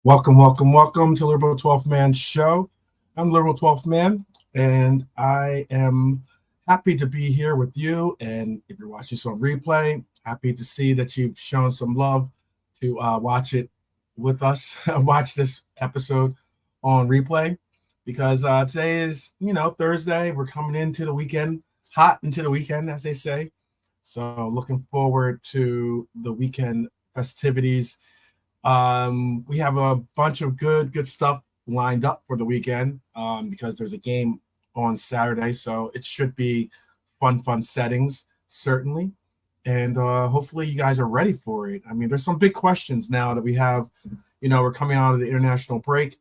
Welcome to Liverpool 12th Man Show. I'm Liverpool 12th Man, and I am happy to be here with you. And if you're watching this on replay, happy to see that you've shown some love to watch it with us, watch this episode on replay, because today is, Thursday. We're coming into the weekend, hot into the weekend, as they say. So looking forward to the weekend festivities. We have a bunch of good stuff lined up for the weekend because there's a game on Saturday, so it should be fun settings, certainly. And hopefully you guys are ready for it. I mean, there's some big questions now that we have. We're coming out of the international break,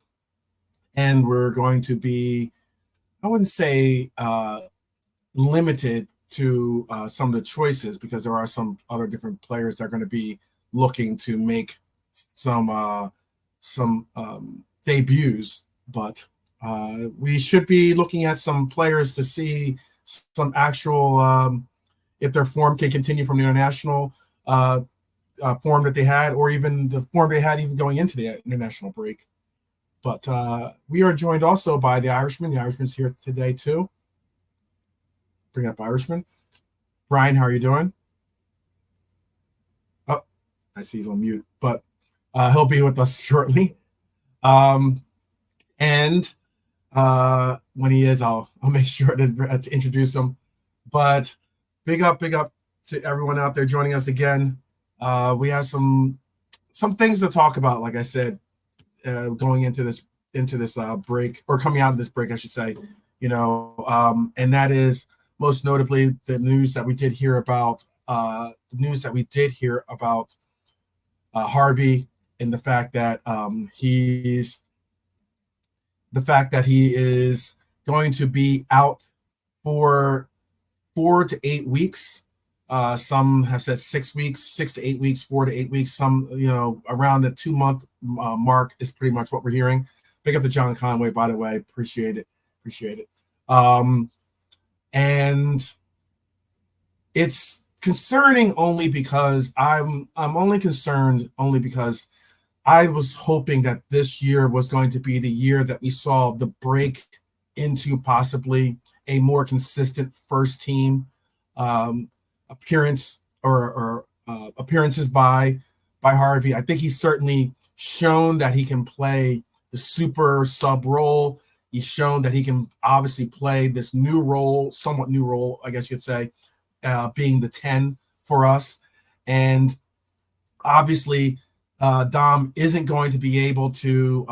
and we're going to be, I wouldn't say limited to some of the choices, because there are some other different players that are going to be looking to make some debuts, but we should be looking at some players to see some actual if their form can continue from the international form that they had, or even the form they had even going into the international break. But we are joined also by the Irishman. The Irishman's here today too. Bring up Irishman. Brian, how are you doing? Oh, I see he's on mute, but he'll be with us shortly. And when he is, I'll make sure to introduce him. But big up to everyone out there joining us again. We have some things to talk about, like I said, going into this break, or coming out of this break, I should say. And that is most notably the news that we did hear about. Harvey, and the fact that he is going to be out for 4 to 8 weeks. Some have said 6 weeks, 6 to 8 weeks, 4 to 8 weeks. Some, around the 2-month mark is pretty much what we're hearing. Big up to John Conway, by the way. Appreciate it. And it's concerning only because I'm only concerned only because I was hoping that this year was going to be the year that we saw the break into possibly a more consistent first team appearance or appearances by Harvey. I think he's certainly shown that he can play the super sub role. He's shown that he can obviously play this new role, somewhat new role, I guess you'd say, being the 10 for us. And obviously, Dom isn't going to be able to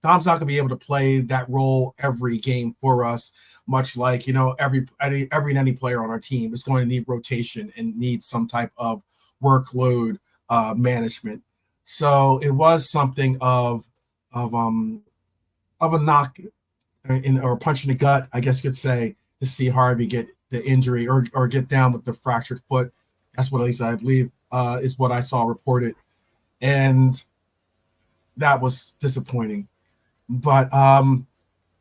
Dom's not going to be able to play that role every game for us, much like, every player on our team is going to need rotation and need some type of workload management. So it was something of a knock or a punch in the gut, I guess you could say, to see Harvey get the injury or get down with the fractured foot. That's what, at least I believe, is what I saw reported. And that was disappointing. But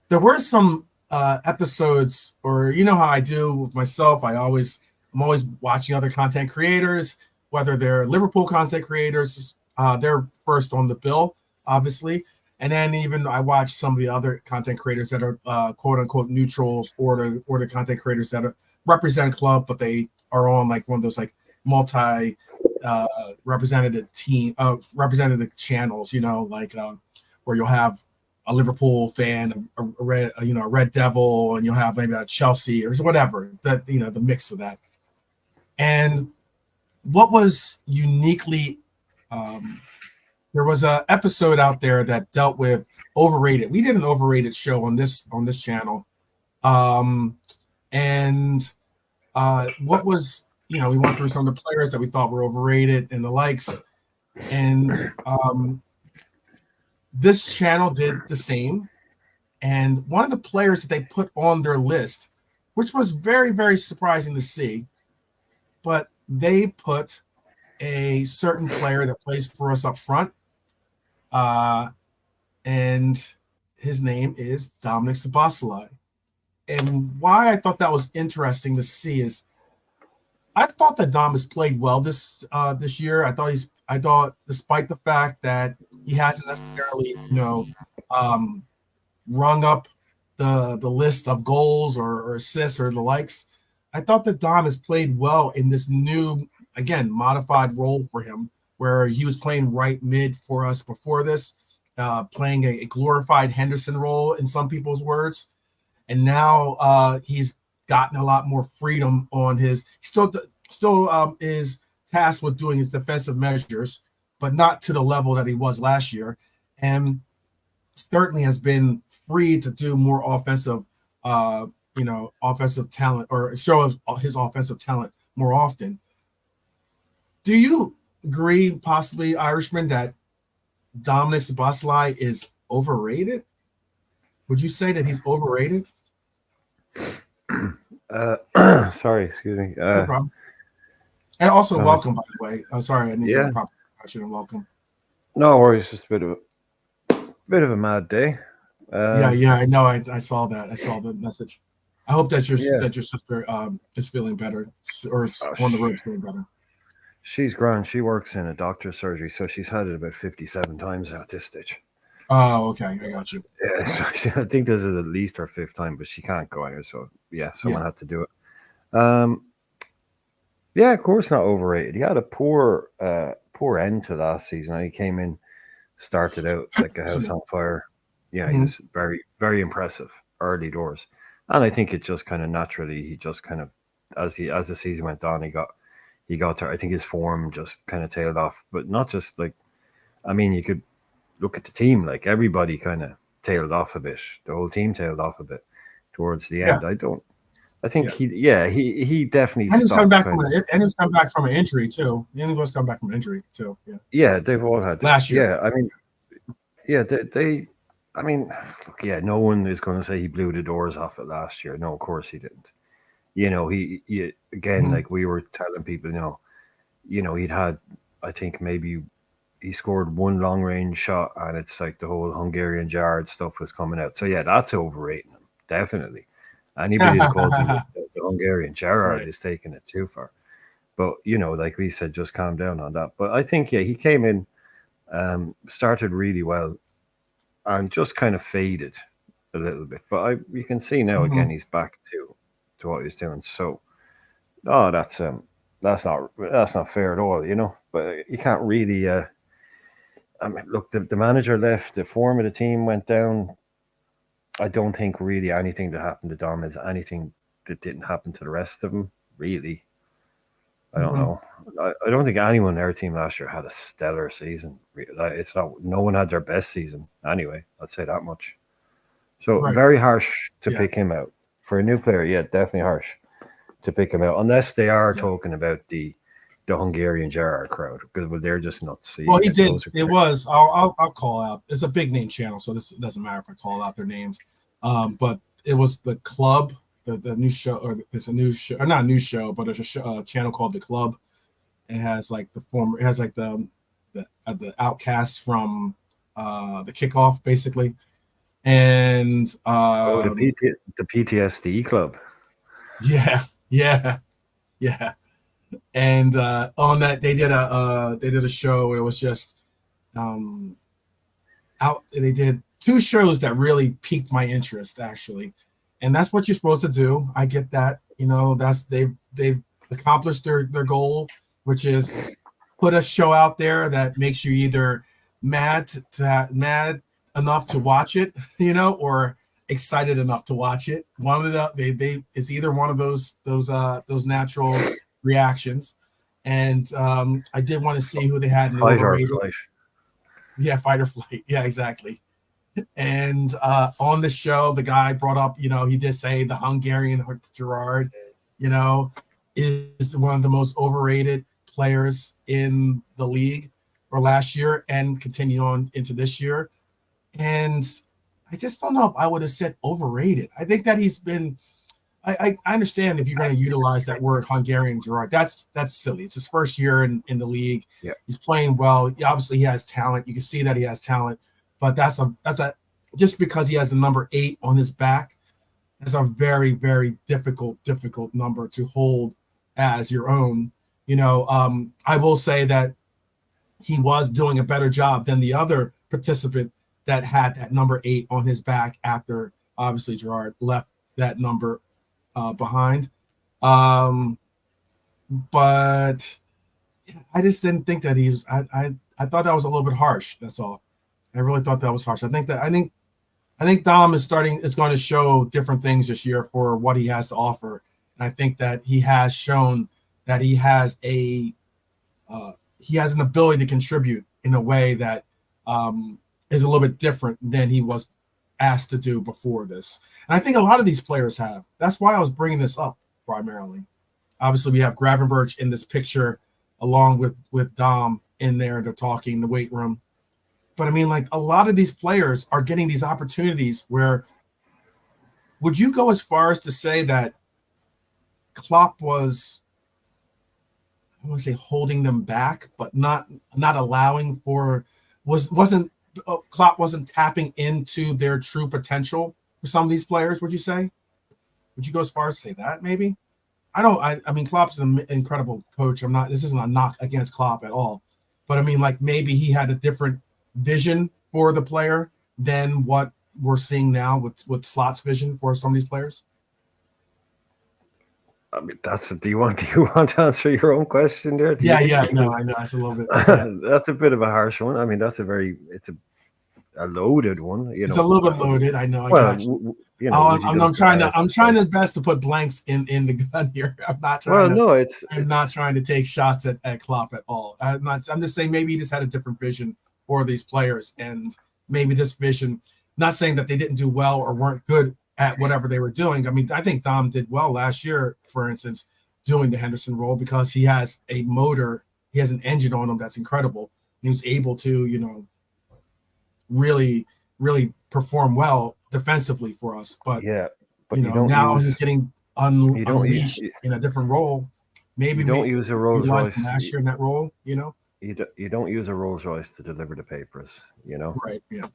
there were some episodes, or how I do with myself. I'm always watching other content creators, whether they're Liverpool content creators. They're first on the bill, obviously. And then even I watch some of the other content creators that are quote unquote neutrals, or the content creators that represent a club, but they are on like one of those like multi representative channels, where you'll have a Liverpool fan, a Red Devil, and you'll have maybe a Chelsea or whatever, that the mix of that. And what was uniquely there was an episode out there that dealt with overrated. We did an overrated show on this channel. And what was, we went through some of the players that we thought were overrated and the likes. And this channel did the same. And one of the players that they put on their list, which was very, very surprising to see, but they put a certain player that plays for us up front. And his name is Dominic Szoboszlai. And why I thought that was interesting to see is I thought that Dom has played well this year. I thought despite the fact that he hasn't necessarily, rung up the list of goals or assists or the likes. I thought that Dom has played well in this new, again, modified role for him, where he was playing right mid for us before this, playing a glorified Henderson role in some people's words. And now he's gotten a lot more freedom on his. Still is tasked with doing his defensive measures, but not to the level that he was last year. And certainly has been free to do more offensive, offensive talent, or show his offensive talent more often. Do you agree, possibly, Irishman, that Dominic Szoboszlai is overrated? Would you say that he's overrated? Sorry, excuse me. No problem. And also, welcome, by the way. I'm sorry, I need to proper introduction and welcome. No worries, just a bit of a mad day. Yeah, I know. I saw that. I saw the message. I hope that your sister is feeling better, or is on the road feeling better. She's grand. She works in a doctor's surgery, so she's had it about 57 times at this stage. Oh, okay, I got you. Yeah, so I think this is at least her 5th time, but she can't go anywhere. So someone had to do it. Yeah, of course, not overrated. He had a poor end to last season. He came in, started out like a house on fire. Yeah, he was very, very impressive early doors, and I think it just kind of naturally, he just kind of as the season went on, he got to. I think his form just kind of tailed off, but not just like, I mean, you could look at the team, like everybody kind of tailed off a bit. The whole team tailed off a bit towards the end. I think he definitely. And he's come back from an injury too. And he was come back from an injury too. Yeah, they've all had last year. Yeah, I mean, they. I mean, look, no one is going to say he blew the doors off it last year. No, of course he didn't. He again, like we were telling people, he'd had, I think maybe he scored one long range shot, and it's like the whole Hungarian Gerrard stuff was coming out. So yeah, that's overrating him, definitely. Anybody that calls him the Hungarian Gerrard is taking it too far. But like we said, just calm down on that. But I think he came in, started really well, and just kind of faded a little bit. But you can see now again he's back to what he's doing. So, that's not fair at all, But you can't really. I mean, look, the manager left, the form of the team went down. I don't think really anything that happened to Dom is anything that didn't happen to the rest of them. Really, I don't know. I don't think anyone in our team last year had a stellar season. It's not. No one had their best season anyway. I'd say that much. So very harsh to pick him out for a new player. Yeah, definitely harsh to pick him out, unless they are talking about the Hungarian Gerrard crowd, because they're just nuts. So well, he did. It was. I'll call out. It's a big name channel, so this doesn't matter if I call out their names. But it was the club, the new show, or it's a new show, or not a new show, but there's a channel called The Club. It has like the outcasts from the kickoff, basically, and the PTSD club. Yeah. And on that, they did a show where it was just They did 2 shows that really piqued my interest, actually, and that's what you're supposed to do. I get that, that's they've accomplished their goal, which is put a show out there that makes you either mad enough to watch it, or excited enough to watch it. One of the it's either one of those natural reactions, and I did want to see who they had in the overrated. Yeah, fight or flight. Yeah, exactly. And on the show, the guy brought up, he did say the Hungarian Gerrard, is one of the most overrated players in the league, or last year, and continue on into this year. And I just don't know if I would have said overrated. I think that he's been. I understand if you're going to utilize that word Hungarian Gerrard. That's silly. It's his first year in the league. Yeah. He's playing well. Obviously, he has talent. You can see that he has talent, but that's a just because he has the number 8 on his back. That's a very, very difficult number to hold as your own. I will say that he was doing a better job than the other participant that had that number 8 on his back after obviously Gerrard left that number behind. But I just didn't think that he was. I thought that was a little bit harsh. That's all. I really thought that was harsh. I think Dom is going to show different things this year for what he has to offer, and I think that he has shown that he has an ability to contribute in a way that is a little bit different than he was asked to do before this. And I think a lot of these players have. That's why I was bringing this up primarily. Obviously, we have Gravenberch in this picture along with Dom in there. They're talking in the weight room. But I mean, like, a lot of these players are getting these opportunities where would you go as far as to say that Klopp was, I want to say holding them back, but not allowing for, Klopp wasn't tapping into their true potential for some of these players, would you say? Would you go as far as to say that maybe? I mean, Klopp's an incredible coach. This isn't a knock against Klopp at all. But I mean, like, maybe he had a different vision for the player than what we're seeing now with Slot's vision for some of these players. I mean, do you want to answer your own question there? Yeah, I know. That's a little bit. Yeah. That's a bit of a harsh one. I mean, it's a loaded one. It's a little bit loaded. I know. I'm trying the best to put blanks in the gun here. I'm not trying to take shots at Klopp at all. I'm just saying maybe he just had a different vision for these players, and maybe this vision. Not saying that they didn't do well or weren't good at whatever they were doing. I mean, I think Dom did well last year, for instance, doing the Henderson role because he has a motor, he has an engine on him that's incredible. He was able to, really, really perform well defensively for us. But now he's getting unleashed in a different role. Maybe you don't use a Rolls Royce last year in that role. You don't use a Rolls Royce to deliver the papers. Right? Yeah.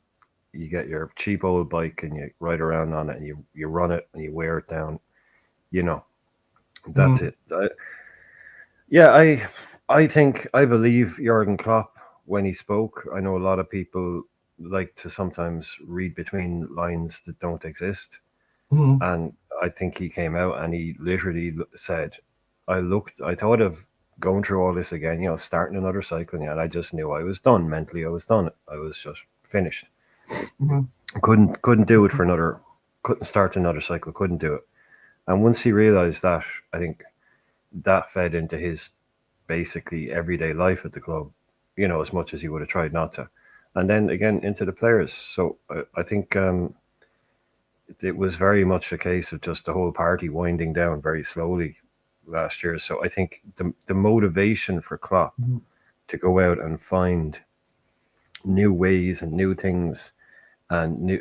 You get your cheap old bike and you ride around on it and you run it and you wear it down. That's it. I believe Jurgen Klopp when he spoke. I know a lot of people like to sometimes read between lines that don't exist. Mm-hmm. And I think he came out and he literally said, I thought of going through all this again, starting another cycle. And I just knew I was done. Mentally, I was done. I was just finished. Mm-hmm. Couldn't do it couldn't start another cycle, couldn't do it. And once he realized that, I think that fed into his basically everyday life at the club, as much as he would have tried not to. And then again into the players. So I think it was very much a case of just the whole party winding down very slowly last year. So I think the motivation for Klopp to go out and find new ways and new things and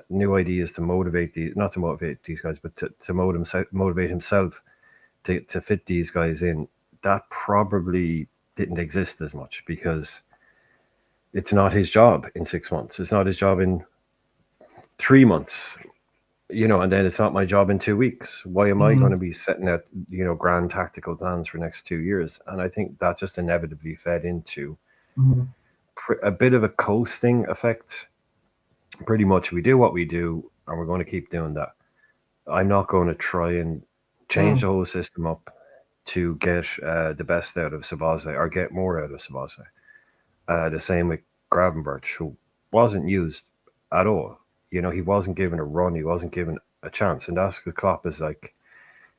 new ideas to motivate not to motivate these guys, but to motivate himself to fit these guys in, that probably didn't exist as much because it's not his job in 6 months. It's not his job in 3 months, and then it's not my job in 2 weeks. Why am I going to be setting out, grand tactical plans for the next 2 years? And I think that just inevitably fed into a bit of a coasting effect. Pretty much we do what we do and we're going to keep doing that. I'm not going to try and change the whole system up to get the best out of Szoboszlai or get more out of Szoboszlai. The same with Gravenberch, who wasn't used at all. He wasn't given a run. He wasn't given a chance. And that's because Klopp is like,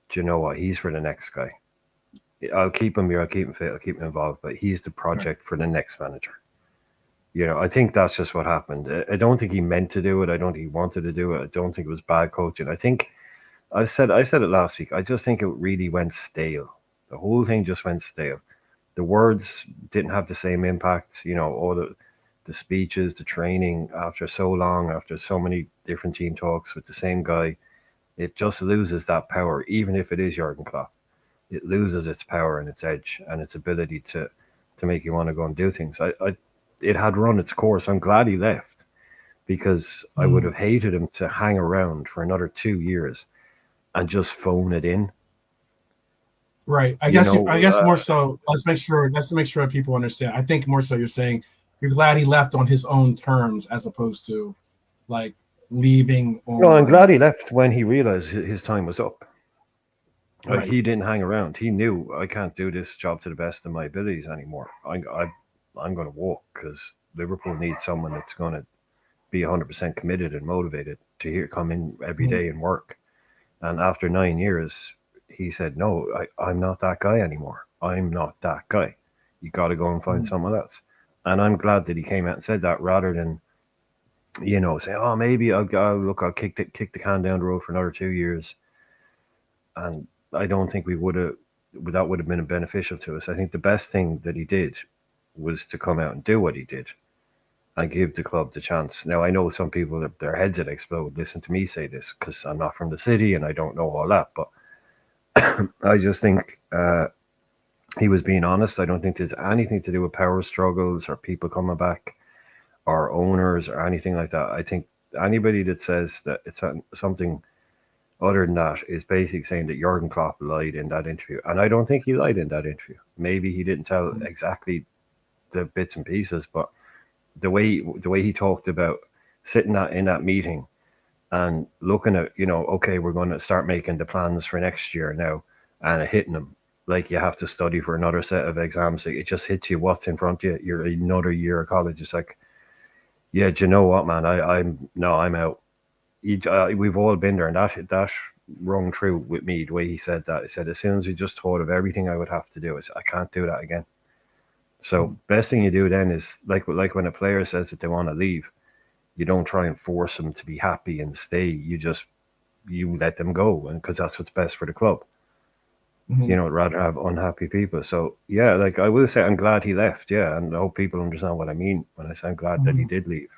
do you know what? He's for the next guy. I'll keep him here. I'll keep him fit. I'll keep him involved. But he's the project for the next manager. I think that's just what happened. I don't think he meant to do it. I don't think he wanted to do it. I don't think it was bad coaching. I think I said it last week. I just think it really went stale. The whole thing just went stale. The words didn't have the same impact. All the speeches, the training after so long, after so many different team talks with the same guy, it just loses that power. Even if it is Jurgen Klopp, it loses its power and its edge and its ability to make you want to go and do things. It had run its course. I'm glad he left because I would have hated him to hang around for another 2 years and just phone it in. Right. I guess more so. Let's make sure people understand. I think more so you're saying you're glad he left on his own terms as opposed to like leaving No, I'm on glad he left when he realized his time was up. Like right. he didn't hang around. He knew I can't do this job to the best of my abilities anymore. I'm going to walk because Liverpool needs someone that's going to be 100% committed and motivated to come in every Mhm. day and work. And after 9 years, he said, "No, I'm not that guy anymore. I'm not that guy. You got to go and find Mhm. someone else." And I'm glad that he came out and said that rather than say, "Oh, maybe I'll kick the can down the road for another 2 years." And I don't think we would have that would have been beneficial to us. I think the best thing that he did was to come out and do what he did and give the club the chance. Now I know some people their heads would explode. Listen to me say this because I'm not from the city and I don't know all that, but I just think he was being honest. I don't think there's anything to do with power struggles or people coming back or owners or anything like that. I think anybody that says that it's something other than that is basically saying that Jurgen Klopp lied in that interview. And I don't think he lied in that interview. Maybe he didn't tell exactly the bits and pieces, but the way he talked about sitting in that meeting and looking at, okay, we're going to start making the plans for next year now and hitting them. Like you have to study for another set of exams. So it just hits you what's in front of you. You're another year of college. It's like, yeah, do you know what, man? I'm out. We've all been there, and that rung true with me. The way he said that, he said as soon as he just thought of everything I would have to do, I said, I can't do that again. So Mhm. best thing you do then is like when a player says that they want to leave, you don't try and force them to be happy and stay. You let them go, and because that's what's best for the club. Mhm. Rather have unhappy people. So yeah, like I will say, I'm glad he left. Yeah, and I hope people understand what I mean when I say I'm glad that he Mhm. did leave.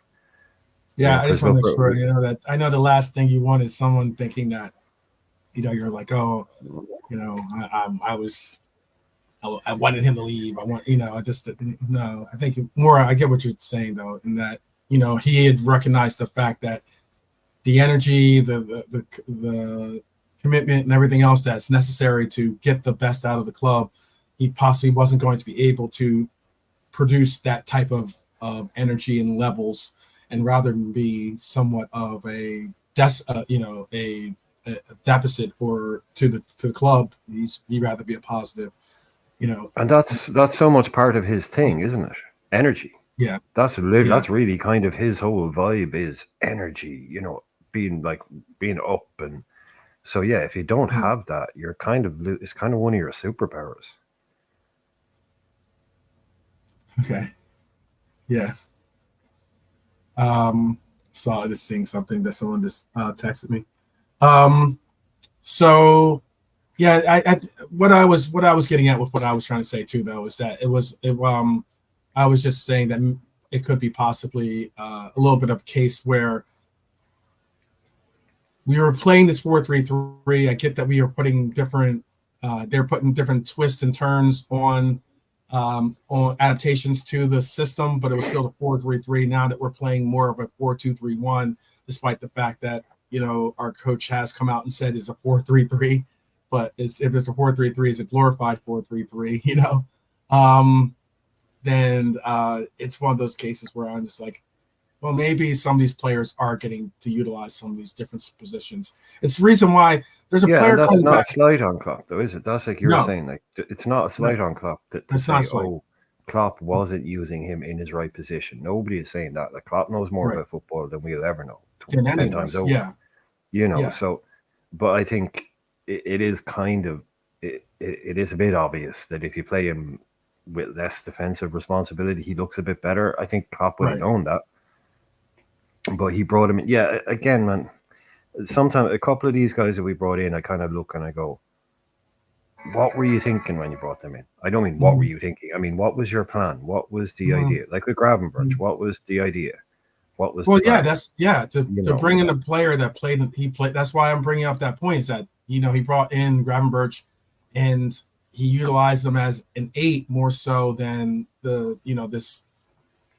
Yeah, I just Because want to look, make sure that I know the last thing you want is someone thinking that you're like, oh, I was I wanted him to leave. I want I just no. I think more. I get what you're saying though, in that he had recognized the fact that the energy, the commitment, and everything else that's necessary to get the best out of the club, he possibly wasn't going to be able to produce that type of energy and levels, and rather than be somewhat of a a deficit or to the club, he'd rather be a positive. You know, and that's so much part of his thing, isn't it? Energy. yeah, yeah, That's really kind of his whole vibe is energy. Being like being up and so yeah. If you don't mm, have that, you're kind of it's kind of one of your superpowers. okay, yeah. Um, saw just seeing something that someone just texted me. Um, so yeah, what I was getting at with what I was trying to say too, though, is that I was just saying that it could be possibly a little bit of a case where we were playing this 4-3-3. I get that we are putting different they're putting different twists and turns on adaptations to the system, but it was still the 4-3-3. Now that we're playing more of a 4-2-3-1, despite the fact that our coach has come out and said it's a 4-3-3, but if it's a 4-3-3, it's a glorified 4-3-3. Then it's one of those cases where I'm just like, well, maybe some of these players are getting to utilize some of these different positions. It's the reason why there's a Yeah, and player that's coming not a back. slight on Klopp, though, is it? That's like you're No, saying, like it's not a no, slight on Klopp to it's not say, slight. oh, Klopp wasn't using him in his right position. Nobody is saying that. Like Klopp knows more Right. about football than we'll ever know, Than any 10 of times us. over. Yeah. Yeah. So, but I think it is kind of it is a bit obvious that if you play him with less defensive responsibility, he looks a bit better. I think Klopp would have Right. known that, but he brought him in. Yeah, again, man. Sometimes a couple of these guys that we brought in, I kind of look and I go, what were you thinking when you brought them in? I don't mean what were Mhm. you thinking. I mean, what was your plan? What was the Mhm. idea? Like with Gravenberch, Mhm. what was the idea? What was the Well, yeah, plan? You to know, bring in a player that he played. That's why I'm bringing up that point. Is that he brought in Gravenberch, and he utilized them as an 8 more so than the this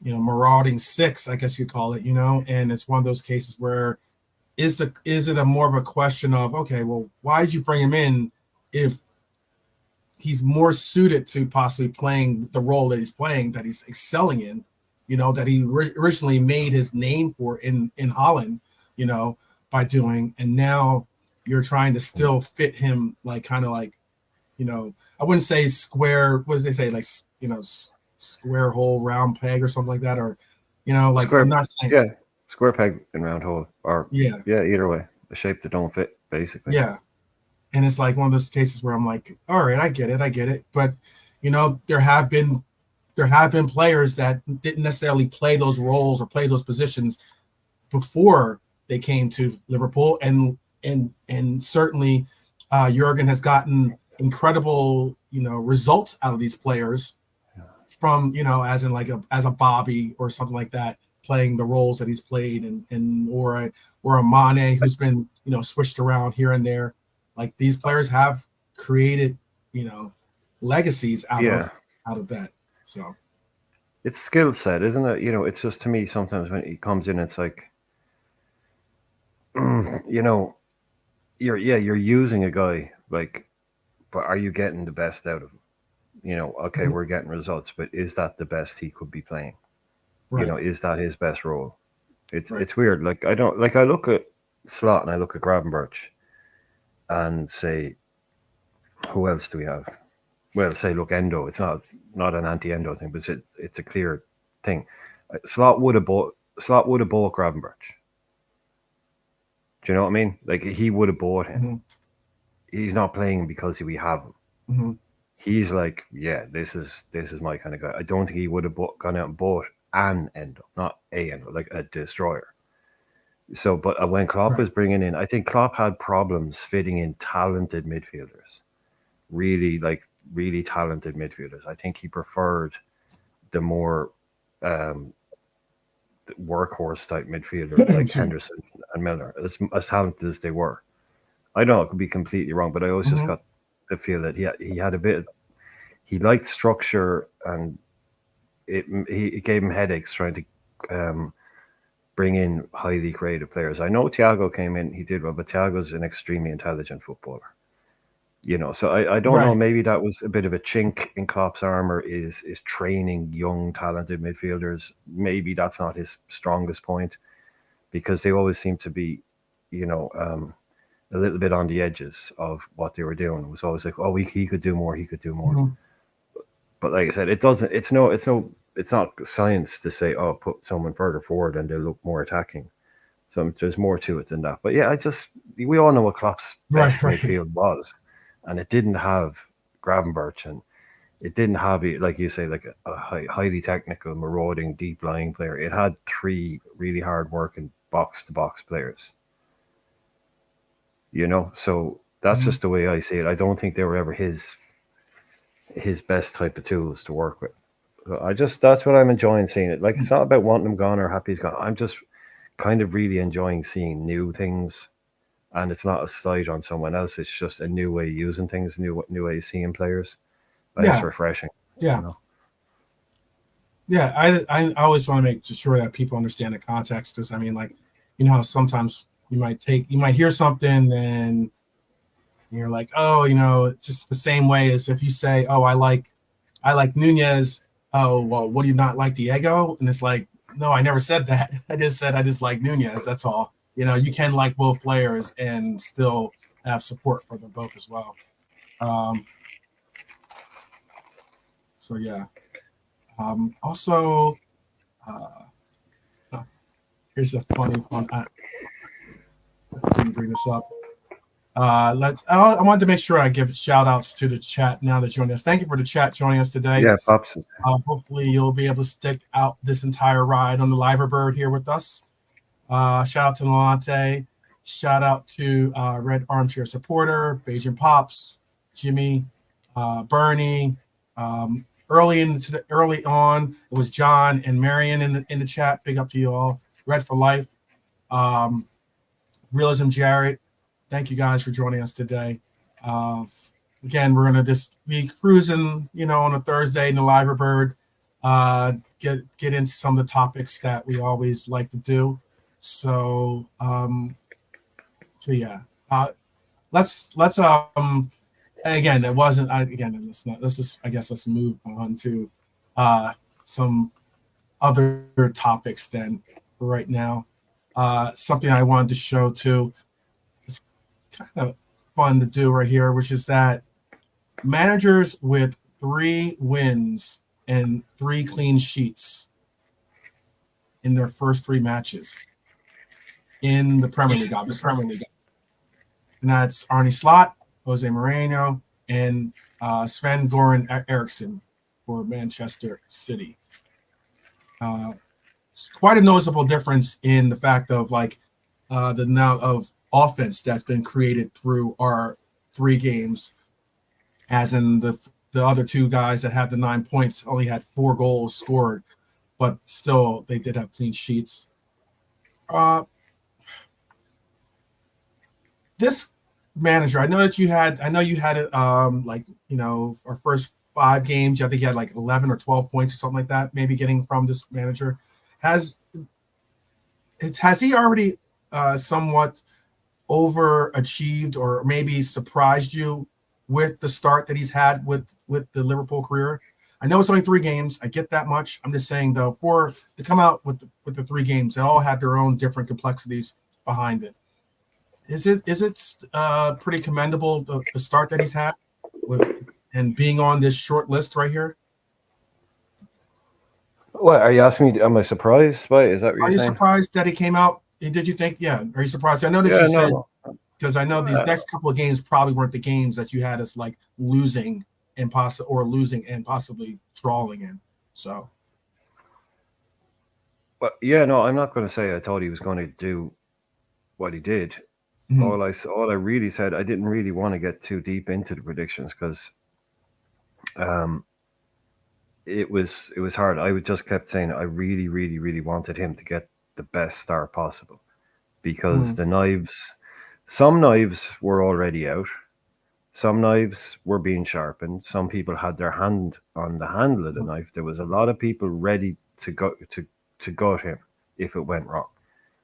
marauding 6, I guess you call it. And it's one of those cases where is it a more of a question of, okay, well, why did you bring him in if he's more suited to possibly playing the role that he's playing, that he's excelling in, that he originally made his name for in Holland, by doing, and now you're trying to still fit him like kind of like, I wouldn't say square. What does they say? Like, square hole, round peg, or something like that, or like Square, I'm not saying. yeah, square peg and round hole, or Yeah, either way, a shape that don't fit, basically. yeah, and it's like one of those cases where I'm like, all right, I get it, but there have been players that didn't necessarily play those roles or play those positions before they came to Liverpool, and certainly Jurgen has gotten incredible results out of these players from as in like as a Bobby or something like that, playing the roles that he's played, and or a Mane who's been switched around here and there. Like, these players have created legacies out of that. So it's skill set, isn't it? It's just, to me, sometimes when he comes in, it's like, you're using a guy, like, but are you getting the best out of him? Okay, we're getting results, but is that the best he could be playing? right, Is that his best role? right. It's weird. Like, I don't like. I look at Slot and I look at Gravenberch and say, who else do we have? Well, say, look, Endo. It's not an anti-Endo thing, but it's a clear thing. Slot would have bought Gravenberch. Do you know what I mean? Like, he would have bought him. Mm-hmm. He's not playing because we have him. Mm-hmm. He's like, yeah, this is my kind of guy. I don't think he would have gone out and bought an Endo, not a Endo, like a destroyer. So, but when Klopp Right. is bringing in, I think Klopp had problems fitting in talented midfielders, really talented midfielders. I think he preferred the more workhorse type midfielder like Henderson and Milner, as talented as they were. I know it could be completely wrong, but I always just got the feel that he had a bit. He liked structure, and it gave him headaches trying to bring in highly creative players. I know Thiago came in, he did well, but Thiago's an extremely intelligent footballer. So I don't know. Right. Maybe that was a bit of a chink in Klopp's armor, is training young, talented midfielders. Maybe that's not his strongest point, because they always seem to be, a little bit on the edges of what they were doing. It was always like, oh, he could do more, he could do more. Mm-hmm. But like I said, it doesn't. It's not science to say, oh, put someone further forward and they'll look more attacking. So there's more to it than that. But yeah, we all know what Klopp's best Right. midfield was, and it didn't have Gravenberch, and it didn't have, like you say, like a highly technical, marauding, deep lying player. It had three really hard working box to box players. So that's just the way I see it. I don't think they were ever his best type of tools to work with. That's what I'm enjoying seeing it. Like, it's not about wanting him gone or happy he's gone. I'm just kind of really enjoying seeing new things, and it's not a slight on someone else. It's just a new way of using things, new way of seeing players. It's refreshing. Yeah. Yeah. I always want to make sure that people understand the context. Because, I mean, like, how sometimes you might hear something and you're like, oh, it's just the same way as if you say, oh, I like Nunez. Oh, well, what do you not like, Diego? And it's like, no, I never said that. I just said I just like Nunez. That's all. You can like both players and still have support for them both as well. So yeah. Also, here's a funny one. Let's bring this up. I wanted to make sure I give shout outs to the chat now that joining us. Thank you for the chat joining us today. Yeah, pops. Hopefully you'll be able to stick out this entire ride on the Liverbird here with us. Shout out to Lolante. Shout out to Red Armchair Supporter, Beijing Pops, Jimmy, Bernie. Early on, it was John and Marion in the chat. Big up to you all. Red for Life. Realism Jared. Thank you guys for joining us today. Again, we're gonna just be cruising, on a Thursday in the Liverbird. Get into some of the topics that we always like to do. So yeah. Let's again, it wasn't. Let's move on to some other topics then for right now. Something I wanted to show too. It's kind of fun to do right here, which is that managers with 3 wins and 3 clean sheets in their first 3 matches in the Premier League, obviously. And that's Arne Slot, Jose Mourinho, and Sven Goran Eriksson for Manchester City. It's quite a noticeable difference in the fact of like the amount of offense that's been created through our 3 games, as in the other 2 guys that had the 9 points only had 4 goals scored, but still they did have clean sheets. This manager, I know you had it like, you know, our first 5 games, I think you had like 11 or 12 points or something like that, maybe getting from this manager. Has he already somewhat overachieved or maybe surprised you with the start that he's had with the Liverpool career? I know it's only 3 games. I get that much. I'm just saying though, to come out with the 3 games, they all had their own different complexities behind it. Is it pretty commendable the start that he's had with and being on this short list right here? What are you asking me? Am I surprised by it? Is that what you're Are you saying? surprised that he came out? Did you think? Yeah. Are you surprised? I know that Yeah, you said, no. because I know these next couple of games probably weren't the games that you had us like losing and possibly drawing in. So, But yeah, no, I'm not going to say I thought he was going to do what he did. mhm. All I really said, I didn't really want to get too deep into the predictions because um, it was hard. I would just kept saying I really, really, really wanted him to get the best start possible because Mhm. the knives, some knives were already out, some knives were being sharpened. Some people had their hand on the handle of the knife. There was a lot of people ready to gut him if it went wrong.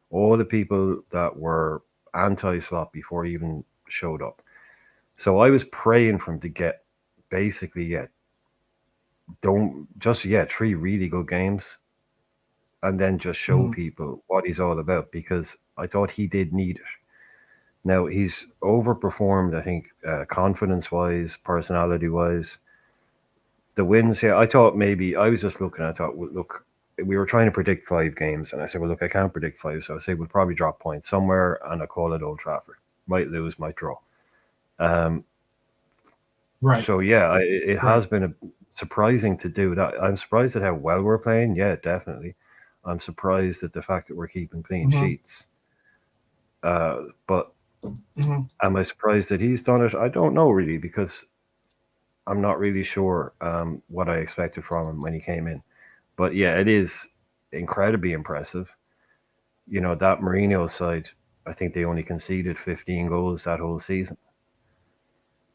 All the people that were anti-slot before he even showed up. So I was praying for him to get basically don't just 3 really good games and then just show Mhm. people what he's all about because I thought he did need it. Now he's overperformed, I think, confidence wise, personality wise. The wins, I thought maybe I was just looking. I thought, well, look, we were trying to predict 5 games, and I said, well, look, I can't predict 5, so I say we'll probably drop points somewhere, and I call it Old Trafford. Might lose, might draw. Um, Right. so it Right. has been surprising to do that. I'm surprised at how well we're playing. Yeah, definitely. I'm surprised at the fact that we're keeping clean Mhm. sheets. But Mhm. am I surprised that he's done it? I don't know really because I'm not really sure what I expected from him when he came in. But yeah, it is incredibly impressive. You know, that Mourinho side, I think they only conceded 15 goals that whole season.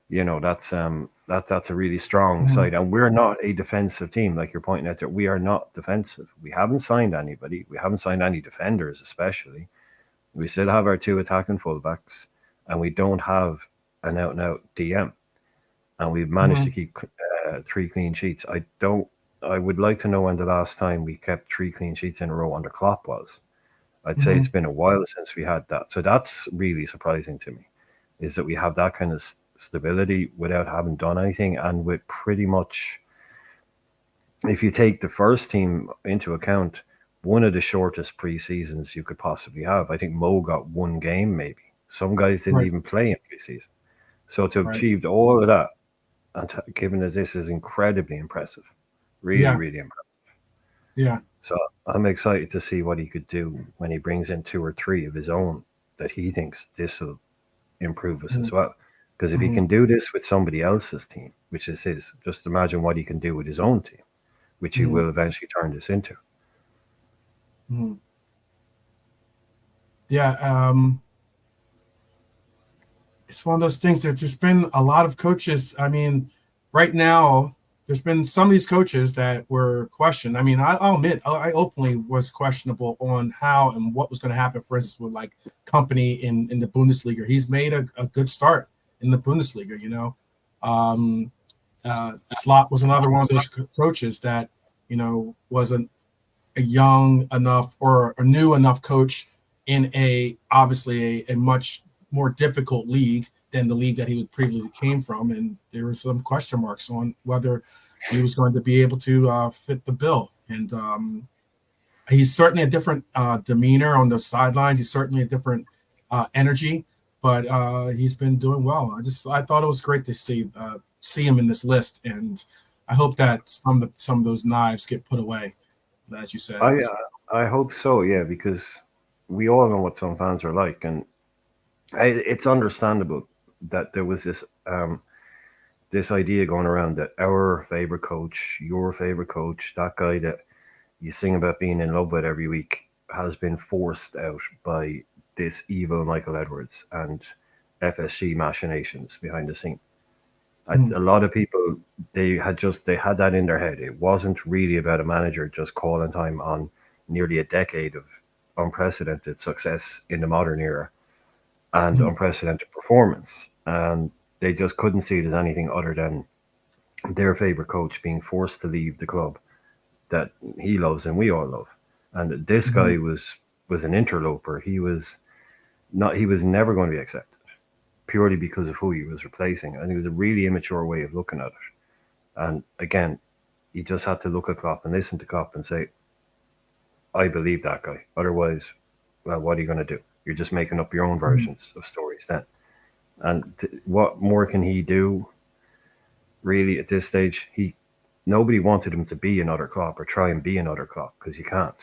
You know, that's a really strong Mhm. side. And we're not a defensive team, like you're pointing out there. We are not defensive. We haven't signed anybody. We haven't signed any defenders, especially. We still have our 2 attacking fullbacks, and we don't have an out and out DM. And we've managed to Mhm. keep 3 clean sheets. I would like to know when the last time we kept 3 clean sheets in a row under Klopp was. I'd say it's Mhm. been a while since we had that. So that's really surprising to me, is that we have that kind of stability without having done anything, and with pretty much, if you take the first team into account, one of the shortest pre-seasons you could possibly have. I think Mo got 1 game maybe. Some guys didn't Right. even play in pre-season. So to have Right. achieved all of that, and given that this is incredibly impressive, really, Yeah. really impressive. Yeah. So I'm excited to see what he could do when he brings in 2 or 3 of his own that he thinks this will improve us as Mhm. well. Because if he Mhm. can do this with somebody else's team, which is his, just imagine what he can do with his own team, which he Mhm. will eventually turn this into. Mhm. Yeah. It's one of those things that there's been a lot of coaches. I mean, right now, there's been some of these coaches that were questioned. I mean, I'll admit, I openly was questionable on how and what was going to happen, for instance, with like Company in the Bundesliga. He's made a good start in the Bundesliga, you know. Slot was another one of those coaches that, you know, wasn't. a young enough or a new enough coach in obviously a much more difficult league than the league that he previously came from, and there were some question marks on whether he was going to be able to fit the bill. And he's certainly a different demeanor on the sidelines. He's certainly a different energy, but he's been doing well. I thought it was great to see him in this list, and I hope that some of those knives get put away, as you said. I hope so, yeah, because we all know what some fans are like, and it's understandable that there was this idea going around that our favorite coach, your favorite coach, that guy that you sing about being in love with every week, has been forced out by this evil Michael Edwards and FSG machinations behind the scene. A lot of people, they had that in their head. It wasn't really about a manager just calling time on nearly a decade of unprecedented success in the modern era and unprecedented performance, and they just couldn't see it as anything other than their favorite coach being forced to leave the club that he loves and we all love. And this guy was an interloper. He was never going to be accepted purely because of who he was replacing, and it was a really immature way of looking at it. And again, you just had to look at Klopp and listen to Klopp and say, I believe that guy. Otherwise, well, what are you going to do? You're just making up your own versions of stories then. And what more can he do? Really, at this stage, nobody wanted him to be another Klopp or try and be another Klopp, because you can't.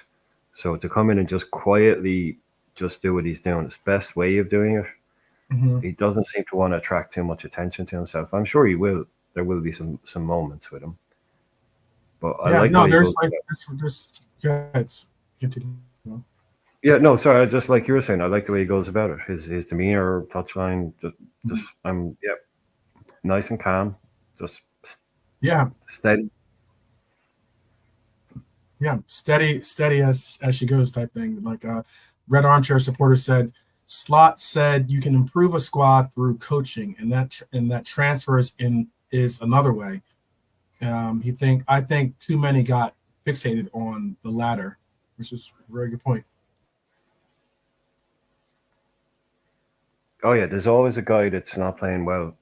So to come in and just quietly just do what he's doing, his best way of doing it, he doesn't seem to want to attract too much attention to himself. I'm sure he will. There will be some moments with him. But there's continue. Yeah, no, sorry. Just like you were saying, I like the way he goes about it. His demeanor, touchline, just nice and calm, just steady. Yeah, steady as she goes type thing. Like Red Armchair supporter said, Slot said you can improve a squad through coaching, and that transfers is another way. I think too many got fixated on the latter, which is a very good point. Oh yeah, there's always a guy that's not playing well,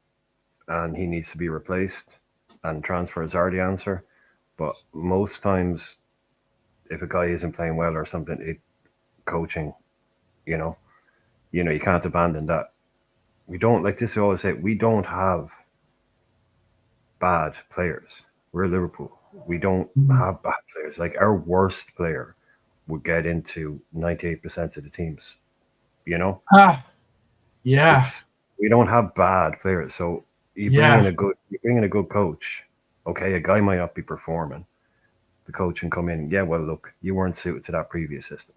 and he needs to be replaced, and transfers are the answer. But most times, if a guy isn't playing well or something, coaching, you can't abandon that. We don't, like this. I always say, we don't have bad players. We're Liverpool. We don't have bad players. Like, our worst player would get into 98% of the teams. Yeah. We don't have bad players. So you bring in a good coach. Okay, a guy might not be performing. The coach can come in. Yeah, well, look, you weren't suited to that previous system.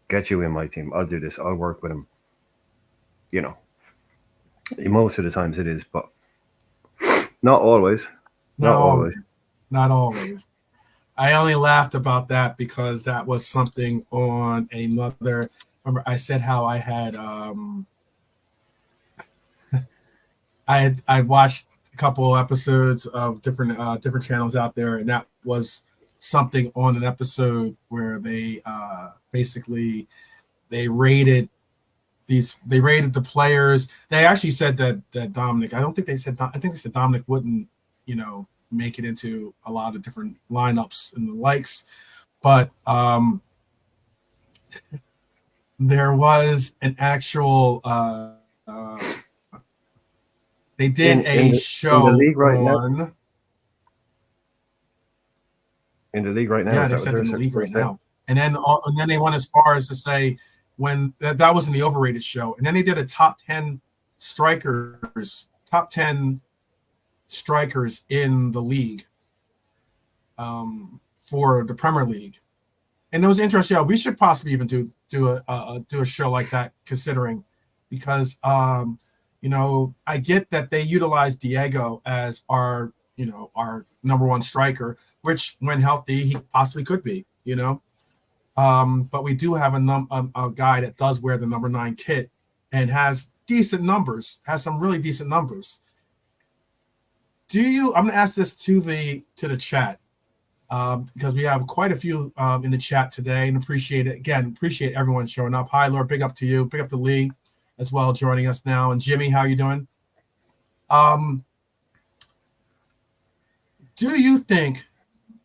Get you in my team. I'll do this. I'll work with him. Most of the times it is, but not always. Not always. I only laughed about that because that was something on another. Remember, I said how I had I watched a couple episodes of different channels out there, and that was something on an episode where they basically they rated the players. They actually said that Dominic. I think they said Dominic wouldn't make it into a lot of different lineups and the likes, but there was an actual they did a show in the league right on now. In the league right now, yeah, they said in the league right now, and then they went as far as to say when that was in the overrated show, and then they did a top 10 strikers in the league for the Premier League, and it was interesting. Yeah, we should possibly even do a show like that, considering because I get that they utilize Diego as our number one striker, which when healthy he possibly could be, but we do have a guy that does wear the number 9 kit and has some really decent numbers. I'm going to ask this to the chat. because we have quite a few in the chat today, and appreciate it. Again, appreciate everyone showing up. Hi, Lord, big up to you. Big up to Lee as well, joining us now. And Jimmy, how you doing? Do you think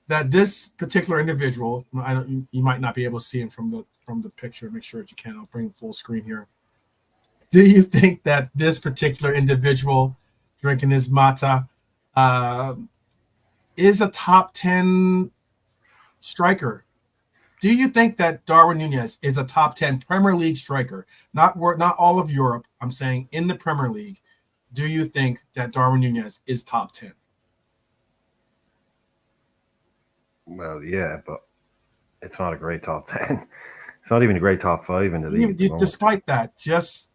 that this particular individual, you might not be able to see him from the picture. Make sure that you can. I'll bring full screen here. Do you think that this particular individual drinking his mata is a top 10 striker? Do you think that Darwin Nunez is a top 10 Premier League striker? Not all of Europe. I'm saying in the Premier League. Do you think that Darwin Nunez is top 10? Well, yeah, but it's not a great top 10. It's not even a great top 5 in the league. Despite that, just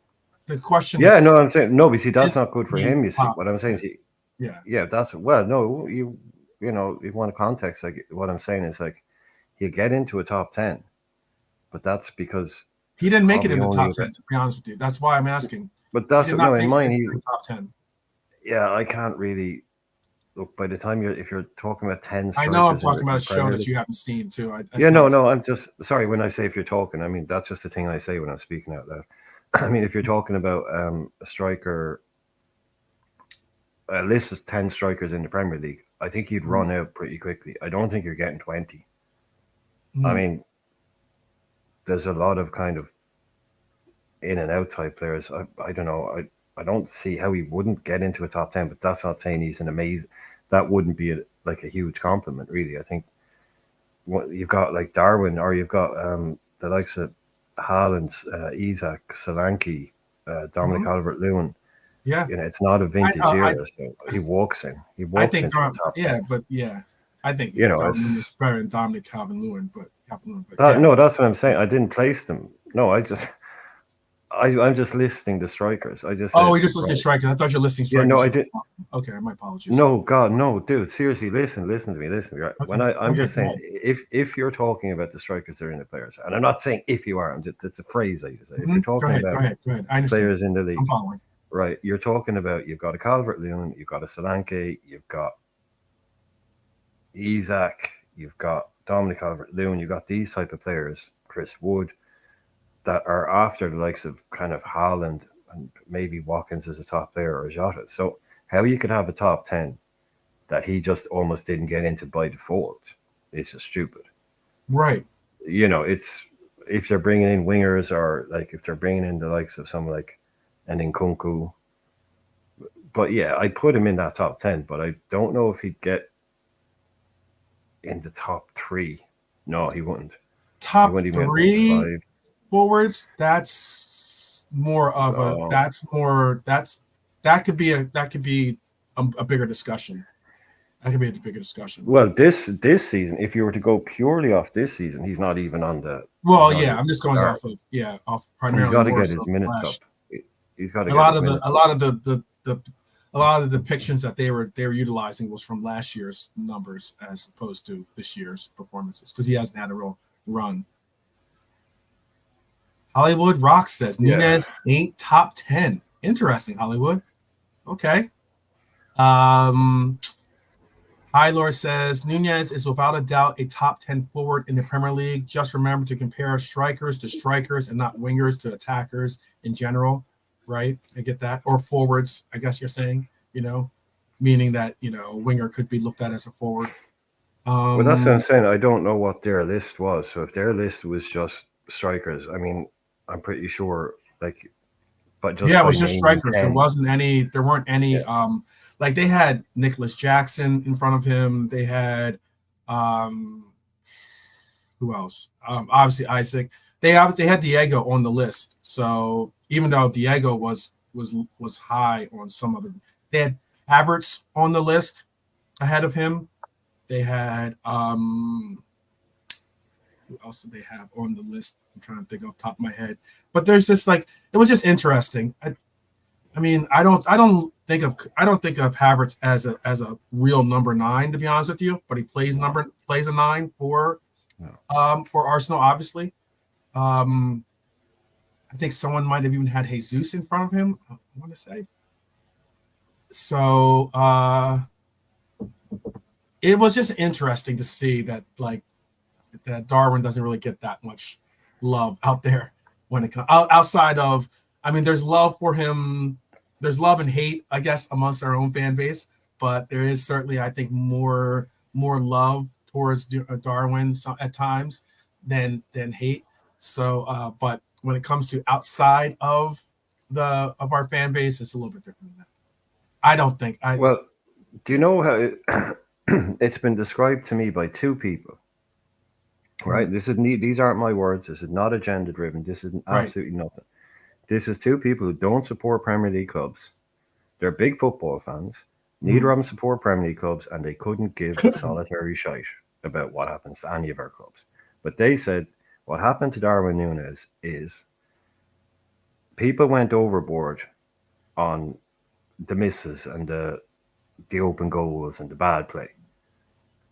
the question. Yeah, no, I'm saying no, but see, that's not good for him. You see, what I'm saying is, yeah, that's no, you know, you want a context. Like what I'm saying is like he'll get into a top 10, but that's because he didn't make it in the top 10. To be honest with you, that's why I'm asking. But that's no, in mine he top 10. Yeah, I can't really. Look, by the time if you're talking about 10 strikers, I know I'm talking about a show that you haven't seen too. No, I'm just sorry when I say if you're talking. I mean that's just the thing I say when I'm speaking out loud. I mean if you're talking about a striker, a list of 10 strikers in the Premier League, I think you'd run out pretty quickly. I don't think you're getting 20. I mean, there's a lot of kind of in and out type players. I don't know. I don't see how he wouldn't get into a top 10, but that's not saying he's an amazing. That wouldn't be like a huge compliment, really. I think you've got like Darwin, or you've got the likes of Haaland, Isak, Solanke, Dominic Calvert-Lewin. Yeah, you know, it's not a vintage era, so he walks in. He walks I think into the top 10. I think Darwin is better than Dominic Calvert-Lewin, but no, that's what I'm saying. I didn't place them. No, I'm just listing the strikers. I just you're just listing strikers. I thought you were listing strikers. Yeah, no, I did. Okay, my apologies. No, God, no, dude. Seriously, listen to me. Right? Okay. When I'm just saying, if you're talking about the strikers that are in the players, and I'm not saying if you are, it's a phrase I use. If you're talking about go ahead. players in the league, I'm following. Right? You're talking about you've got a Calvert-Lewin, you've got a Solanke, you've got Isak, you've got Dominic Calvert-Lewin, you've got these type of players, Chris Wood, that are after the likes of kind of Haaland and maybe Watkins as a top player or Jota. So how you could have a top 10 that he just almost didn't get into by default is just stupid. Right. You know, it's if they're bringing in wingers or like if they're bringing in the likes of someone like an Nkunku. But yeah, I'd put him in that top 10, but I don't know if he'd get in the top 3. No, he wouldn't. Top 3 forwards, that's more of that could be a bigger discussion. That could be a bigger discussion. Well, this season, if you were to go purely off this season, he's not even on the. Well, yeah, I'm just going off primarily. He's got to get his minutes up. He's got to. A lot of the depictions that they were utilizing was from last year's numbers as opposed to this year's performances because he hasn't had a real run. Hollywood Rock says Nunez ain't top 10. Interesting, Hollywood. Okay. Hylor says Nunez is without a doubt a top 10 forward in the Premier League. Just remember to compare strikers to strikers and not wingers to attackers in general, right? I get that. Or forwards, I guess you're saying, meaning that, a winger could be looked at as a forward. Well, that's what I'm saying. I don't know what their list was. So if their list was just strikers, I mean, I'm pretty sure, but just it was just strikers. 10. There weren't any. Yeah. Like they had Nicholas Jackson in front of him. They had, who else? Obviously Isaac. They had Diego on the list. So even though Diego was high on some other, they had Havertz on the list ahead of him. They had who else did they have on the list? I'm trying to think off the top of my head. But there's just it was just interesting. I mean, I don't think of Havertz as a real number 9, to be honest with you. But he plays a 9 for Arsenal, obviously. I think someone might have even had Jesus in front of him. I want to say. So it was just interesting to see that like that Darwin doesn't really get that much love out there when it comes outside of. I mean, there's love for him. There's love and hate, I guess, amongst our own fan base, but there is certainly, I think, more love towards Darwin at times than hate. So, but when it comes to outside of our fan base, it's a little bit different than that. I don't think I. Well, do you Yeah. know how it's been described to me by two people? Right. Mhm. These aren't my words. This is not agenda driven. This is Right. absolutely nothing. This is two people who don't support Premier League clubs. They're big football fans. Neither Mhm. of them support Premier League clubs, and they couldn't give a solitary shite about what happens to any of our clubs. But they said what happened to Darwin Nunes is people went overboard on the misses and the open goals and the bad play,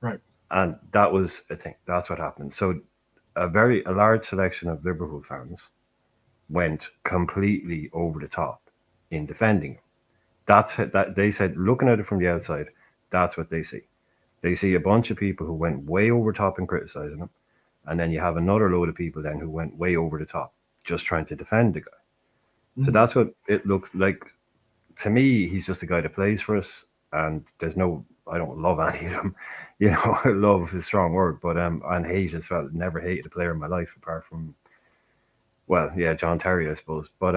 Right. and that was a thing. That's what happened. So a large selection of Liverpool fans went completely over the top in defending him. That they said, looking at it from the outside, that's what they see. They see a bunch of people who went way over top in criticizing him, and then you have another load of people then who went way over the top just trying to defend the guy. So Mhm. that's what it looked like to me. He's just a guy that plays for us, and there's no. I don't love any of them, you know. Love is a strong word, but and hate as well. Never hated a player in my life apart from, well, yeah, John Terry, I suppose. But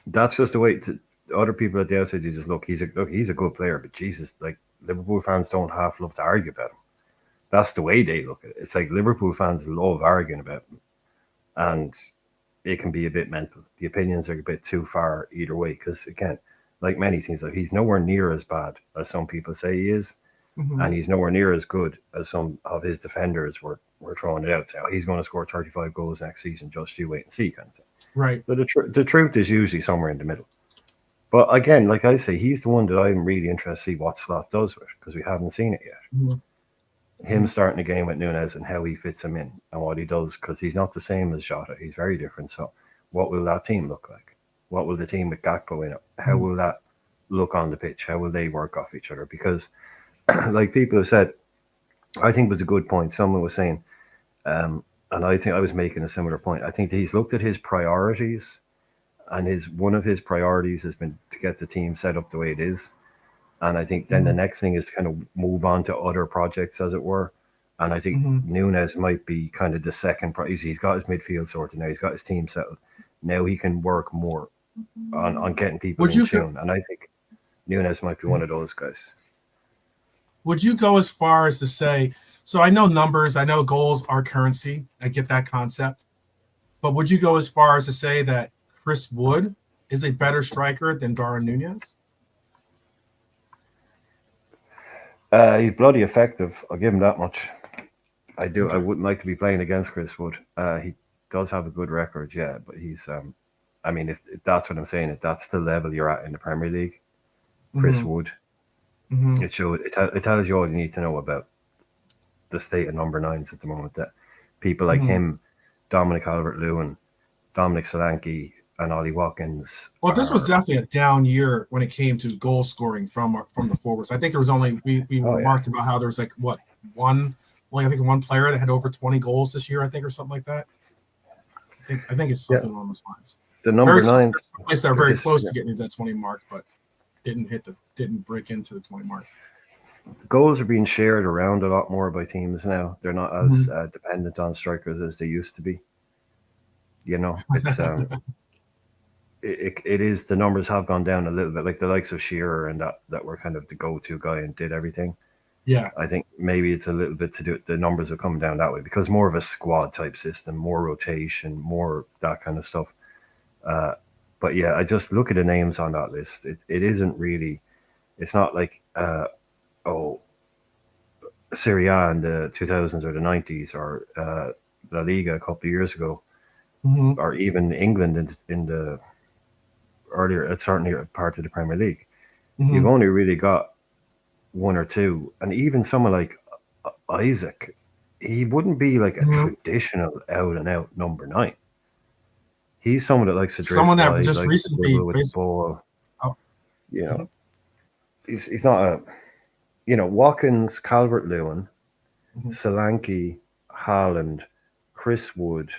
that's just the way to other people at the outside. You just he's a good player, but Jesus, like Liverpool fans don't half love to argue about him. That's the way they look at it. It's like Liverpool fans love arguing about him, and it can be a bit mental. The opinions are a bit too far either way. Because again, like many things, like he's nowhere near as bad as some people say he is, Mhm. and he's nowhere near as good as some of his defenders were throwing it out. Saying, oh, he's going to score 35 goals next season. Just you wait and see, kind of thing. Right. But the truth is usually somewhere in the middle. But again, like I say, he's the one that I'm really interested to see what Slot does with because we haven't seen it yet. Mhm. Him Mhm. starting a game with Nunes and how he fits him in and what he does because he's not the same as Jota. He's very different. So, what will that team look like? What will the team with Gakpo in it? How Mhm. will that look on the pitch? How will they work off each other? Because, like people have said, I think it was a good point. Someone was saying, and I think I was making a similar point. I think that he's looked at his priorities, and his one of his priorities has been to get the team set up the way it is. And I think then the Mhm. next thing is kind of move on to other projects, as it were. And I think Mhm. Nunes might be kind of the second prize. He's got his midfield sorted now. He's got his team settled. Now he can work more on getting people Would in you tune. And I think Nunes might be one of those guys. would you go as far as to say? So I know numbers. I know goals are currency. I get that concept. But would you go as far as to say that Chris Wood is a better striker than Darwin Nunez? He's bloody effective. I'll give him that much. I do. I Okay. wouldn't like to be playing against Chris Wood. He does have a good record, yeah, but he's. I mean, if that's what I'm saying, if that's the level you're at in the Premier League, Chris Mm-hmm. Wood, Mm-hmm. it tells you all you need to know about the state of number nines at the moment. That people like Mm-hmm. him, Dominic Calvert-Lewin, Dominic Solanke, and Ollie Watkins Well, this was are. definitely a down year when it came to goal scoring from the forwards. I think there was only we Oh yeah, remarked about how there's like what one only I think one player that had over 20 goals this year. I think or something like that. I think it's yeah. something along those lines. The Very number close. nine. There's some places that are very His close yeah. to getting to that 20 mark, but didn't break into the 20 mark. Goals are being shared around a lot more by teams now. They're not as Mm-hmm. dependent on strikers as they used to be. You know, it is the numbers have gone down a little bit, like the likes of Shearer and that were kind of the go-to guy and did everything. Yeah. I think maybe it's a little bit to do the numbers have come down that way because more of a squad type system, more rotation, more that kind of stuff. Uh, but yeah, I just look at the names on that list. It isn't really. It's not like oh Serie A in the 2000s or the 90s or La Liga a couple of years ago Mm-hmm. or even England in the earlier. It's certainly a part of the Premier League. You've Mm-hmm. only really got one or two, and even someone like Isaac, he wouldn't be like a Mm-hmm. traditional out and out number nine. He's someone that likes to drift Someone that wide, just likes to recently dribble with the basically. ball. Oh, You know, mhm. he's not a. Watkins, Calvert-Lewin, Mhm. Solanke, Haaland, Chris Wood,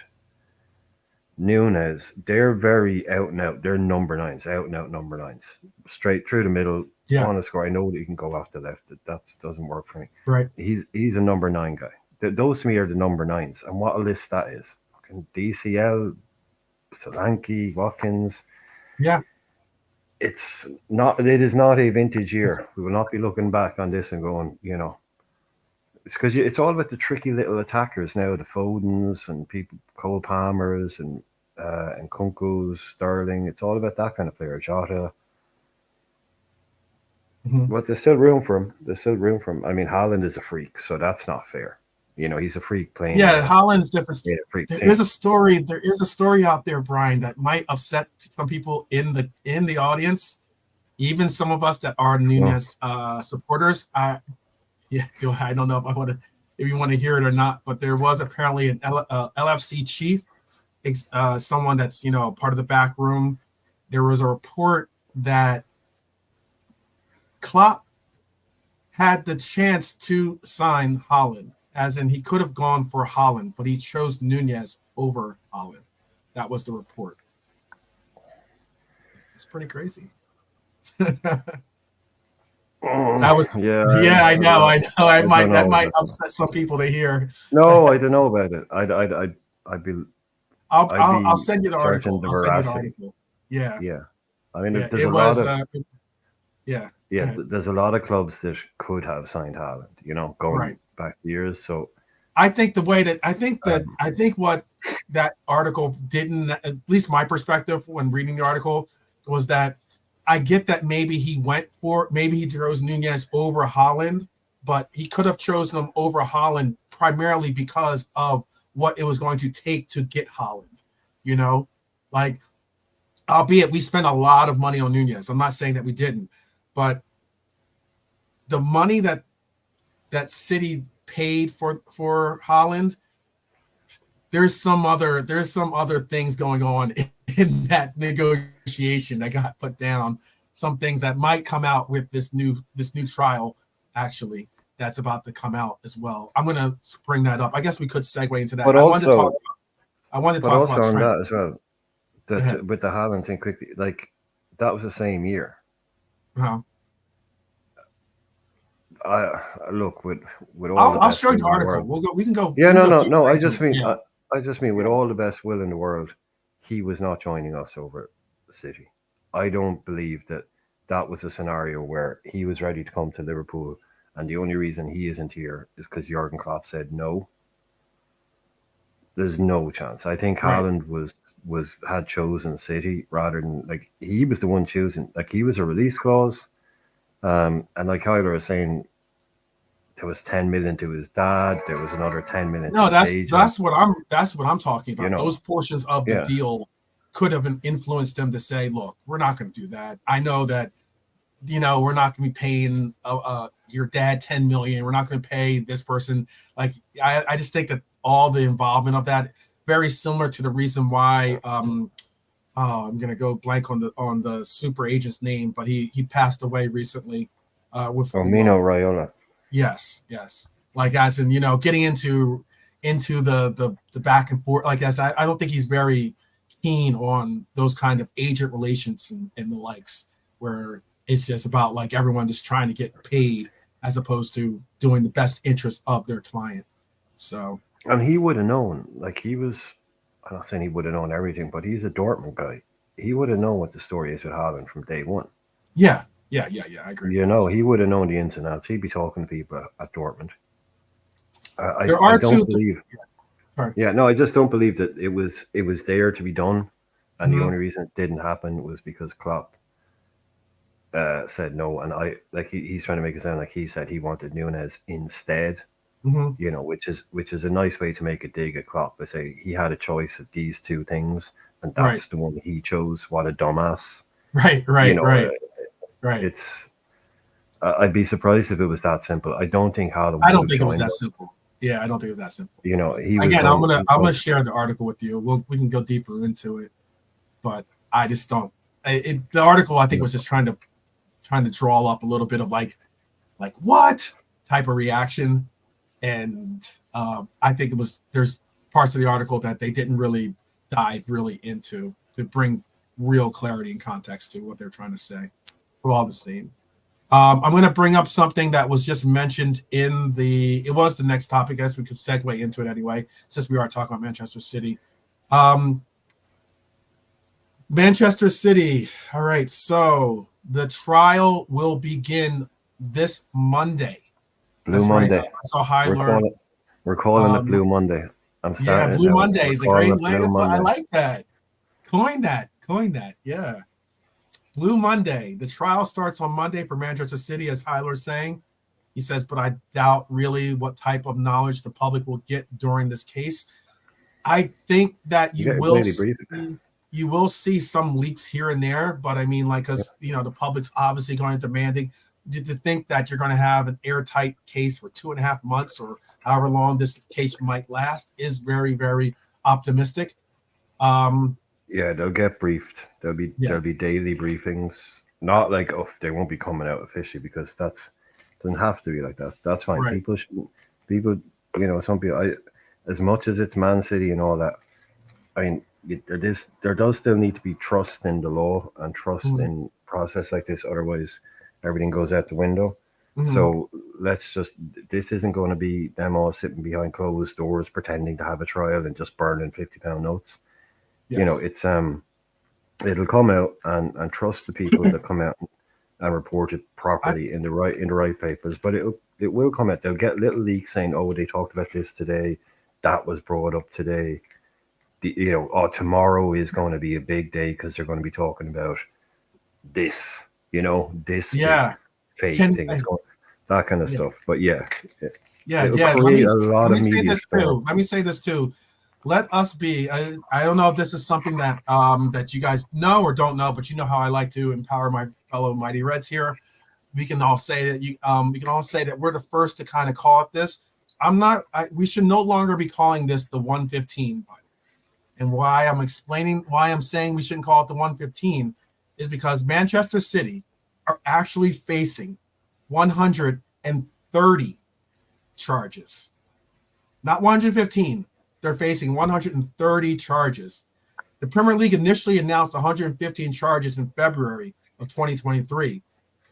Nunes, they're very out and out. They're number nines, out and out number nines. Straight through the middle, Yeah, want to score. I know that you can go off the left. That doesn't work for me. right. He's a number nine guy. Those to me are the number nines. And what a list that is. Fucking DCL, Solanke, Watkins. Yeah, It's not. It is not a vintage year. We will not be looking back on this and going, it's because it's all about the tricky little attackers now, the Fodens and people, Cole Palmers and Kunku's, Sterling. It's all about that kind of player. Jota, hmm but there's still room for him. There's still room for him. I mean, Haaland is a freak, so that's not fair. He's a freak playing yeah. Holland's different. in a freak There team. is a story. There is a story out there, Brian, that might upset some people in the audience, even some of us that are Well, Nunez supporters. Yeah, I don't know if you want to hear it or not, but there was apparently an LFC chief, someone that's part of the back room. There was a report that Klopp had the chance to sign Holland, as in he could have gone for Holland, but he chose Nunez over Holland. That was the report. It's pretty crazy. That was, yeah, yeah, I know. don't That know might about that. upset some people to hear. No, I don't know about it. I'd be I'd I'll be send you the certain article. the I'll send you the veracity. article. Yeah, Yeah, I mean, yeah. there's It a lot was. of Yeah. Go yeah, ahead. there's a lot of clubs that could have signed Haaland. Going Right. back years. So I think the way that um, I think what that article didn't, at least my perspective when reading the article, was that I get that maybe he chose Nunez over Holland, but he could have chosen him over Holland primarily because of what it was going to take to get Holland. You know, like, albeit we spent a lot of money on Nunez. I'm not saying that we didn't, but the money that City paid for Holland, there's some other things going on in that negotiation that got put down. Some things that might come out with this new trial, actually, that's about to come out as well. I'm gonna bring that up. I guess we could segue into that. but also, I wanted to but talk also about on Trent. that as well. Go ahead. That with the Haaland thing quickly, like that was the same year. Uh-huh. I look with all the I'll best show you will the in the article. world. We Yeah, can no, go no, deeper no. I into just it. mean, Yeah, I just mean, with yeah. all the best will in the world, he was not joining us over the City. I don't believe that that was a scenario where he was ready to come to Liverpool, and the only reason he isn't here is because Jurgen Klopp said no. There's no chance. I think Right. Haaland had chosen City rather than, like, he was the one choosing. Like, he was a release clause, and like Kyler was saying, there was 10 million to his dad. There was another 10 million to No, his that's agent. that's what I'm talking You about. know, Those portions of the yeah. deal could have influenced them to say, "Look, we're not going to do that. I know that we're not going to be paying your dad 10 million. We're not going to pay this person." Like, I just think that all the involvement of that, very similar to the reason why I'm going to go blank on the super agent's name, but he passed away recently. With Oh, Mino Raiola. Yes, yes. Like, as in, getting into the back and forth. Like, as I don't think he's very keen on those kind of agent relations and the likes, where it's just about, like, everyone just trying to get paid as opposed to doing the best interest of their client. So And he would have known. Like, he was, I'm not saying he would have known everything, but he's a Dortmund guy. He would have known what the story is with Haaland from day one. yeah, yeah, yeah, yeah. I agree. He would have known the ins and outs. He'd be talking to people at Dortmund. There I are don't two. believe. Sorry. Yeah, no, I just don't believe that it was there to be done, and the Mhm. only reason it didn't happen was because Klopp said no. And he's trying to make it sound like he said he wanted Nunes instead. Mhm. Which is a nice way to make a dig at Klopp by saying he had a choice of these two things, and Right. that's the one he chose. What a dumbass! Right. You Right. know, Right. Right. it's. I'd be surprised if it was that simple. I don't think Haaland I would don't have think it was joined that us. simple. Yeah, I don't think it was that simple. He was Again, I'm going. gonna He's I'm going. gonna share the article with you. We can go deeper into it, but I just don't. The article, I think, was just trying to draw up a little bit of, like, like what type of reaction. And I think there's parts of the article that they didn't really dive really into to bring real clarity and context to what they're trying to say. We're all the same. I'm going to bring up something that was just mentioned it was the next topic. I guess we could segue into it anyway, since we are talking about Manchester City. Manchester City. All right. So the trial will begin this Monday. Blue That's right. Monday. I saw Hyler. We're calling it Blue Monday. I'm Yeah, starting it Blue now. Monday We're is a calling great it way Blue to put. I Monday. like that. Coin that. Yeah. Blue Monday. The trial starts on Monday for Manchester City, as Hyler's saying. He says, but I doubt really what type of knowledge the public will get during this case. I think that You get a daily briefing. you will see some leaks here and there, but I mean, like, because the public's obviously going to demanding. To think that you're going to have an airtight case for 2.5 months or however long this case might last is very, very optimistic. Yeah, they'll get briefed. There'll be daily briefings. Not like they won't be coming out officially because doesn't have to be like that. That's fine. Right. People, some people. As much as it's Man City and all that, I mean, there does still need to be trust in the law and trust in process like this. Otherwise, everything goes out the window. So this isn't going to be them all sitting behind closed doors pretending to have a trial and just burning £50 notes. Yes. It's it'll come out and trust the people that come out and report it properly in the right papers. But it will come out. They'll get little leaks saying, oh, they talked about this today, that was brought up today. Tomorrow is going to be a big day because they're going to be talking about this, this big fake thing. It's going that kind of stuff. But it'll create a lot of media storm. Let me say this too. Let us be. I don't know if this is something that that you guys know or don't know, but you know how I like to empower my fellow Mighty Reds here. We can all say that we can all say that we're the first to kind of call it this. We should no longer be calling this the 115. And why I'm saying we shouldn't call it the 115 is because Manchester City are actually facing 130 charges, not 115. They're facing 130 charges. The Premier League initially announced 115 charges in February of 2023,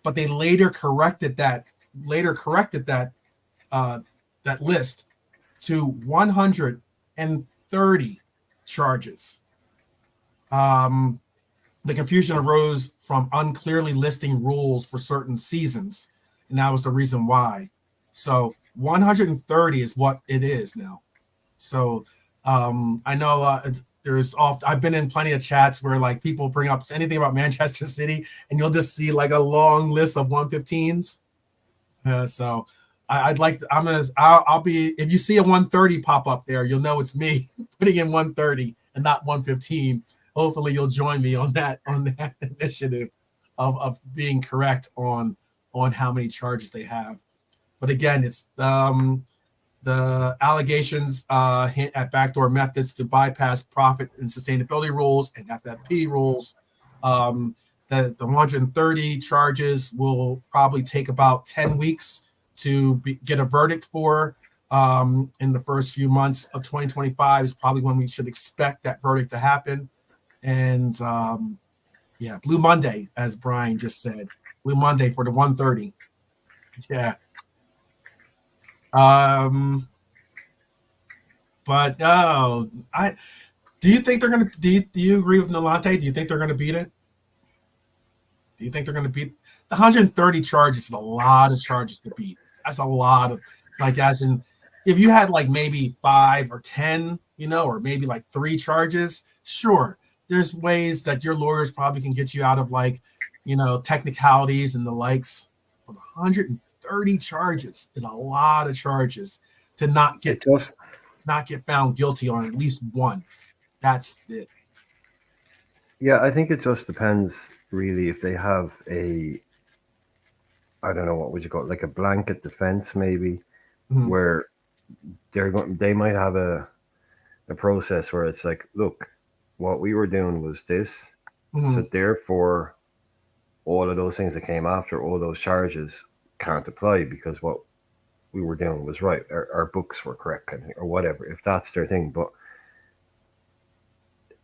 but they later corrected that that list to 130 charges. The confusion arose from unclearly listing rules for certain seasons, and that was the reason why. So 130 is what it is now. So I know I've been in plenty of chats where like people bring up anything about Manchester City, and you'll just see like a long list of 115s. So I'd like to. I'll be, if you see a 130 pop up there, you'll know it's me putting in 130 and not 115. Hopefully, you'll join me on that initiative of being correct on how many charges they have. But again, it's the allegations hint at backdoor methods to bypass profit and sustainability rules and FFP rules. The 130 charges will probably take about 10 weeks to get a verdict for. In the first few months of 2025 is probably when we should expect that verdict to happen. And Blue Monday, as Brian just said, Blue Monday for the 130. Yeah. But no, do you think they're gonna? Do you agree with Nolante? Do you think they're gonna beat it? Do you think they're gonna beat the 130 charges? Is a lot of charges to beat. That's a lot of, like, as in, if you had like maybe 5 or 10, or maybe like 3 charges, sure. There's ways that your lawyers probably can get you out of, like, technicalities and the likes. But 130 charges is a lot of charges to not get found guilty on at least one. That's it. Yeah, I think it just depends really if they have I don't know, what would you call it, like a blanket defense maybe, where they might have a process where it's like, look, what we were doing was this, so therefore all of those things that came after, all those charges can't apply because what we were doing was right. Our books were correct, kind of thing, or whatever, if that's their thing. But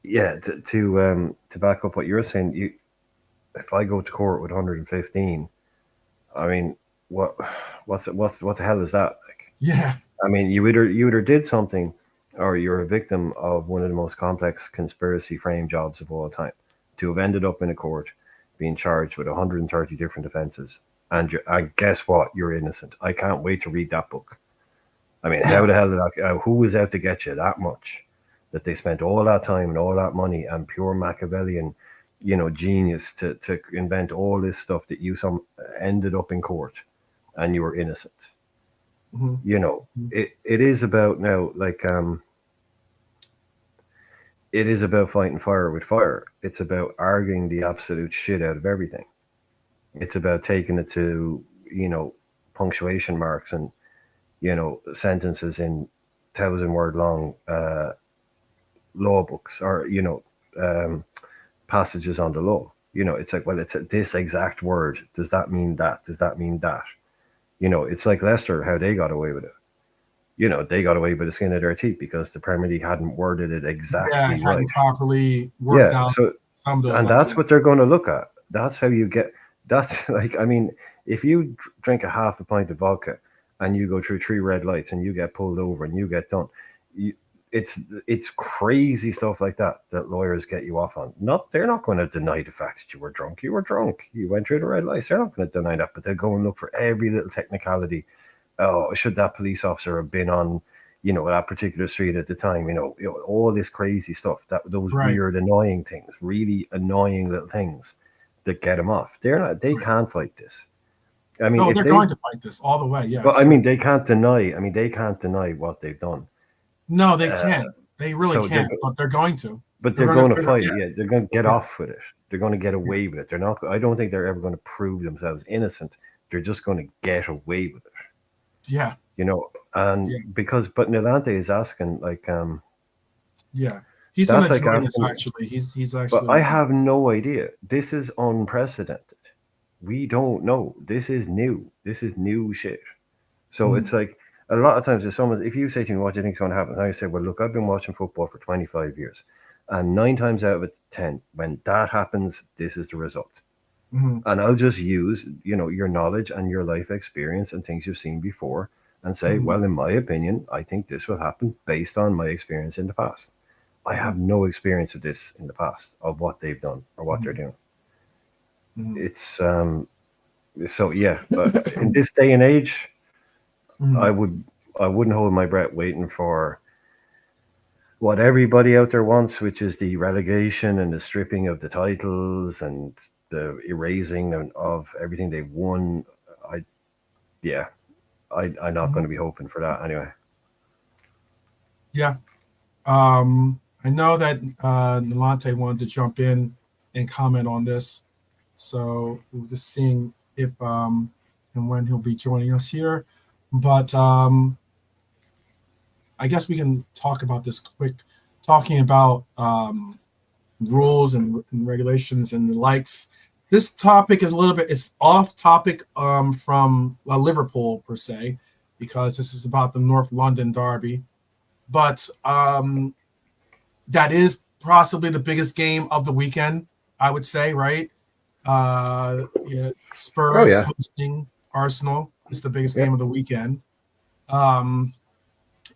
yeah, to back up what you're saying, if I go to court with 115, I mean, what what the hell is that? Like, Yeah. I mean, you either did something, or you're a victim of one of the most complex conspiracy frame jobs of all time. To have ended up in a court, being charged with 130 different offences, and guess what? You're innocent. I can't wait to read that book. I mean, how Yeah. the hell did who was out to get you that much? That they spent all that time and all that money and pure Machiavellian, genius to invent all this stuff that you some ended up in court and you were innocent. Mhm. It is about now, like, it is about fighting fire with fire. It's about arguing the absolute shit out of everything. It's about taking it to, punctuation marks and, sentences in 1,000 word long law books, or, um, passages on the law. It's like, well, it's this exact word. Does that mean that? Does that mean that? It's like Leicester, how they got away with it. They got away by the skin of their teeth because the Premier League hadn't worded it Yeah. exactly right. Hadn't properly worked Yeah, out so some of those, and like, that's what they're going to look at. That's how you get. That's like, I mean, if you drink a half a pint of vodka and you go through three red lights and you get pulled over and you get done, you, it's crazy stuff like that lawyers get you off on. Not they're not going to deny the fact that you were drunk. You were drunk. You went through the red lights. They're not going to deny that, but they'll go and look for every little technicality. Oh, should that police officer have been on, that particular street at the time? All this crazy stuff. Those right. weird, annoying things, really annoying little things that get them off. They're not. They Right. can't fight this. I mean, No, if they're they, going to fight this all the way. Yeah. well, I So mean, they can't deny. I mean, they can't deny what they've done. no, they Uh, can't. They really so they're, can't. But they're going to. but They're they're going to going to figure. fight Yeah. it. Yeah, they're going to get Yeah. off with it. They're going to get Yeah. away with it. They're not. I don't think they're ever going to prove themselves innocent. They're just going to get away with it. Yeah. And Yeah. but Nilante is asking, like, Yeah. He's going that's to like join us. asking, Actually, he's but I actually. have no idea. This is unprecedented. We don't know. This is new. This is new shit. So Mhm. it's like, a lot of times, if you say to me, what do you think is going to happen? I say, well, look, I've been watching football for 25 years. And 9 times out of 10, when that happens, this is the result. Mhm. And I'll just use, your knowledge and your life experience and things you've seen before and say, Mhm. well, in my opinion, I think this will happen based on my experience in the past. I Mhm. have no experience of this in the past, of what they've done or what they're Mhm. doing. Mhm. It's so yeah, but in this day and age, I Mhm. would I wouldn't hold my breath waiting for what everybody out there wants, which is the relegation and the stripping of the titles and the erasing of everything they've won. I Yeah, I'm not going Mhm. to be hoping for that anyway. Yeah. I know that Nalante wanted to jump in and comment on this, so we're just seeing if and when he'll be joining us here. But I guess we can talk about this quick, talking about rules and regulations and the likes. This topic is a little bit it's off topic from Liverpool per se, because this is about the North London derby. But that is possibly the biggest game of the weekend, I would say, right? Yeah, Oh Spurs yeah, hosting Arsenal is the biggest yeah. game of the weekend. Um,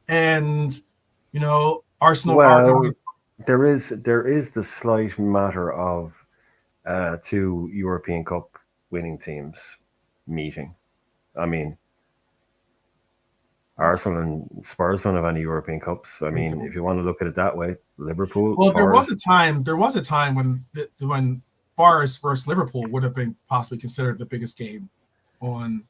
and Arsenal are Well, going. there is the slight matter of two European Cup winning teams meeting. I mean, Yeah, Arsenal and Spurs don't have any European Cups. I they mean, if don't. you want to look at it that way, Liverpool, Well, there was a Forest. time. There was a time when Forest versus Liverpool would have been possibly considered the biggest game on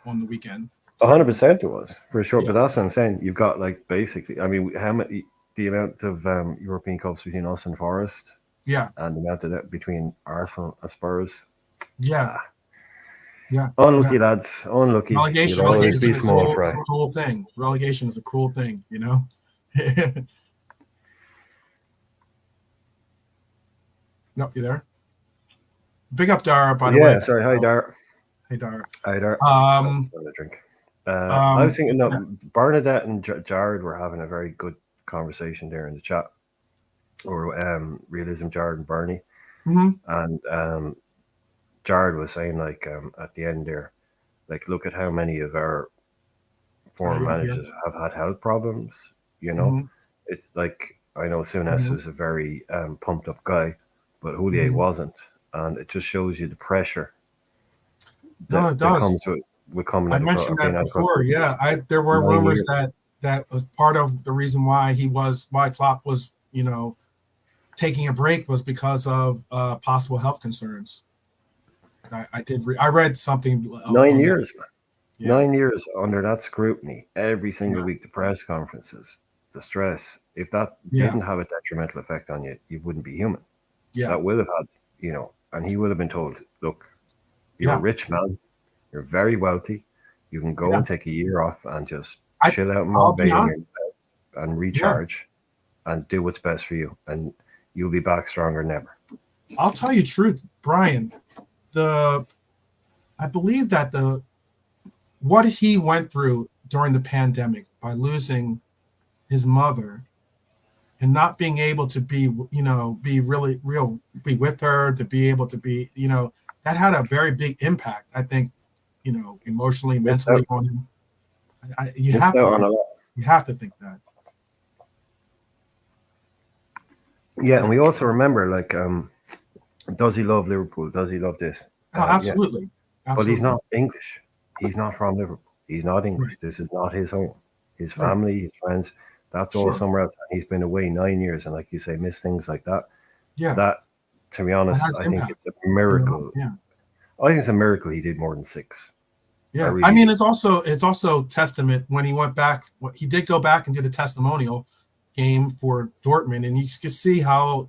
the weekend. So 100% it was for sure. yeah, But that's what I'm saying. You've got, like, basically, I mean, how many, the amount of European Cups between us and Forest, yeah, and the amount of that between Arsenal and Spurs. yeah, Ah, yeah, yeah. unlucky lads, unlucky. You'll always Relegation be is small is fry. a cruel thing. Relegation is a cruel thing. Nope, you there? Big up Dara, by the way. Yeah, sorry. Hi, Dart. Hey, Dar. Hi there. Um, Having a drink. I was thinking, yeah. Bernadette and Jared were having a very good conversation there in the chat, or Realism Jared and Bernie, Hmm. and Jared was saying like at the end there, like look at how many of our foreign Yeah, yeah. managers have had health problems. You know, Hmm. it's like I know Souness Hmm. was a very pumped up guy, but Houllier Hmm. wasn't, and it just shows you the pressure No, it that does. comes with coming I at mentioned being that at a club before. for Yeah, there were nine rumors years. that was part of the reason why Klopp was, taking a break was because of possible health concerns. I read something 9 years, man. Yeah, 9 years under that scrutiny every single yeah, week, the press conferences, the stress. If that yeah, didn't have a detrimental effect on you, you wouldn't be human. yeah, That will have had, and he would have been told, look, you're a yeah, rich man, you're very wealthy, you can go yeah. and take a year off and just I chill out in I'll be Marbella honest. and Yeah, recharge and do what's best for you. And you'll be back stronger than ever. I'll tell you the truth, Brian. The I believe that the what he went through during the pandemic by losing his mother and not being able to be, be really real, be with her, to be able to be, that had a very big impact, I think, emotionally, Missed mentally out, on him. You missed have to out on think a lot. that. You have to think that. Yeah, and Yeah. we also remember, like, does he love Liverpool? Does he love this? Oh, Yeah, absolutely. but he's Absolutely. not English. He's not from Liverpool. He's not English. Right. This is not his home. His Right. family, his friends, that's all Sure. somewhere else. He's been away 9 years, and like you say, missed things like that. Yeah. That, to be That honest, has I think impact. it's a miracle. Yeah. I think it's a miracle he did more than six. I Yeah. I really mean, do. it's also testament when he went back. He did go back and did a testimonial game for Dortmund, and you can see how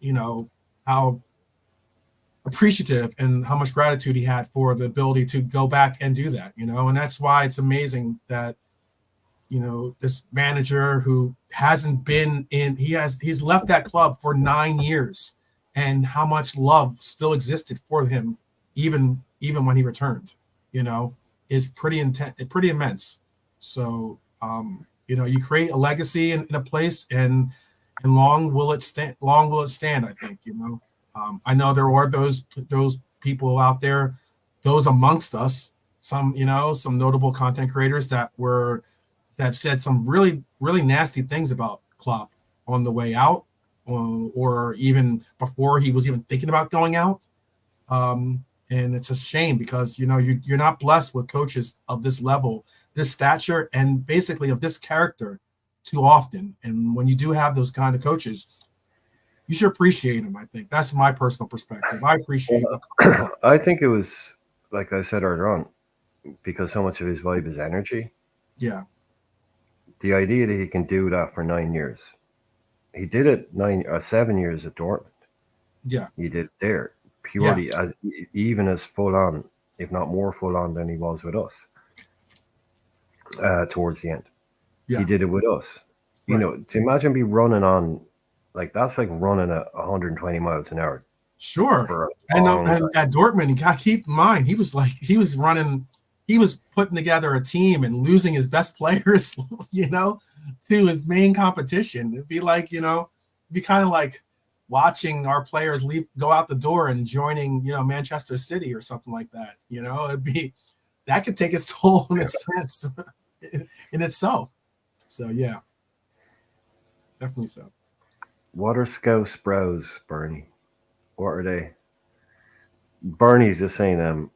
appreciative and how much gratitude he had for the ability to go back and do that, and that's why it's amazing that, this manager who hasn't been in, he's left that club for 9 years, and how much love still existed for him, even when he returned, is pretty intense, pretty immense. So, you create a legacy in a place, and long will it stand. Long will it stand? I think. I know there are those people out there, those amongst us, some notable content creators that said some really really nasty things about Klopp on the way out, or even before he was even thinking about going out. And it's a shame because you're not blessed with coaches of this level, this stature, and basically of this character too often. And when you do have those kind of coaches, you should appreciate them. I think that's my personal perspective. I appreciate Well, what Klopp did. I think it was, like I said earlier on, because so much of his vibe is energy. Yeah, The idea that he can do that for 9 years, he did it 7 years at Dortmund. yeah, He did it there yeah, purely as even as full on, if not more full on than he was with us towards the end. He yeah. did it with us. Right. To imagine be running on like that's like running at 120 miles an hour Sure. for a long And time. at Dortmund, you got to keep in mind, he was putting together a team and losing his best players, to his main competition. It'd be like, be kind of like watching our players go out the door and joining, Manchester City or something like that. That could take its toll in its sense in itself. So yeah, definitely so. What are Scouse Bros, Bernie? What are they? Bernie's just saying Oh,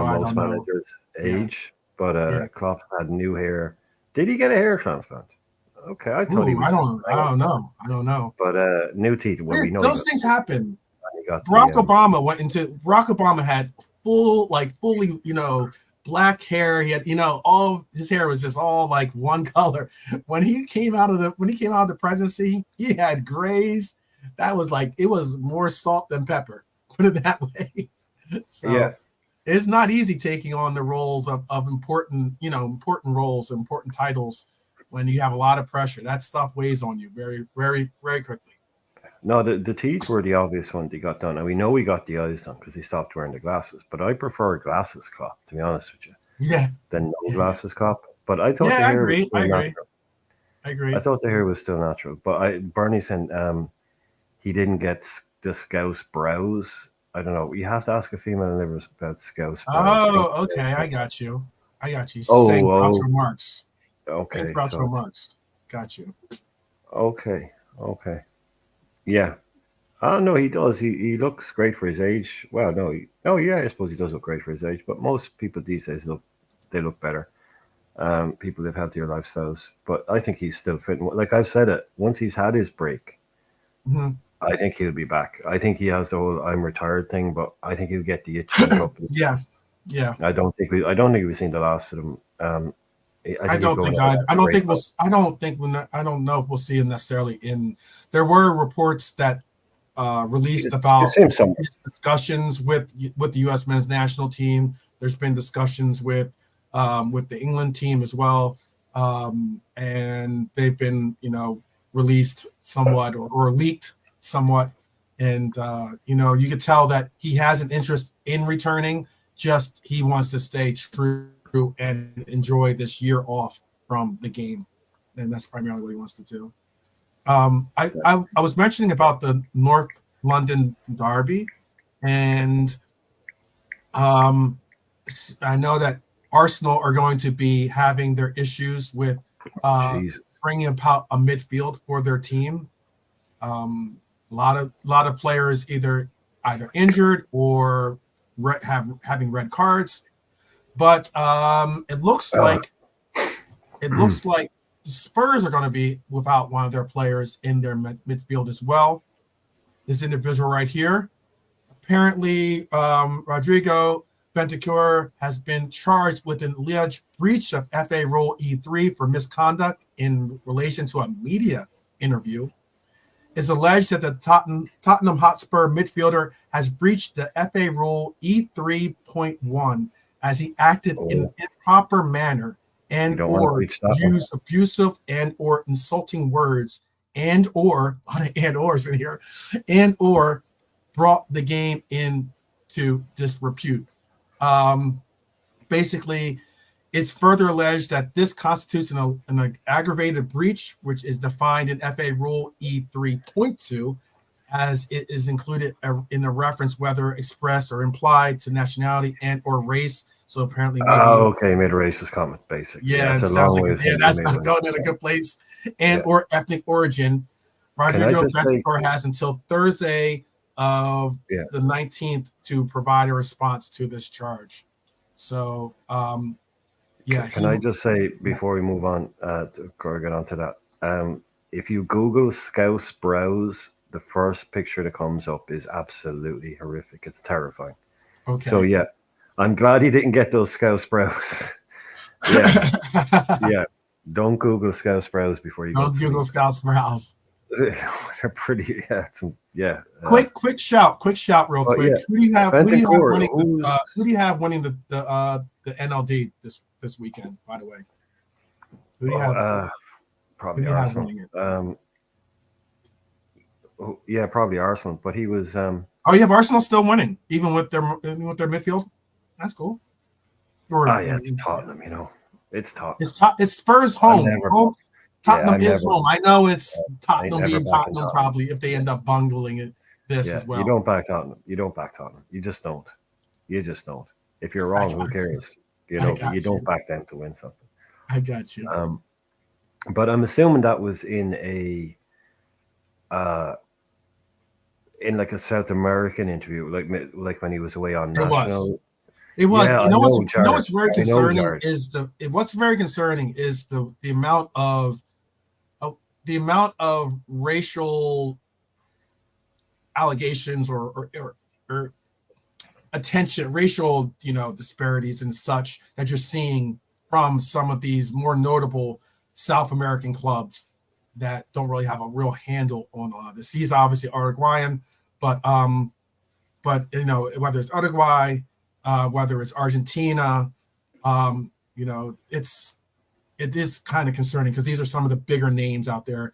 I most don't know. managers Yeah. age, but Yeah. Klopp had new hair. Did he get a hair transplant? Okay, I thought he Ooh, I was don't I banging. don't know. I don't know. But new teeth. Well, we know he Those got things happen. he got Barack the Obama Barack Obama had fully, black hair. He had, all his hair was just all like one color. When he came out of the presidency, he had grays. That was like, it was more salt than pepper, put it that way. yeah. So it's not easy taking on the roles of important, important roles, important titles when you have a lot of pressure. That stuff weighs on you very, very, very quickly. No, the teeth were the obvious one they got done, and we know we got the eyes done because he stopped wearing the glasses. But I prefer glasses cop, to be honest with you, Yeah, than no yeah, yeah. glasses cop. But I thought Yeah, the I hair was agree. still I agree. natural. I I agree. thought the hair was still natural. But Bernie said he didn't get the scouse brows. I don't know. You have to ask a female livers about scouse brows. Pink Oh, okay. brows. I got you. I got you. Saying Oh, Groucho oh, Marx. Saying okay. So Groucho it's Marx. Got you. okay, okay. Yeah. I don't know. He does. He looks great for his age. Well, no, no, yeah, I suppose he does look great for his age. But most people these days look better. People live healthier lifestyles. But I think he's still fit. Like I've said it, once he's had his break, Hmm. I think he'll be back. I think he has the whole "I'm retired" thing, but I think he'll get the itch in a couple of Yeah. years. Yeah. I don't think we've seen the last of him. I I think he's don't going think out I. after I the don't break. think we'll. I don't think we'll. I don't know if we'll see him necessarily in. There were reports that released You about see him somewhere. his discussions with the U.S. men's national team. There's been discussions with the England team as well, and they've been released somewhat or leaked somewhat, and you could tell that he has an interest in returning. Just he wants to stay true and enjoy this year off from the game, and that's primarily what he wants to do. I was mentioning about the North London Derby, and um, I know that Arsenal are going to be having their issues with uh, Jesus. bringing about a midfield for their team. A lot of players either injured or having red cards, but Uh, it looks like the Spurs are going to be without one of their players in their midfield as well. This individual right here, apparently, Rodrigo Bentancur has been charged with an alleged breach of FA Rule E3 for misconduct in relation to a media interview. It's alleged that the Tottenham Hotspur midfielder has breached the FA Rule E3.1 as he acted in an oh, improper manner you and don't want to or reach that one. used abusive and or insulting words and or a lot of and ors in here and or brought the game into disrepute. Um, Basically, it's further alleged that this constitutes an aggravated breach, which is defined in FA Rule E3.2, as it is included in the reference whether expressed or implied to nationality and or race. So apparently, Oh, maybe okay, made a racist comment, basically. Yeah, yeah, it's it a sounds long like way of yeah, saying you that's made a not going racist in a comment. good place. And Yeah. or ethnic origin. Can I Rodrigo just say, Bentancur has until Thursday of yeah, the 19th to provide a response to this charge. So, yeah, can I just say before we move on or get on to that, if you Google Scouse Browse, the first picture that comes up is absolutely horrific. It's terrifying. So okay. yeah, I'm glad he didn't get those Scouse Brows. Yeah, yeah. Don't Google Scouse Brows before you go Don't to Google sleep. Scouts for House. They're pretty. Yeah, yeah. Quick shout, real But quick. yeah, Who do you have? Who do you have Bentancur, winning the? who's Who do you have winning the NLD this weekend? By the way, who do you oh, have? Who probably do you have Arsenal. winning it? Yeah, probably Arsenal. But he was Oh, you have Arsenal still winning, even with their midfield. That's cool. Or yeah, it's Tottenham. You know, it's Tottenham. it's Spurs I'm home. never. Home. Yeah, Tottenham I'm is never. home. I know it's I ain't Tottenham never being backing Tottenham Tottenham. probably if they Yeah, end up bungling it this yeah. as You well. don't back Tottenham. You don't back Tottenham. You just don't. You just don't. If you're I wrong, who got cares? You I know, but you got don't you. back them to win something. I got you. Um, but I'm assuming that was uh, in like a South American interview, like when he was away on It was. national. It was. Yeah, I What's know, Jared. what's very I know, concerning Jared. is what's very concerning is the amount of racial allegations or attention, racial disparities and such that you're seeing from some of these more notable South American clubs that don't really have a real handle on a lot of this. He's obviously Uruguayan, but whether it's Uruguay, whether it's Argentina, it is kind of concerning because these are some of the bigger names out there.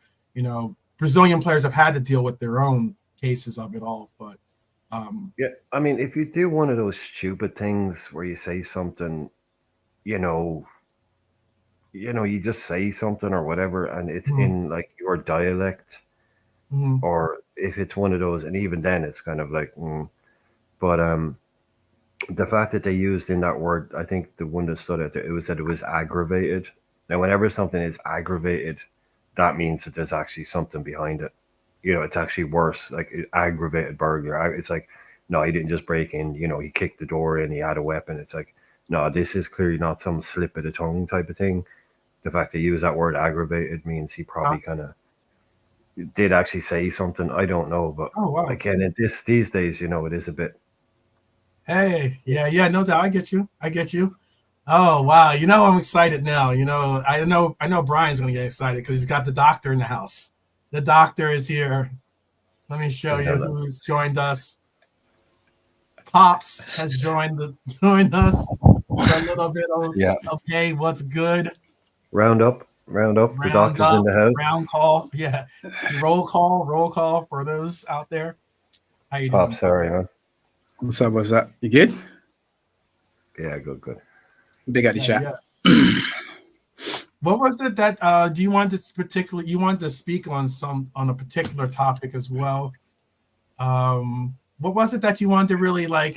Brazilian players have had to deal with their own cases of it all. But Yeah, I mean, if you do one of those stupid things where you say something, you know, you just say something or whatever, and it's mhm, in like your dialect, mhm. or if it's one of those, and even then, it's kind of like, but the fact that they used in that word, I think the one that stood out there, it was that it was aggravated. Now, whenever something is aggravated, that means that there's actually something behind it. It's actually worse. Like aggravated burglar. It's like, no, he didn't just break in. He kicked the door in. He had a weapon. It's like, no, this is clearly not some slip of the tongue type of thing. The fact they use that word aggravated means he Uh, probably kind of did actually say something. I don't know, but oh wow. again, in these days, it is a bit. Hey, yeah, no doubt. I get you. I get you. Oh wow. I'm excited now. I know Brian's gonna get excited because he's got the doctor in the house. The doctor is here. Let me show Yeah, you who's joined us. Pops has joined us for a little bit yeah. of hey, what's good? Round up, round up. The Round doctor's in up, the house. round call. Yeah. Roll call for those out there. How you Pop, doing, sorry, Pops? man. What's up? What's up? You good? Yeah, good, good. Big out the Yeah, chat. yeah. What was it that do you want to speak on a particular topic as well? What was it that you wanted to really like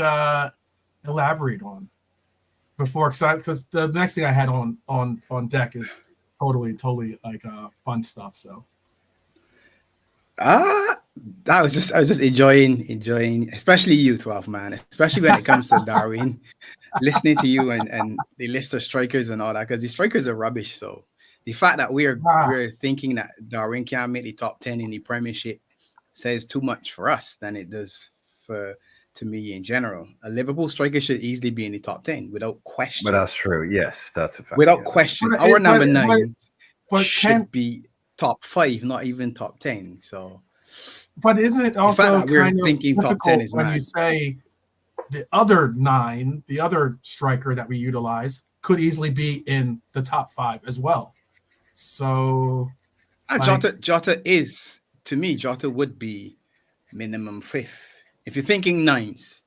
elaborate on before? Because the next thing I had on deck is totally like fun stuff. So I was just enjoying, especially you, 12 man, especially when it comes to Darwin, listening to you and the list of strikers and all that, because the strikers are rubbish. So the fact that ah, we're thinking that Darwin can't make the top 10 in the Premiership says too much for us than it does to me in general. A Liverpool striker should easily be in the top 10 without But question. that's true. Yes, that's a fact. Without Yeah. question, but our number 9 can should be top 5, not even top 10. So but isn't it the fact also that we're kind of thinking top 10 difficult is when you mad. say the other 9, the other striker that we utilize could easily be in the top 5 as well? So like, Jota is, to me, Jota would be minimum 5th. If you're thinking 9s,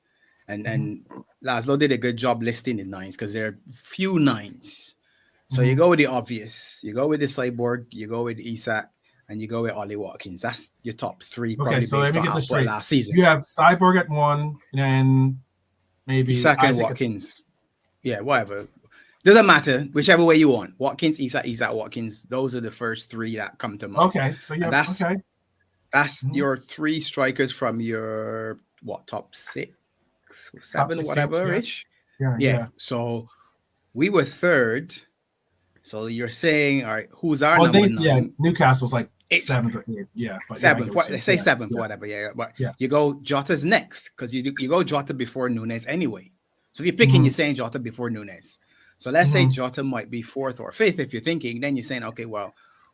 and Laszlo did a good job listing the 9s because there are few 9s. So you mhm. go with the obvious. You go with the Cyborg, you go with Isak, and you go with Ollie Watkins. That's your top 3, Okay, probably so let based me on get this output straight. last season. You have Cyborg at 1, and then maybe Isak and Isaac at Watkins. Yeah, whatever. Doesn't matter. Whichever way you want. Watkins, Isak, Watkins. Those are the first 3 that come to mind. okay. So you And have okay. that's Mhm. your 3 strikers from your top 6, Top 7, six teams. whatever Yeah, ish. yeah, Yeah. yeah. So we were 3rd. So you're saying, all right, who's our Well, number 9? Newcastle's like It's 7th or 8th. Yeah, but yeah, I get 7th. what you're Let's saying. say 7th, Yeah, whatever. Yeah. But yeah, you go Jota's next because you go Jota before Nunes anyway. So if you're yeah. picking, you're saying Jota before Nunes. So let's say Hmm. Jota might be 4th or 5th. If you're thinking, then you're saying, okay, well,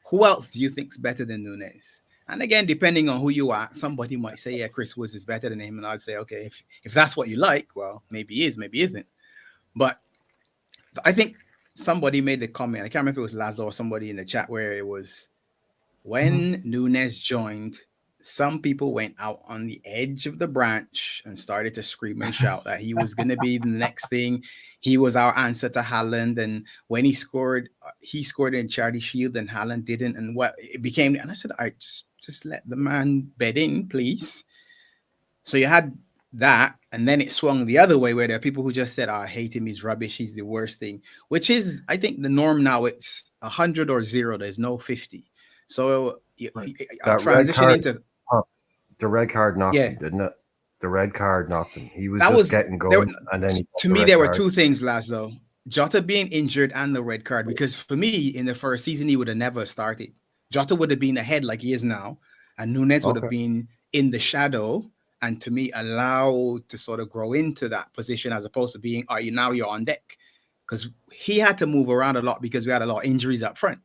who else do you think's better than Nunes? And again, depending on who you are, somebody might say, yeah, Chris Woods is better than him. And I'd say, okay, if that's what you like, well, maybe he is, maybe he isn't. But I think somebody made the comment. I can't remember if it was Laszlo or somebody in the chat where it was Hmm. when Nunes joined, some people went out on the edge of the branch and started to scream and shout that he was going to be the next thing. He was our answer to Haaland. And when he scored in Charity Shield and Haaland didn't. And what it became, and I said, I just let the man bed in, please. So you had that, and then it swung the other way where there are people who just said, I hate him, he's rubbish, he's the worst thing, which is, I think, the norm now. It's 100 or 0, there's no 50. So Right. I'll That red transition card, into, the red card knocked yeah, him, didn't it? The red card knocked him. He was that just was, getting there. going, and then he got To the me, red there were card. 2 things, Laszlo. Jota being injured and the red card, because for me, in the first season, he would have never started. Jota would have been ahead like he is now, and Nunes would have Okay. been in the shadow, and to me, allowed to sort of grow into that position as opposed to being, you're on deck. Because he had to move around a lot because we had a lot of injuries up front.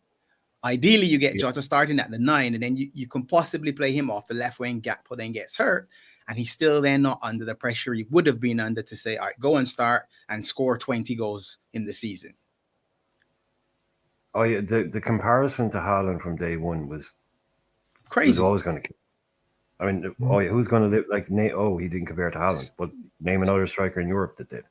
Ideally, you get Yeah. Jota starting at the 9, and then you can possibly play him off the left wing gap, but then gets hurt. And he's still then not under the pressure he would have been under to say, all right, go and start and score 20 goals in the season. Oh yeah, the comparison to Haaland from day one was Crazy. always going to. I mean, who's going to live like Nate? Oh, he didn't compare to Haaland, but name another striker in Europe that did.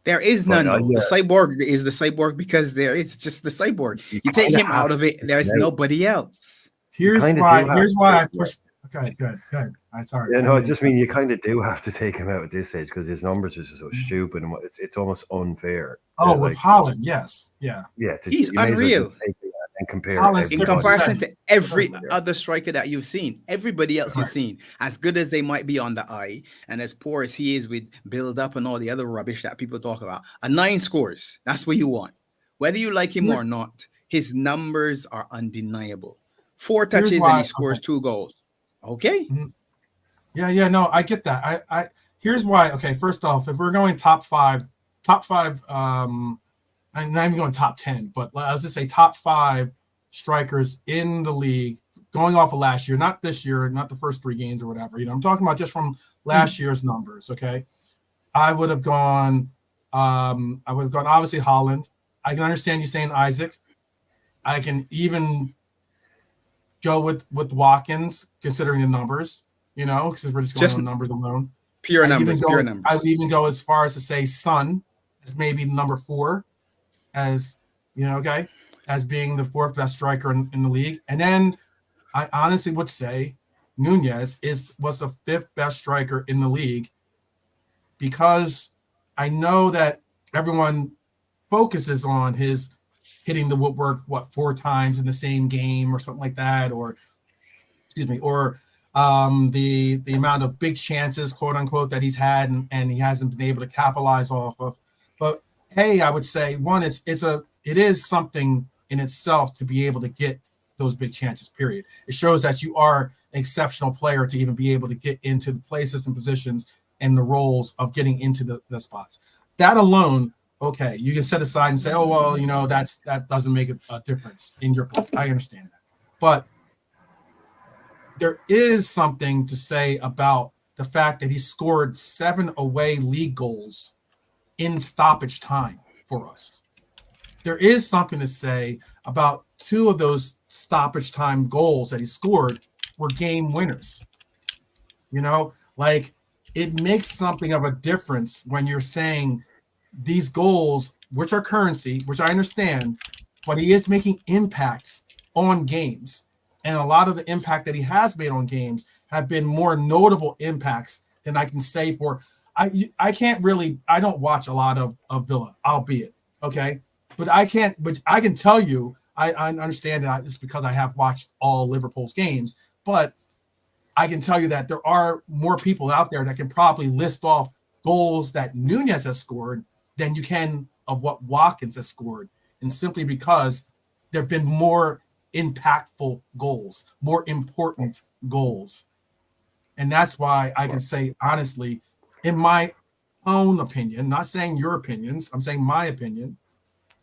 There is none though. Yeah. The cyborg is the cyborg because it's just the cyborg. You take him out of it, there's nobody else. Here's why I push. Okay, good. I'm sorry. Yeah, no, I just mean you kind of do have to take him out at this stage because his numbers are just so stupid and it's almost unfair. Oh, with Haaland, yes, yeah. He's unreal. And compare in comparison to every other striker that you've seen, everybody else you've seen, as good as they might be on the eye and as poor as he is with build up and all the other rubbish that people talk about, a 9 scores. That's what you want. Whether you like him or not, his numbers are undeniable. 4 touches and he scores 2 goals. Okay. Mm-hmm. Yeah, no, I get that. I here's why. Okay, first off, if we're going top five, I'm not even going top 10, but let's just say top 5 strikers in the league going off of last year, not this year, not the first 3 games or whatever. I'm talking about just from last year's numbers. Okay. I would have gone obviously Haaland. I can understand you saying Isaac. I can even go with Watkins considering the numbers, because we're just going on numbers alone. Pure numbers. I would even go as far as to say Son as maybe number 4. As as being the 4th best striker in the league. And then I honestly would say Nunez was the 5th best striker in the league because I know that everyone focuses on his hitting the woodwork, 4 times in the same game or something like that, or the amount of big chances, quote unquote, that he's had and he hasn't been able to capitalize off of. But I would say it is something in itself to be able to get those big chances, period. It shows that you are an exceptional player to even be able to get into the places and positions and the roles of getting into the spots. That alone, okay, you can set aside and say, oh, well, that doesn't make a difference in your book. I understand that. But there is something to say about the fact that he scored 7 away league goals in stoppage time for us. There is something to say about 2 of those stoppage time goals that he scored were game winners. It makes something of a difference when you're saying these goals, which are currency, which I understand, but he is making impacts on games. And a lot of the impact that he has made on games have been more notable impacts than I can say for. I don't watch a lot of Villa, albeit, okay? But I can tell you, I understand that it's because I have watched all Liverpool's games, but I can tell you that there are more people out there that can probably list off goals that Nunez has scored than you can of what Watkins has scored. And simply because there have been more impactful goals, more important goals. And that's why I can say, honestly, in my own opinion, not saying your opinions, I'm saying my opinion,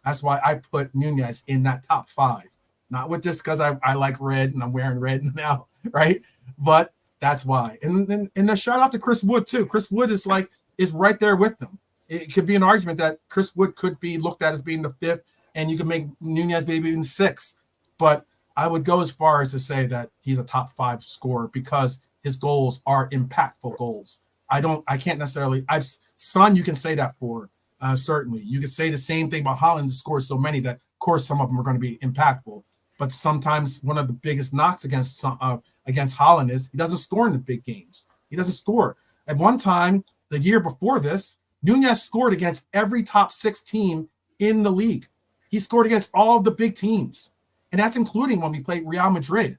that's why I put Nunez in that top 5. Not with just because I like red and I'm wearing red now, right? But that's why. And the shout out to Chris Wood too. Chris Wood is right there with them. It could be an argument that Chris Wood could be looked at as being the 5th, and you could make Nunez maybe even 6th. But I would go as far as to say that he's a top 5 scorer because his goals are impactful goals. I can't necessarily. Son, you can say that for certainly. You can say the same thing about Haaland scores so many that, of course, some of them are going to be impactful. But sometimes one of the biggest knocks against Haaland is he doesn't score in the big games. He doesn't score. At one time, the year before this, Nunez scored against every top 6 team in the league. He scored against all of the big teams, and that's including when we played Real Madrid.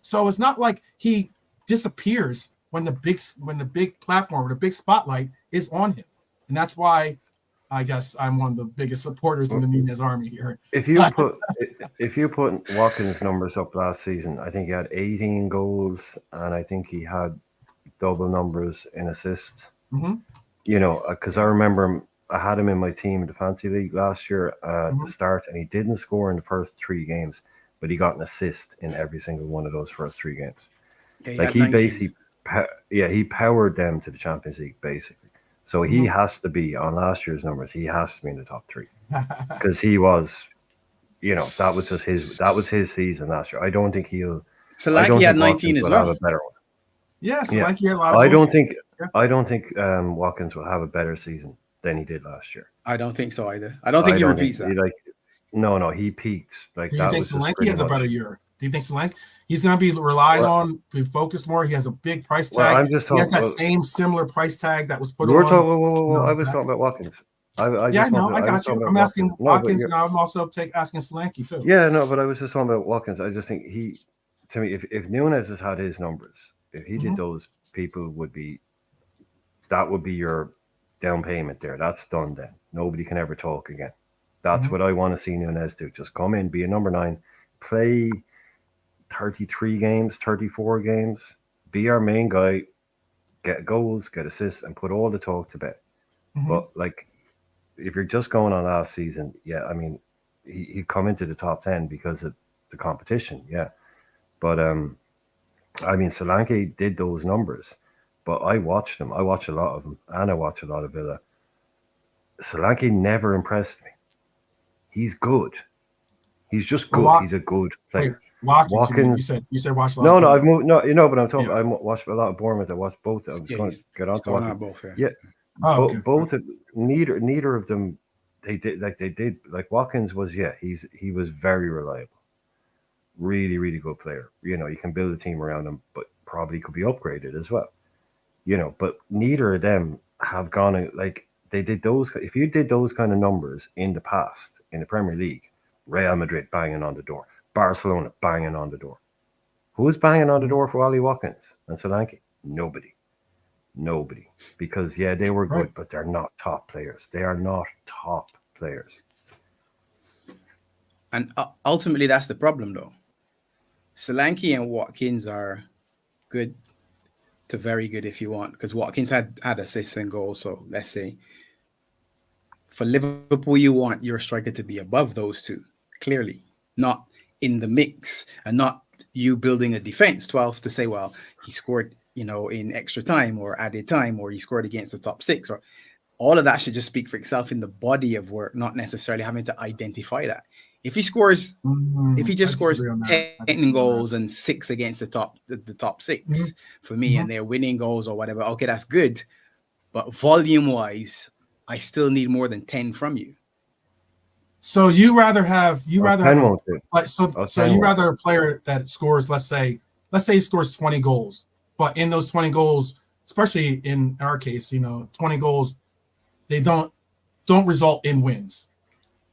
So it's not like he disappears when the big platform or the big spotlight is on him, and that's why I guess I'm one of the biggest supporters in the Nunez army here. If you put Watkins' numbers up last season, I think he had 18 goals, and I think he had double numbers in assists. Mm-hmm. Because I remember him. I had him in my team in the fantasy league last year at the start, and he didn't score in the first 3 games, but he got an assist in every single one of those first 3 games. Yeah, he basically, he powered them to the Champions League basically. So he has to be on last year's numbers. He has to be in the top 3 because he was, that was his season last year. I don't think he'll Solanke had 19 Watkins as will have well. a better one. Yes, Yeah. like he had a lot of I goals. don't think Yeah. Watkins will have a better season than he did last year. I don't think so either. I don't think he repeats that. No, he peaked. Like Do you that think was just Solanke pretty has a much. better year? Do you think Solanke he's going to be relied Well- on, be focused more? He has a big price Well, tag. I'm just He has talking. that same similar price tag that was put We're on. talking. Whoa. No, I was talking about Watkins. I yeah, I just know. wanted. I was got you. talking I'm about asking Watkins. No, but Watkins, and I'm also asking Solanke too. yeah, no, but I was just talking about Watkins. I just think to me, if Nunes has had his numbers, if he did those, people that would be your down payment there. That's done then. Nobody can ever talk again. That's what I want to see Nunes do. Just come in, be a number 9, play 33 games, 34 games, be our main guy, get goals, get assists, and put all the talk to bed. But like, if you're just going on last season, yeah, I mean, he'd come into the top 10 because of the competition, yeah. But I mean, Solanke did those numbers, but I watched them. I watch a lot of them, and I watch a lot of Villa. Solanke never impressed me. He's good. He's just good. He's a good player. Wait, Watkins. You said watch a lot. No, I've moved. No, but I'm talking. I watched a lot of Bournemouth. I watched both. I was going to get on to Watkins. Both, yeah. Okay. Both. Neither of them. They did. Like Watkins was. Yeah, he was very reliable. Really, really good player. You know, you can build a team around him, but probably could be upgraded as well. You know, but neither of them have gone like they did those. If you did those kind of numbers in the past in the Premier League, Real Madrid banging on the door, Barcelona banging on the door. Who's banging on the door for Ollie Watkins and Solanke? Nobody. Because they were good, but they're not top players. They are not top players. And ultimately, that's the problem, though. Solanke and Watkins are good to very good if you want, because Watkins had assists and goals. So let's say for Liverpool, you want your striker to be above those two, clearly, not in the mix, and not you building a defense 12 to say, well, he scored, in extra time or added time, or he scored against the top 6, or all of that should just speak for itself in the body of work, not necessarily having to identify that. If he scores, if he just scores 10 goals and 6 against the top 6 for me, and they're winning goals or whatever, okay, that's good. But volume wise, I still need more than 10 from you. So you rather have a player that scores, let's say he scores 20 goals, but in those 20 goals, especially in our case, 20 goals, they don't result in wins,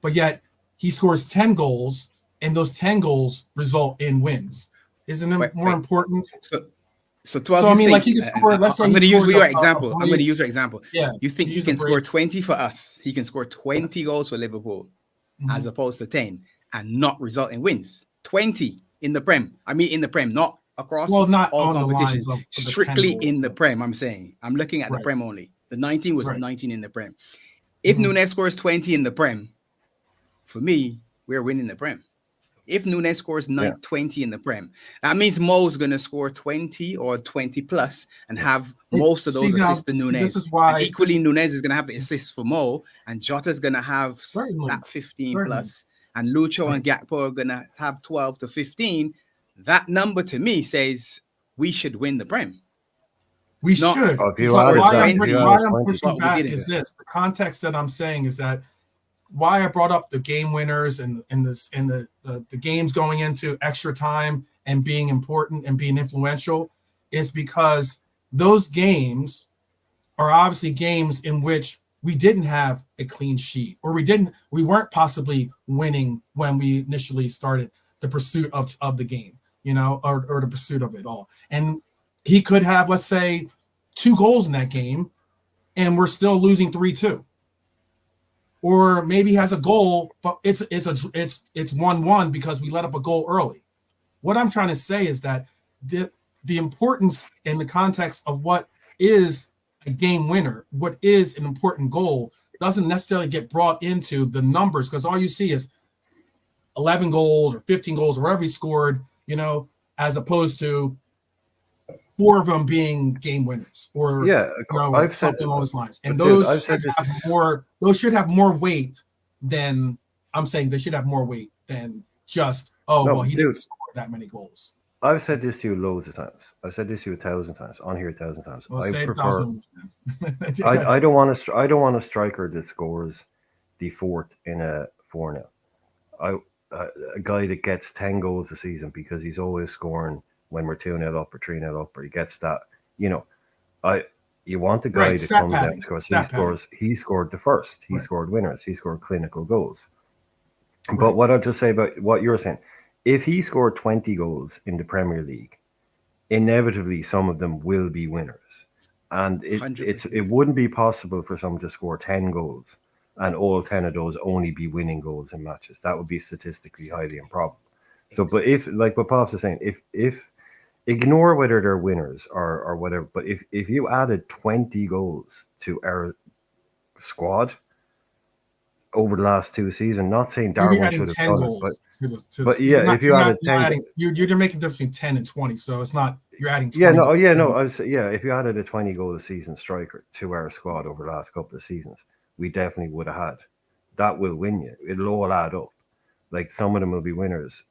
but yet he scores 10 goals, and those 10 goals result in wins. Isn't it more important? So 12. So I mean, like he can score. Let's say I'm going to use your example. I'm going to use your example. Yeah. You think he can score 20 for us? He can score 20 goals for Liverpool, as opposed to 10, and not result in wins. 20 in the Prem. I mean, in the Prem, not across not all on competitions. The Strictly in the Prem. I'm saying. I'm looking at the Prem only. The 19 was 19 in the Prem. If Nunes scores 20 in the Prem, for me, we're winning the Prem. If Nunes scores 20 in the Prem, that means Mo's going to score 20 or 20 plus and have most of those assists to Nunes. This is why equally Nunes is going to have the assists for Mo, and Jota's going to have that 15 plus, and Lucho and Gakpo are going to have 12 to 15. That number to me says we should win the Prem. We should. Why I'm pushing back is this. The context that I'm saying is that why I brought up the game winners and the games going into extra time and being important and being influential is because those games are obviously games in which we didn't have a clean sheet, or we weren't possibly winning when we initially started the pursuit of the game, or the pursuit of it all. And he could have, let's say, 2 goals in that game, and we're still losing 3-2. Or maybe he has a goal, but it's 1-1 because we let up a goal early. What I'm trying to say is that the importance in the context of what is a game winner, what is an important goal, doesn't necessarily get brought into the numbers, because all you see is 11 goals or 15 goals or wherever he scored, as opposed to 4 of them being game winners, or I've something along those lines. And those should have more weight than I'm saying. They should have more weight than just he didn't score that many goals. I've said this to you loads of times. I've said this to you 1,000 times on here 1,000 times. Well, I say prefer. 1,000. I don't want to. I don't want a striker that scores the fourth in a 4-0. I a guy that gets 10 goals a season because he's always scoring when we're 2-0 up or 3-0 up, or he gets that. You know, I you want a guy Right, that stat comes out padding. because Stat padding. he scored the first. He Right. scored winners. He scored clinical goals. Right. But what I'll just say about what you're saying, if he scored 20 goals in the Premier League, inevitably some of them will be winners. And it 100%. wouldn't be possible for someone to score 10 goals and all 10 of those only be winning goals in matches. That would be statistically highly improbable. So, but if, like what Pops is saying, if ignore whether they're winners or whatever, but if you added 20 goals to our squad over the last 2 seasons, not saying You'd be Darwin adding should have 10 done it, goals but yeah, if you added you're not 10, adding, you're making a difference between 10 and 20. So it's not, you're adding 20. yeah, no, yeah, no, I was, yeah, if you added a 20 goal a season striker to our squad over the last couple of seasons, we definitely would have had. That will win you. It'll all add up. Like some of them will be winners.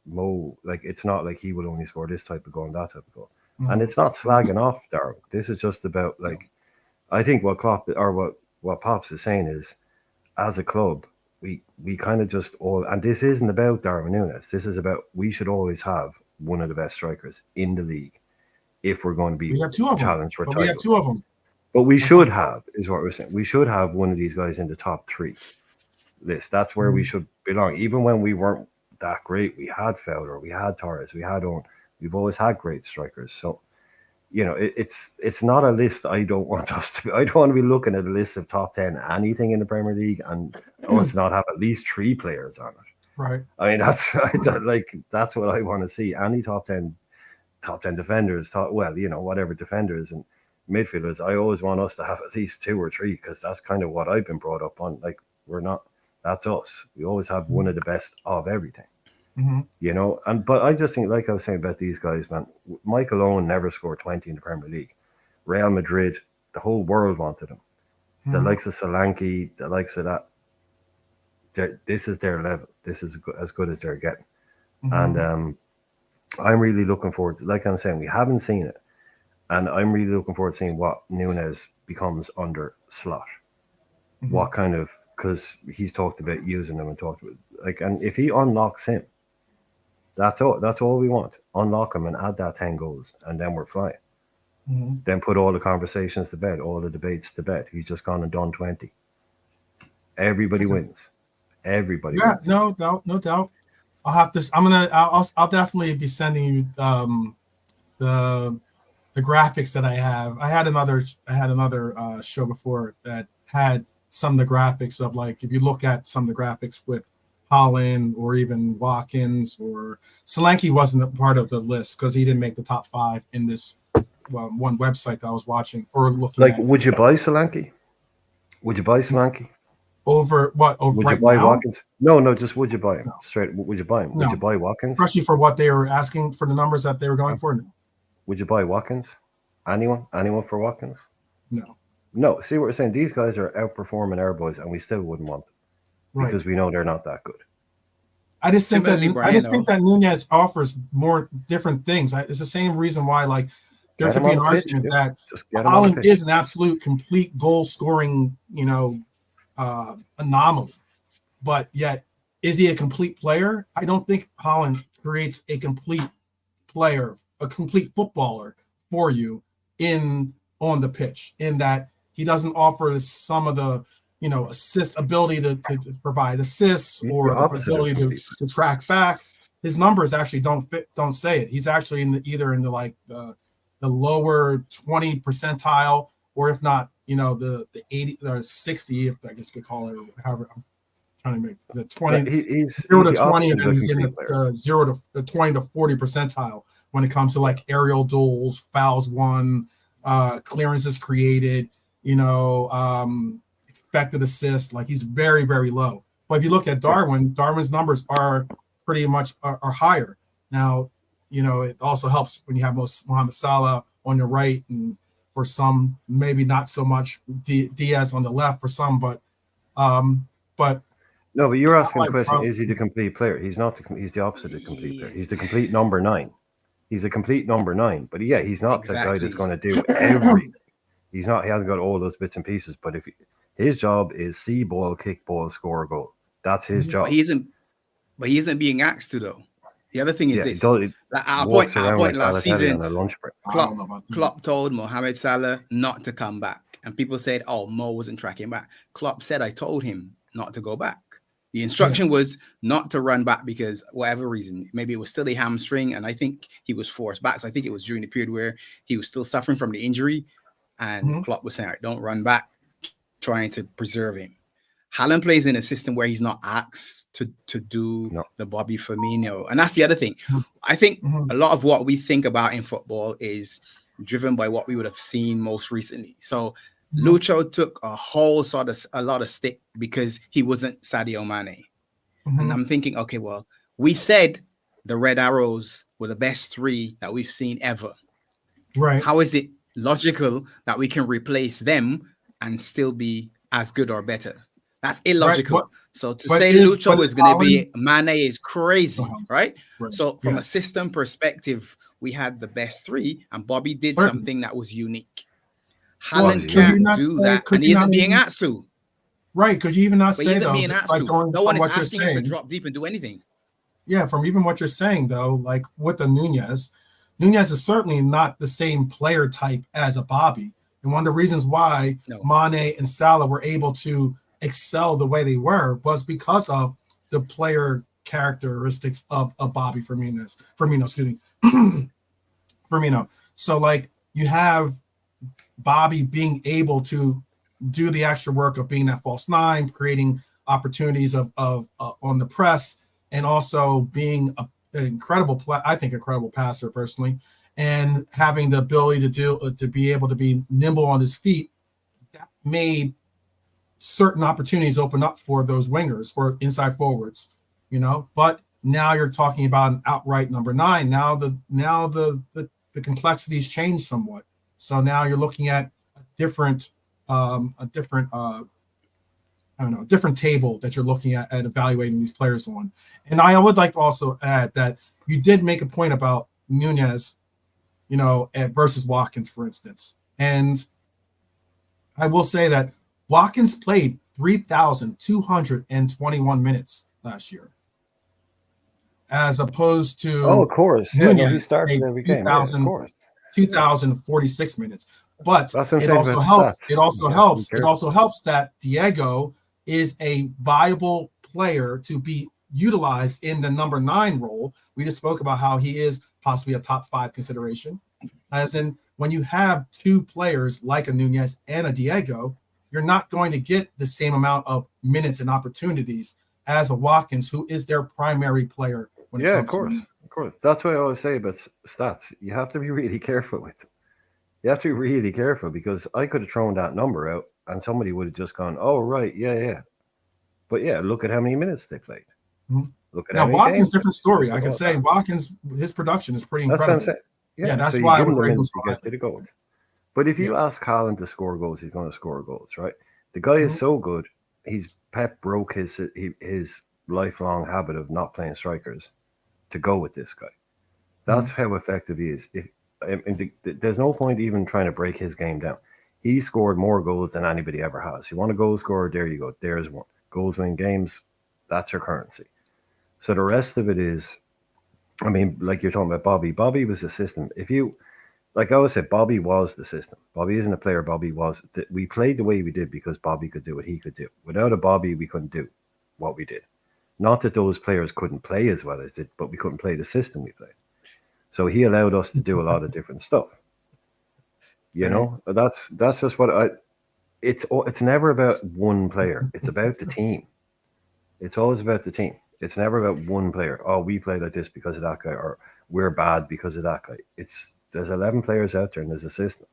Like it's not like he will only score this type of goal and that type of goal. And it's not slagging off Darwin. This is just about like, I think what Klopp or what Pops is saying is, as a club, we kind of just all, and this isn't about Darwin Núñez. This is about we should always have one of the best strikers in the league if we're going to be We have 2 of them. challenged for But title. we have 2 of them. But we should have, is what we're saying. We should have one of these guys in the top 3 list. That's where we should belong. Even when we weren't that great, we had Fowler, we had Torres, we had Owen. We've always had great strikers. So, you know, it's not a list I don't want us to be. I don't want to be looking at a list of top 10 anything in the Premier League and us not have at least 3 players on it. Right. I mean, that's like that's what I want to see. Any top 10 defenders, whatever defenders and midfielders. I always want us to have at least 2 or 3 because that's kind of what I've been brought up on. Like that's us. We always have one of the best of everything. You know, but I just think, like I was saying about these guys, man, Michael Owen never scored 20 in the Premier League. Real Madrid, the whole world wanted him. The likes of Solanke, the likes of that. This is their level. This is as good as they're getting. And I'm really looking forward to, like I'm saying, we haven't seen it. And I'm really looking forward to seeing what Núñez becomes under Slot. What kind of, because he's talked about using him and talked about, like, and if he unlocks him, that's all we want. Unlock him and add that 10 goals, and then we're flying. Then put all the conversations to bed, all the debates to bed. He's just gone and done 20. Everybody wins. Everybody wins. No doubt. I'll have this. I'll definitely be sending you the graphics that I have. I had another show before that had some of the graphics of, like, if you look at some of the graphics with Holland or even Watkins, or Solanke wasn't a part of the list because he didn't make the top 5 in this one website that I was watching or looking at. Like, would you buy Solanke? Would you buy Solanke? Over what? Over would right you buy now? Watkins? No, just would you buy him? No. Straight, would you buy him? No. Would you buy Watkins? Especially for what they were asking for, the numbers that they were going for? No. Would you buy Watkins? Anyone for Watkins? No. See what we're saying? These guys are outperforming our boys, and we still wouldn't want them because we know they're not that good. I just think that think that Núñez offers more different things. It's the same reason why, like, there could be an argument that Holland is an absolute complete goal scoring, anomaly, but yet is he a complete player? I don't think Holland creates a complete player, a complete footballer for you on the pitch, in that he doesn't offer some of the ability to provide assists or the ability to track back. His numbers actually don't say it. He's actually either in the lower 20 percentile, or if not, the 80 or 60, if I guess you could call it, or however I'm trying to make the 20, he's 0 to 20, and then he's in the 0 to the 20 to 40 percentile when it comes to, like, aerial duels, fouls won, clearances created, expected assist. Like, he's very, very low. But if you look at Darwin's numbers are pretty much are higher. Now, it also helps when you have Mohamed Salah on your right, and for some, maybe not so much Diaz on the left for some, but no, but you're asking the question: is he the complete player? He's not. He's the opposite of complete player. He's the complete number 9. He's a complete number 9, but yeah, he's not the guy that's Exactly. going to do everything. He's not. He hasn't got all those bits and pieces. But his job is see ball, kick ball, score a goal. That's his Mhm. job. But he isn't being asked to though. The other thing is Yeah, he this: does. He like walks at a around point like last Balotelli on season, a lunch break. I don't know about that. Klopp told Mohamed Salah not to come back, and people said, "Oh, Mo wasn't tracking back." Klopp said, "I told him not to go back." The instruction was not to run back because whatever reason, maybe it was still a hamstring, and I think he was forced back. So I think it was during the period where he was still suffering from the injury, and Mhm. Klopp was saying, "Right, don't run back," trying to preserve him. Haaland plays in a system where he's not asked to do No. the Bobby Firmino, and that's the other thing. I think Mhm. a lot of what we think about in football is driven by what we would have seen most recently. So Mhm. Lucho took a lot of stick because he wasn't Sadio Mane, and Mhm. I'm thinking, okay, well, we said the Red Arrows were the best 3 that we've seen ever. Right. How is it logical that we can replace them and still be as good or better? That's Right. illogical. So to But say is Lucho is going to Holland? be Mane is crazy, Oh, right? right. So from Yeah. a system perspective, we had the best 3, and Bobby did Certainly. something that was unique. Well, Haaland could you can't not do say? that, Could and he you not isn't being even? asked to. Right. Could you even not But he say isn't though? being Just asked like to. going No from one is what you're asking him to saying. drop deep and do anything. Yeah, from even what you're saying though, like with the Nunez is certainly not the same player type as a Bobby. And one of the reasons why No. Mane and Salah were able to excel the way they were was because of the player characteristics of Bobby Firmino, excuse me. Firmino. So like you have Bobby being able to do the extra work of being that false 9, creating opportunities of on the press, and also being an incredible incredible passer personally, and having the ability to be able to be nimble on his feet. That made certain opportunities open up for those wingers or inside forwards, But now you're talking about an outright number 9. Now the complexities change somewhat. So now you're looking at a different a different table that you're looking at evaluating these players on. And I would like to also add that you did make a point about Nunez, versus Watkins, for instance. And I will say that Watkins played 3,221 minutes last year, as opposed Oh, to of course. Yeah, no, he Nunez started played every game. Yeah, of course. 2,046 minutes. But That's what I'm it saying also about helps. stats. It also You have to be helps. It careful. also helps that Diego is a viable player to be utilized in the number 9 role. We just spoke about how he is possibly a top 5 consideration. As in, when you have 2 players like a Nunez and a Diego, you're not going to get the same amount of minutes and opportunities as a Watkins, who is their primary player when it Yeah, of comes course. to. Of course. That's what I always say about stats. You have to be really careful with them. You have to be really careful because I could have thrown that number out and somebody would have just gone, oh, right, yeah, yeah. But yeah, look at how many minutes they played. Mhm. Look at how Now, many Watkins, games. different story. Look I at can all say that. Watkins, his production is pretty That's what I'm incredible. saying. Yeah, So that's you why I give him would the rate him minutes, so he gets you highly. the goals. But if you Yeah. ask Haaland to score goals, he's going to score goals, right? The guy is Mhm. so good. Pep broke his lifelong habit of not playing strikers to go with this guy. That's how effective he is. There's no point even trying to break his game down. He scored more goals than anybody ever has. You want a goal scorer? There you go. There's one. Goals win games. That's your currency. So the rest of it is, I mean, like you're talking about Bobby. Bobby was the system. Like I always said, Bobby was the system. Bobby isn't a player. Bobby was. We played the way we did because Bobby could do what he could do. Without a Bobby, we couldn't do what we did. Not that those players couldn't play as well as did, but we couldn't play the system we played. So he allowed us to do a lot of different stuff. Right. That's just what I. It's never about one player. It's about the team. It's always about the team. It's never about one player. Oh, we play like this because of that guy, or we're bad because of that guy. There's 11 players out there, and there's a system.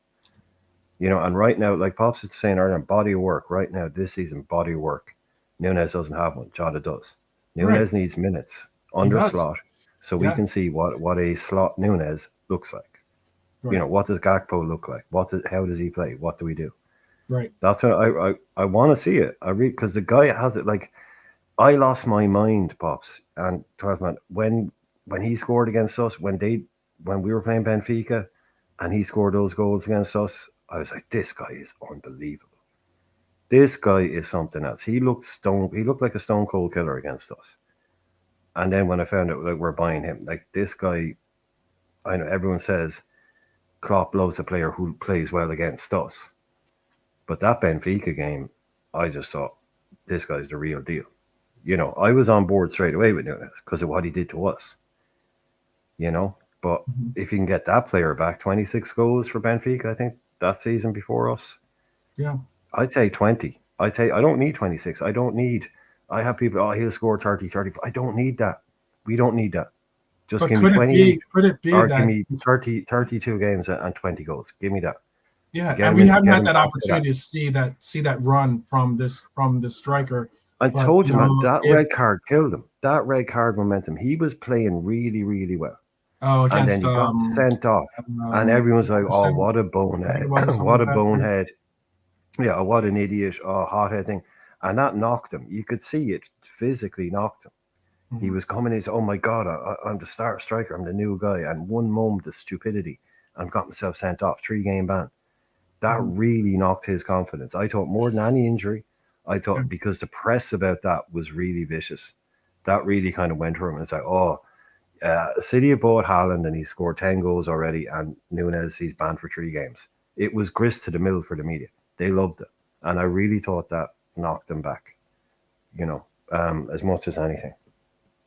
And right now, like Pops was saying earlier, body of work. Right now, this season, body of work. Nunez doesn't have one. Jota does. Right. Nunez needs minutes He under does. slot, so we Yeah. can see what a slot Nunez looks like. Right. What does Gakpo look like? How does he play? What do we do? Right. That's what I want to see it. Because the guy has it. Like I lost my mind, Pops and 12 man when he scored against us. When when we were playing Benfica and he scored those goals against us, I was like, this guy is unbelievable. This guy is something else. He looked like a stone cold killer against us. And then when I found out like we're buying him, like this guy, I know everyone says Klopp loves a player who plays well against us. But that Benfica game, I just thought, this guy's the real deal. You know, I was on board straight away with Nunes because of what he did to us. You know, but if you can get that player back, 26 goals for Benfica, I think that season before us. Yeah. I'd say 20. I don't need 26. I have people, he'll score 30, 35. I don't need that. We don't need that. Just But give me 28 could it be or that give me 32 games and 20 goals. Give me that. yeah, Get and him we in- haven't get had him that back to opportunity to see that run from this striker. I But, told you, you man, know, that red card killed him. That red card momentum. He was playing really, really well. And then against he got sent off. And everyone's like, oh, what a I think bonehead. it was What a something like that. bonehead. Yeah, what an idiot. Oh, hothead thing. And that knocked him. You could see it physically knocked him. He was coming in, oh my God, I'm the star striker. I'm the new guy. And one moment of stupidity and got himself sent off. 3-game ban. That really knocked his confidence. I thought more than any injury. I thought because the press about that was really vicious. That really kind of went for him. It's like, City have bought Haaland and he scored 10 goals already, and Nunes, he's banned for 3 games. It was grist to the mill for the media. They loved it. And I really thought that knocked them back, you know, as much as anything.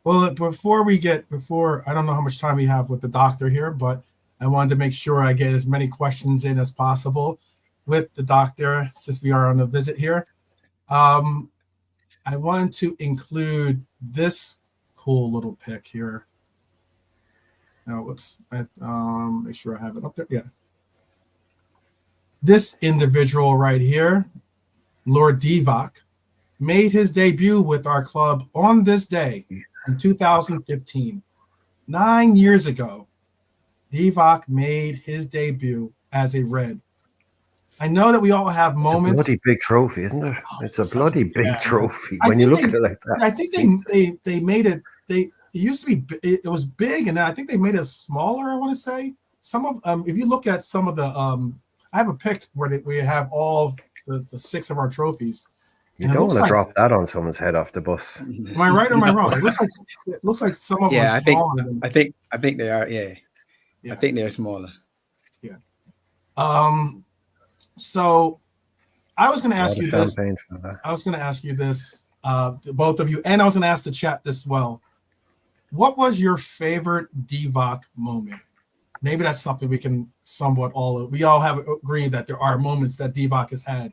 Well, before I don't know how much time we have with the doctor here, but I wanted to make sure I get as many questions in as possible with the doctor since we are on a visit here. I wanted to include this cool little pic here. Now, whoops. Make sure I have it up there. Yeah. This individual right here, Lord Divock, made his debut with our club on this day in 2015. 9 years ago, Divock made his debut as a Red. I know that we all have moments. It's a bloody big trophy, isn't it? It's a bloody big trophy when you look at it like that. I think they made it. It used to be. It was big, and I think they made it smaller. I want to say some of. If you look at some of the, I have a pic where we have all the 6 of our trophies. You don't want to drop that on someone's head off the bus. Am I right or am I wrong? It looks like some of them are smaller. I think they are. Yeah. I think they're smaller. Yeah. So I was going to ask you this. Both of you, and I was going to ask the chat this well. What was your favorite Divock moment? Maybe that's something we can we all have agreed that there are moments that Divock has had.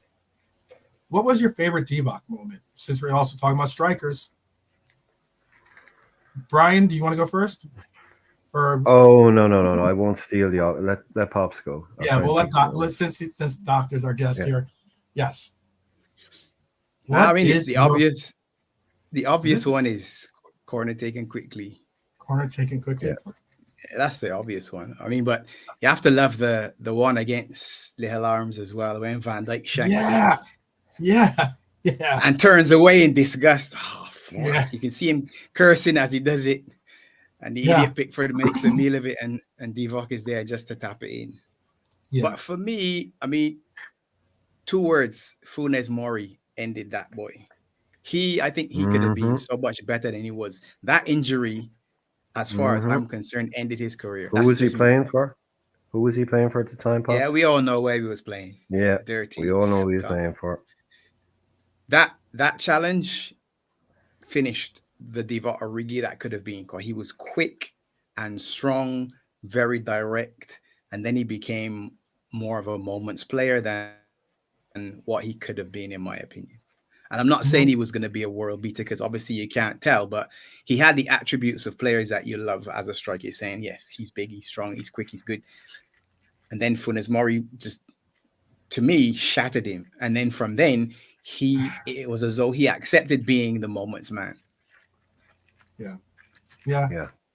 What was your favorite Divock moment? Since we're also talking about strikers. Brian, do you want to go first? Or No. I won't steal you. Let Pops go. Since Doctor's our guest here. Yes. The obvious one is corner taken quickly. Corner taken quickly. Yeah. That's the obvious one. I mean, but you have to love the one against Little Arms as well, when Van Dijk shanks Yeah. And turns away in disgust. Oh, you can see him cursing as he does it. And the idiot Pickford makes a meal of it, and Divock is there just to tap it in. Yeah. But for me, I mean, 2 words, Funes Mori ended that boy. I think he could have been so much better than he was. That injury, as far as I'm concerned, ended his career. Who was he playing for? Who was he playing for at the time, Pops? Yeah, we all know where he was playing. Yeah, we all know who he was playing for. That challenge finished the Divock Origi that could have been, because he was quick and strong, very direct, and then he became more of a moments player than what he could have been, in my opinion. And I'm not saying he was going to be a world beater, because obviously you can't tell, but he had the attributes of players that you love as a striker. Saying, yes, he's big, he's strong, he's quick, he's good. And then Funes Mori just, to me, shattered him. And then from then, it was as though he accepted being the moments man. Yeah.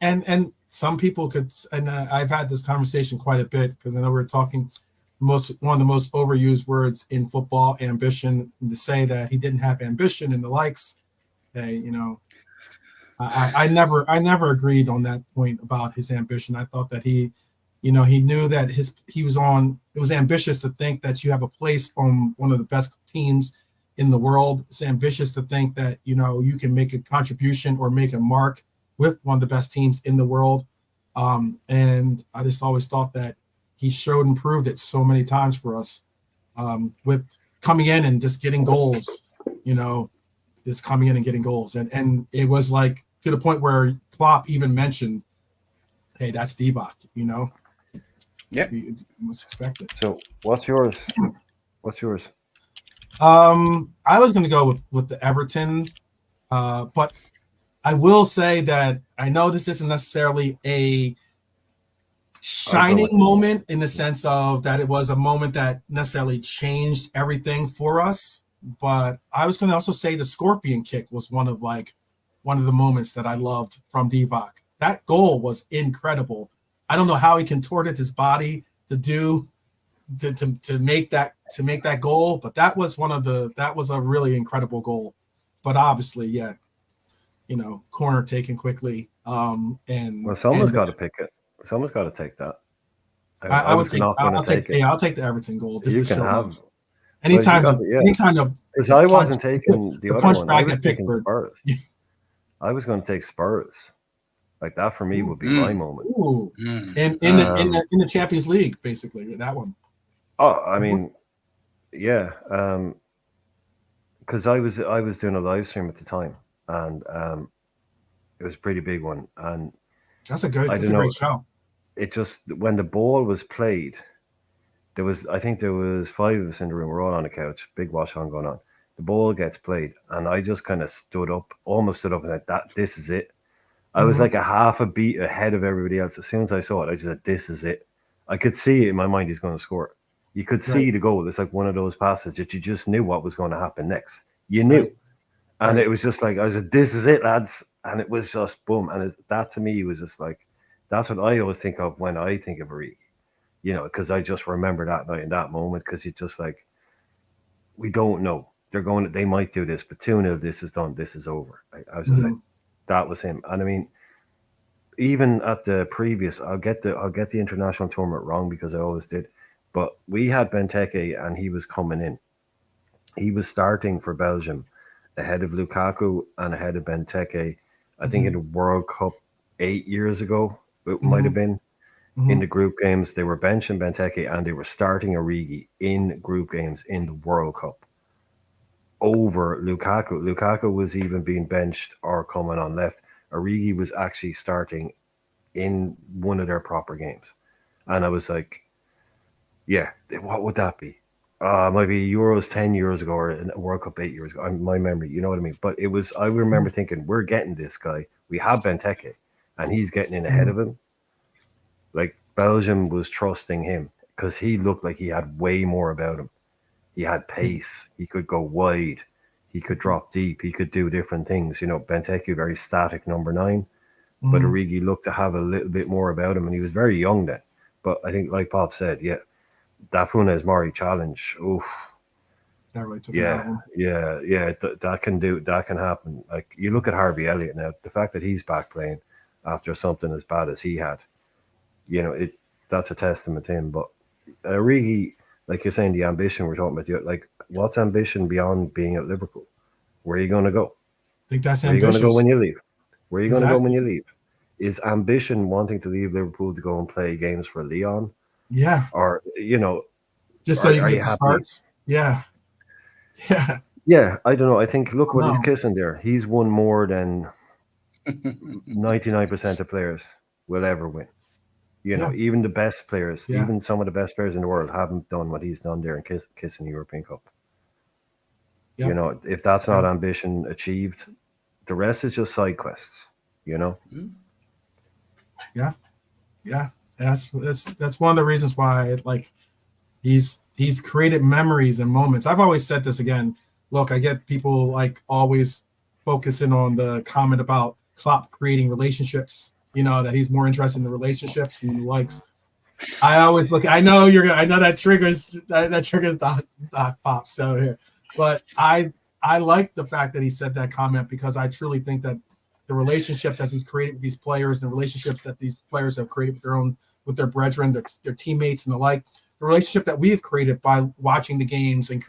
And some people could, and I've had this conversation quite a bit, because I know we're talking one of the most overused words in football, ambition, and to say that he didn't have ambition and the likes. I never agreed on that point about his ambition. I thought that he knew that it was ambitious to think that you have a place on one of the best teams in the world. It's ambitious to think that, you can make a contribution or make a mark with one of the best teams in the world. And I just always thought that he showed and proved it so many times for us, with coming in and just getting goals, just coming in and getting goals. And it was like to the point where Klopp even mentioned, hey, that's Divock, Yeah. You must expect it. So what's yours? I was going to go with the Everton, but I will say that I know this isn't necessarily a shining moment in the sense of that it was a moment that necessarily changed everything for us. But I was going to also say the scorpion kick was one of the moments that I loved from Divock. That goal was incredible. I don't know how he contorted his body to make that goal, but that was a really incredible goal. But obviously, yeah, corner taken quickly. Someone's got to pick it. Someone's got to take that. I'll take the Everton goal. Just you to can show have. Love. Anytime because I wasn't taking the other one. I was taking Spurs. I was going to take Spurs. Like that for me would be my moment. Ooh. In the Champions League, basically that one. Oh, I mean, yeah. Because I was doing a live stream at the time, and it was a pretty big one. And that's a great show. It just when the ball was played, I think there was 5 of us in the room. We're all on the couch, big wash on going on. The ball gets played, and I just kind of almost stood up and like this is it. I was like a half a beat ahead of everybody else. As soon as I saw it, I just said, this is it. I could see it in my mind he's going to score. You could see the goal. It's like one of those passes that you just knew what was going to happen next. You knew. Right. And it was just like, I said, this is it, lads. And it was just boom. And that to me was just like, that's what I always think of when I think of Origi. Because I just remember that night and that moment, because it's just like, we don't know. They might do this, but 2-0, this is done. This is over. I was just like, that was him. And I mean, even at the previous, I'll get the international tournament wrong because I always did. But we had Benteke and he was coming in. He was starting for Belgium ahead of Lukaku and ahead of Benteke. I think in the World Cup 8 years ago, it might have been. In the group games, they were benching Benteke and they were starting Origi in group games in the World Cup over Lukaku. Lukaku was even being benched or coming on left. Origi was actually starting in one of their proper games. And I was like, yeah, what would that be? Might be Euros 10 years ago or a World Cup 8 years ago. My memory, you know what I mean? But I remember thinking, we're getting this guy. We have Benteke and he's getting in ahead of him. Like Belgium was trusting him because he looked like he had way more about him. He had pace. He could go wide. He could drop deep. He could do different things. Benteke, very static number 9. But Origi looked to have a little bit more about him. And he was very young then. But I think, like Pop said, yeah, that Funes Mori challenge, oof. That really took that can happen. Like, you look at Harvey Elliott now, the fact that he's back playing after something as bad as he had, that's a testament to him. But Origi, like you're saying, the ambition we're talking about, like, what's ambition beyond being at Liverpool? Where are you going to go? I think that's ambitious. Where are you going to go when you leave? Where are you going to go when you leave? Is ambition wanting to leave Liverpool to go and play games for Lyon? Yeah. Or, just so you get the starts? Yeah. Yeah. Yeah, I don't know. I think, look what he's kissing there. He's won more than 99% of players will ever win. Even the best players, even some of the best players in the world haven't done what he's done there and kissing the European Cup. Yep. If that's not ambition achieved, the rest is just side quests, Yeah. That's one of the reasons why, like, he's created memories and moments. I've always said this again. Look, I get people like always focusing on the comment about Klopp creating relationships, that he's more interested in the relationships and likes. I always look, I know that triggers Doc Pop. So here, but I like the fact that he said that comment because I truly think that the relationships that he's created with these players, and the relationships that these players have created with their brethren, their teammates, and the like. The relationship that we have created by watching the games and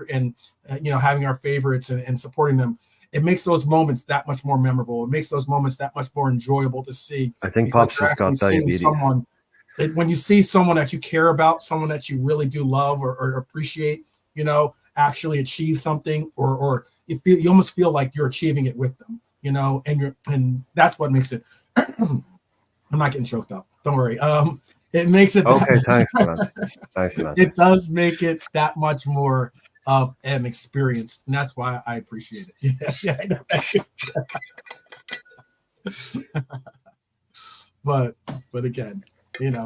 having our favorites and supporting them. It makes those moments that much more memorable. It makes those moments that much more enjoyable to see. I think Pop's just got diabetes. When you see someone that you care about, someone that you really do love or appreciate, actually achieve something, or you almost feel like you're achieving it with them, and that's what makes it. I'm not getting choked up. Don't worry. It makes it. Okay, thanks, man. Thanks, man. It does make it that much more of an experience, and that's why I appreciate it. But again,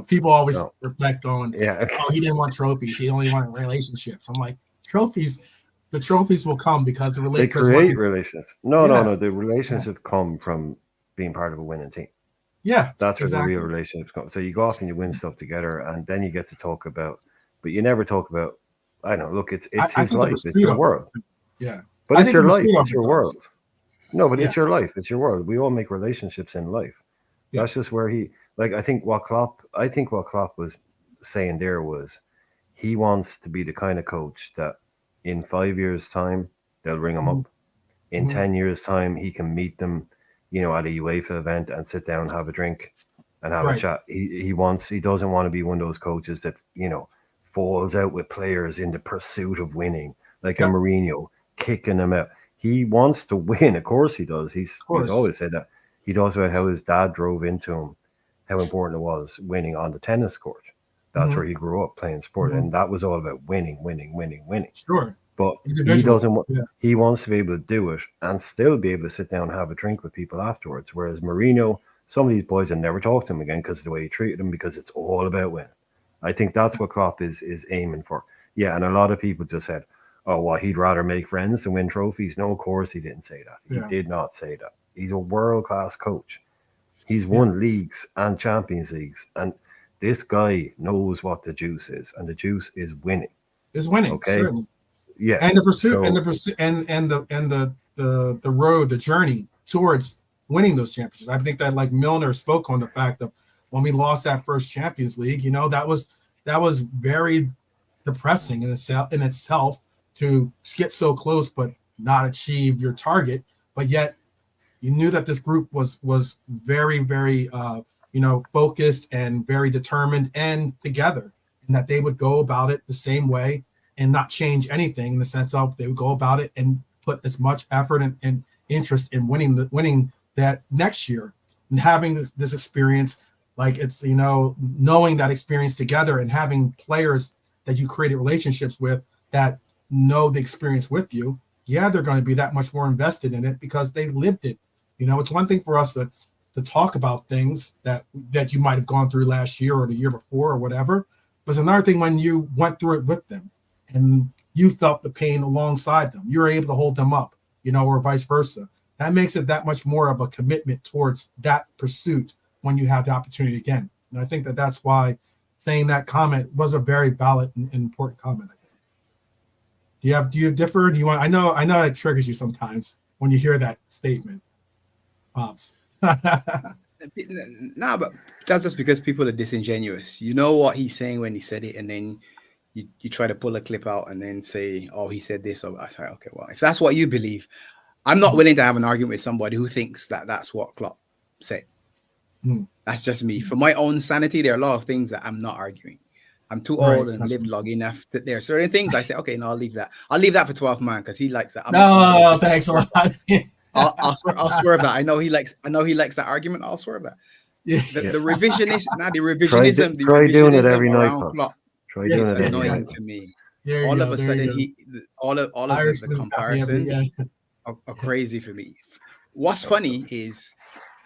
people always reflect on, he didn't want trophies, he only wanted relationships. I'm like, the trophies will come because they create relationships. No, the relationships come from being part of a winning team. Yeah, that's where the real relationships come. So you go off and you win stuff together, and then you get to talk about, but you never talk about. I don't know. Look, it's his life. It's your world. Yeah, but it's your life. It's your world. No, but it's your life. It's your world. We all make relationships in life. Yeah. That's just where I think what Klopp was saying there was, he wants to be the kind of coach that in 5 years' time they'll ring him up. In 10 years' time, he can meet them, at a UEFA event and sit down, have a drink, and have a chat. He doesn't want to be one of those coaches that falls out with players in the pursuit of winning, like a Mourinho kicking them out. He wants to win, of course he does. He's always said that. He talks about how his dad drove into him, how important it was winning on the tennis court. That's where he grew up playing sport, and that was all about winning. Sure, but he doesn't. He wants to be able to do it and still be able to sit down and have a drink with people afterwards. Whereas Mourinho, some of these boys have never talked to him again because of the way he treated them, because it's all about winning. I think that's what Klopp is aiming for. Yeah, and a lot of people just said, "Oh, well, he'd rather make friends than win trophies." No, of course he didn't say that. He did not say that. He's a world-class coach. He's won leagues and Champions Leagues, and this guy knows what the juice is, and the juice is winning. Is winning, okay? Certainly. Yeah, and the pursuit, and the road, the journey towards winning those championships. I think that, like Milner spoke on the fact of when we lost that first Champions League, that was very depressing in itself to get so close but not achieve your target. But yet you knew that this group was very, very focused and very determined and together, and that they would go about it the same way and not change anything, in the sense of they would go about it and put as much effort and interest in winning that next year, and having this experience, like it's, knowing that experience together and having players that you created relationships with that know the experience with you. Yeah, they're going to be that much more invested in it because they lived it. It's one thing for us to talk about things that you might have gone through last year or the year before or whatever, but it's another thing when you went through it with them and you felt the pain alongside them. You're able to hold them up, or vice versa. That makes it that much more of a commitment towards that pursuit when you have the opportunity again. And I think that that's why saying that comment was a very valid and important comment. I think. Do you differ? Do you want? I know it triggers you sometimes when you hear that statement, Pops. No, but that's just because people are disingenuous. You know what he's saying when he said it, and then you try to pull a clip out and then say, "Oh, he said this." Or I say, "Okay, well, if that's what you believe, I'm not willing to have an argument with somebody who thinks that that's what Klopp said." That's just me. For my own sanity, there are a lot of things that I'm not arguing. I'm too old and lived long enough that there are certain things I say, okay, no, I'll leave that. I'll leave that for 12 man because he likes that. No, thanks a lot. I'll swerve that. I know he likes that argument. I'll swerve that. The revisionism. Try doing it every night. Try doing it annoying to me. All of a sudden, all of the comparisons are crazy for me. What's funny is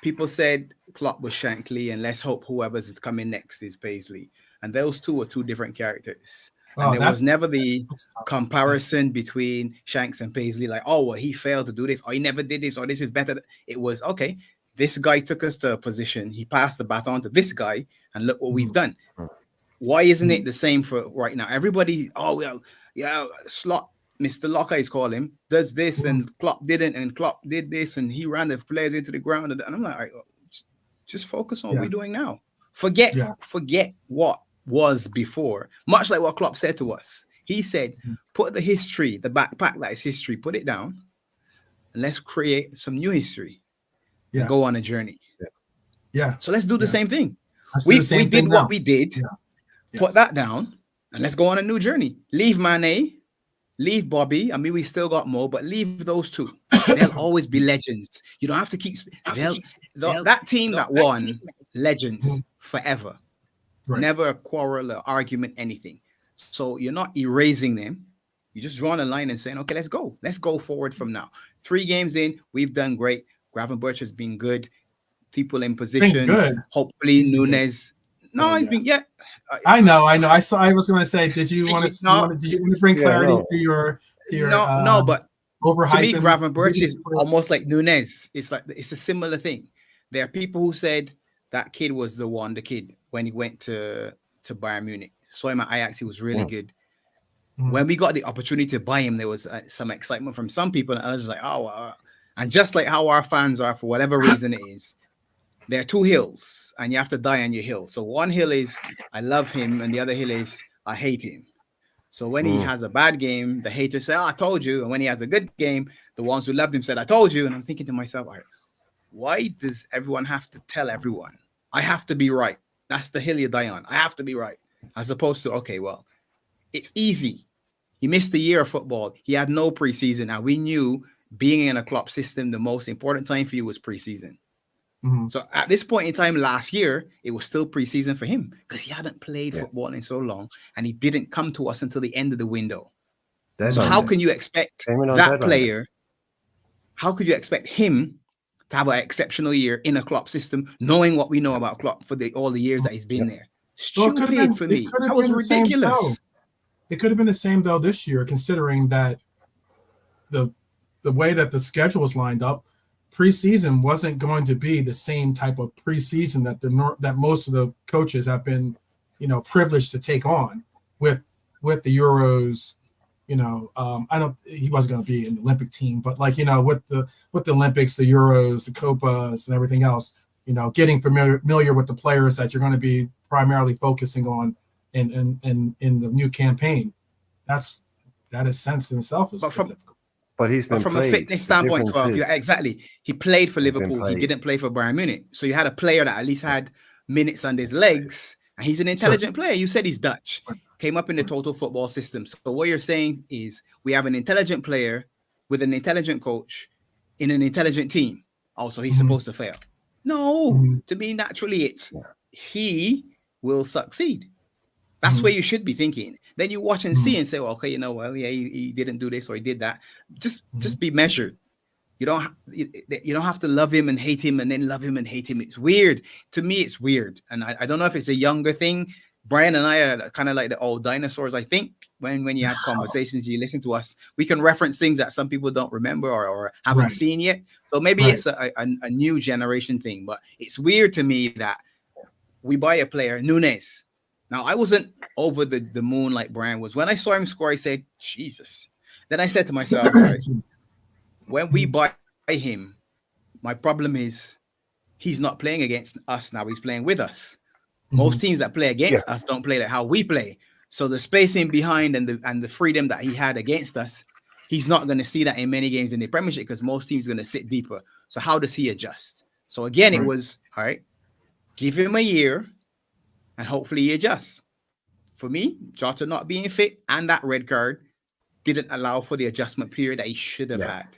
people said Klopp was Shankly, and let's hope whoever's coming next is Paisley. And those two are two different characters. And there was never the comparison between Shanks and Paisley, like, oh, well, he failed to do this, or he never did this, or this is better. It was, okay, this guy took us to a position, he passed the baton to this guy, and look what we've done. Why isn't it the same for right now? Everybody, oh, well, yeah, Slot Mr. Locker is call him, does this, and Klopp didn't, and Klopp did this, and he ran the players into the ground. And I'm like, all right, just focus on what we're doing now. Forget what was before. Much like what Klopp said to us. He said, put the history, the backpack that is history, put it down, and let's create some new history and go on a journey. Yeah. So let's do the same thing. We did what we did. Put that down, and let's go on a new journey. Leave Mane, leave Bobby. I mean, we still got more, but leave those two. They'll always be legends. You don't have to keep. That team that won, legends forever. Right. Never a quarrel, or argument, anything. So you're not erasing them. You're just drawing a line and saying, okay, let's go. Let's go forward from now. 3 games in, we've done great. Gravenberch has been good. People in position. Hopefully, Nunes. No, he's been I know. I was going to say, did you want to bring clarity to your no, but overhyping? To me, Gravenberch is almost like Nunes. It's a similar thing. There are people who said that kid was the kid when he went to Bayern Munich. Saw him at Ajax, he was really good. When we got the opportunity to buy him, there was some excitement from some people, and I was like, oh, and just like how our fans are, for whatever reason it is, there are 2 hills, and you have to die on your hill. So one hill is I love him, and the other hill is I hate him. So when he has a bad game, the haters say, oh, I told you. And when he has a good game, the ones who loved him said, I told you. And I'm thinking to myself, all right, why does everyone have to tell everyone? I have to be right. That's the hill you die on. I have to be right. As opposed to, okay, well, it's easy. He missed a year of football. He had no preseason. And we knew being in a Klopp system, the most important time for you was preseason. So at this point in time last year, it was still preseason for him because he hadn't played football in so long, and he didn't come to us until the end of the window. So how can you expect that player? How could you expect him to have an exceptional year in a Klopp system, knowing what we know about Klopp for all the years that he's been there? Stupid for me. That was ridiculous. It could have been the same though this year, considering that the way that the schedule was lined up. Preseason wasn't going to be the same type of preseason that most of the coaches have been, privileged to take on with the Euros. He wasn't going to be in the Olympic team, but with the Olympics, the Euros, the Copas, and everything else, getting familiar with the players that you're going to be primarily focusing on in the new campaign. That is sense in itself is difficult. But he's been from a fitness standpoint, exactly. He played for Liverpool. He didn't play for Bayern Munich. So you had a player that at least had minutes on his legs, and he's an intelligent player. You said he's Dutch. Came up in the total football system. So what you're saying is we have an intelligent player with an intelligent coach in an intelligent team. Also, he's supposed to fail. No, to me, naturally, it's he will succeed. That's where you should be thinking. Then you watch and see and say, well, okay, he didn't do this or he did that. Just be measured. You don't have to love him and hate him and then love him and hate him. It's weird. To me, it's weird. And I don't know if it's a younger thing. Brian and I are kind of like the old dinosaurs, I think. When you have conversations, you listen to us, we can reference things that some people don't remember or haven't seen yet. So maybe it's a new generation thing. But it's weird to me that we buy a player, Nunes. Now, I wasn't over the moon like Brian was. When I saw him score, I said, Jesus. Then I said to myself, guys, when we buy him, my problem is he's not playing against us now. He's playing with us. Most teams that play against us don't play like how we play. So the spacing behind and the freedom that he had against us, he's not going to see that in many games in the Premiership because most teams are going to sit deeper. So how does he adjust? So again, it was, all right, give him a year. And hopefully he adjusts. For me, Jota not being fit and that red card didn't allow for the adjustment period that he should have had.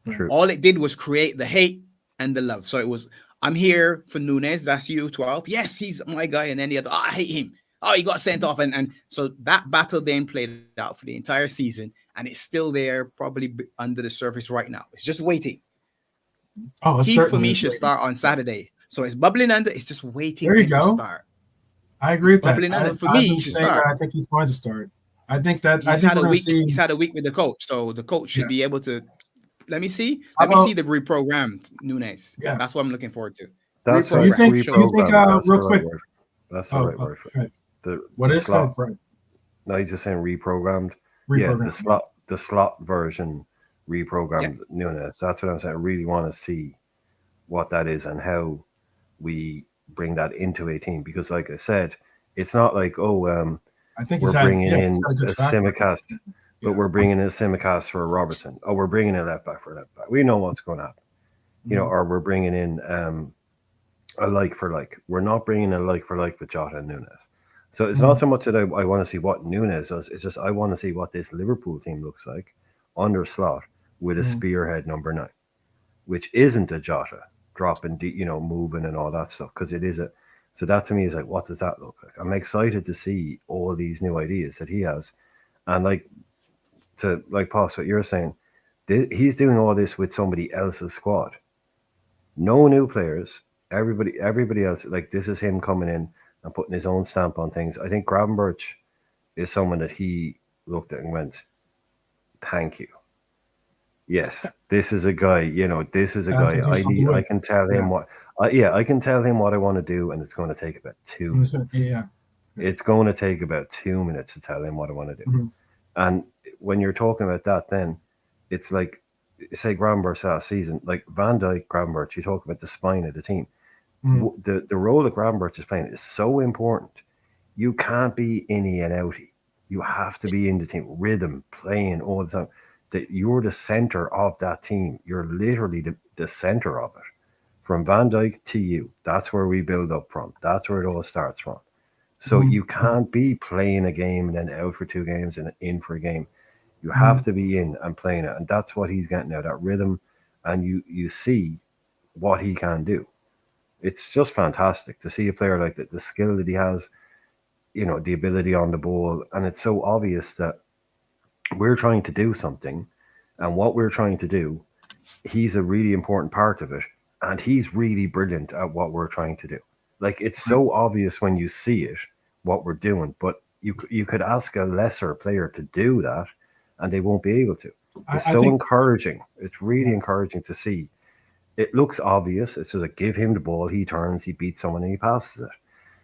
True. All it did was create the hate and the love. So it was, I'm here for Nunes. That's you, 12. Yes, he's my guy. And then the other, I hate him. Oh, he got sent off. And so that battle then played out for the entire season. And it's still there, probably under the surface right now. It's just waiting. Oh, he, for me, should start on Saturday. So it's bubbling under. It's just waiting to start. I agree with that. For me, he should start. I think he's going to start. I think that he's had a week with the coach, so the coach should be able to. Let me see the reprogrammed Nunes. Yeah, that's what I'm looking forward to. That's do you think real quick? That's the right word for it. What is that? No, he's just saying reprogrammed. Reprogrammed. Yeah, the slot version Yeah. reprogrammed Nunes. That's what I'm saying. I really want to see what that is and how we bring that into a team because, like I said, it's not like I think we're bringing he's in got a good a track record. Simicast, but Yeah. we're bringing in a Simicast for a Robertson. Oh, we're bringing in a left back for a left back. We know what's going to happen, Mhm. or we're bringing in a like for like. We're not bringing a like for like with Jota and Nunes. So it's not Mhm. so much that I want to see what Nunes does. It's just I want to see what this Liverpool team looks like under slot with a Mhm. spearhead number 9, which isn't a Jota dropping, moving and all that stuff because it is a. So that to me is like, what does that look like? I'm excited to see all these new ideas that he has, and like Pops, what you're saying, he's doing all this with somebody else's squad, no new players. Everybody else, like this is him coming in and putting his own stamp on things. I think Gravenberch is someone that he looked at and went, "Thank you. Yes, this is a guy. This is a I can guy do I something need. I with. can tell Yeah. him what. Yeah, I can tell him what I want to do, and it's going to take about 2 minutes. Yeah. Yeah. It's going to take about 2 minutes to tell him what I want to do. Mhm. And when you're talking about that, then it's like, say, Gravenberch last season, like Van Dijk, Gravenberch, you talk about the spine of the team. Mhm. The role that Gravenberch is playing is so important. You can't be innie and outie. You have to be in the team, rhythm, playing all the time. That you're the center of that team. You're literally the center of it. From Van Dijk to you, that's where we build up from. That's where it all starts from. So Mhm. you can't be playing a game and then out for 2 games and in for a game. You have Mhm. to be in and playing it, and that's what he's getting now. That rhythm, and you see what he can do. It's just fantastic to see a player like that. The skill that he has, the ability on the ball, and it's so obvious that we're trying to do something, and what we're trying to do, he's a really important part of it, and he's really brilliant at what we're trying to do. Like it's Right. so obvious when you see it what we're doing, but you could ask a lesser player to do that, and they won't be able to. It's I so think. encouraging. It's really Yeah. encouraging to see. It looks obvious. It's just like give him the ball, he turns, he beats someone, and he passes it.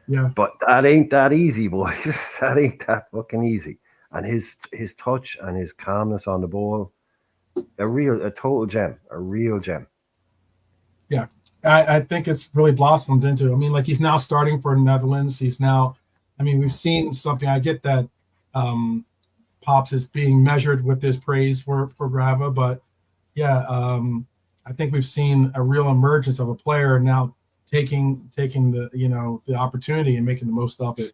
Yeah. But that ain't that easy, boys. That ain't that fucking easy. And his touch and his calmness on the ball, a total gem, a real gem. Yeah. I think it's really blossomed into. I mean, like he's now starting for Netherlands. He's now. I mean, we've seen something. I get that. Um, Pops is being measured with this praise for Grava, but yeah, I think we've seen a real emergence of a player now taking the the opportunity and making the most of it,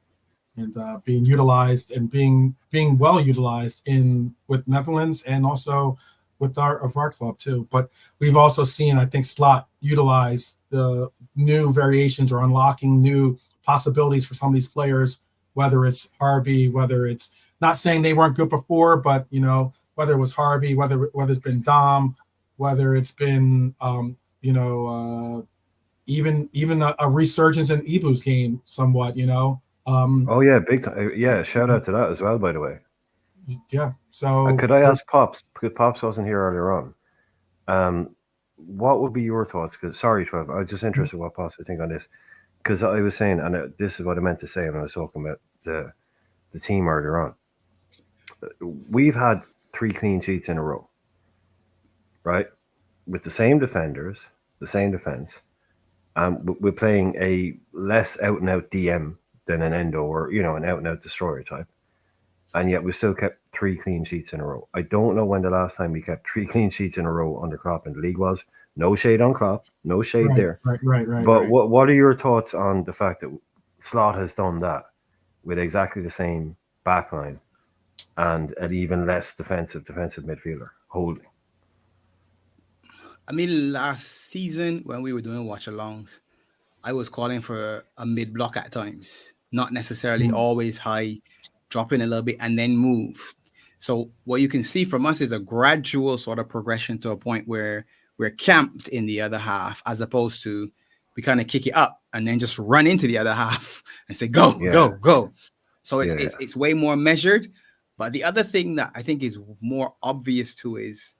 and being utilized and being well utilized in with Netherlands and also with our club too. But we've also seen, I think, Slot utilize the new variations or unlocking new possibilities for some of these players, whether it's Harvey, whether it's not saying they weren't good before, but whether it was Harvey, whether it's been Dom, whether it's been even a resurgence in Ibu's game somewhat, um, Oh yeah, big time. Yeah, shout out to that as well. By the way, yeah. So could I ask Pops? Because Pops wasn't here earlier on. Um, what would be your thoughts? Because sorry, Trev, I was just interested what Pops would think on this. Because I was saying, and this is what I meant to say when I was talking about the team earlier on. We've had 3 clean sheets in a row, right? With the same defenders, the same defense, and we're playing a less out and out DM than an Endo or an out and out destroyer type, and yet we still kept 3 clean sheets in a row. I don't know when the last time we kept 3 clean sheets in a row under Klopp in the league was. No shade on Klopp, no shade right, there. right, right, right, But right. what are your thoughts on the fact that Slot has done that with exactly the same backline and an even less defensive midfielder holding? I mean, last season when we were doing watch alongs, I was calling for a mid block at times, not necessarily Mm, always high, dropping a little bit and then move. So what you can see from us is a gradual sort of progression to a point where we're camped in the other half, as opposed to we kind of kick it up and then just run into the other half and say go, Yeah, go, go. So it's yeah, it's yeah. it's way more measured. But the other thing that I think is more obvious too is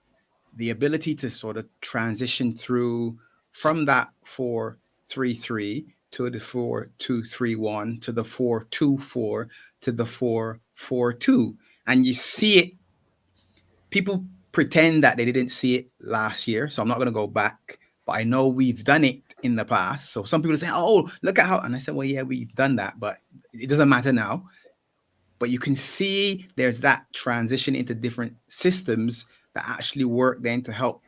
the ability to sort of transition through from that 4-3-3 to the 4-2-3-1 to the 4-2-4 to the 4-4-2, and you see it people pretend that they didn't see it last year, so I'm not going to go back. But I know we've done it in the past. So some people say, "Oh, look at how," and I said, "Well, yeah, we've done that, but it doesn't matter now." But you can see there's that transition into different systems that actually work then to help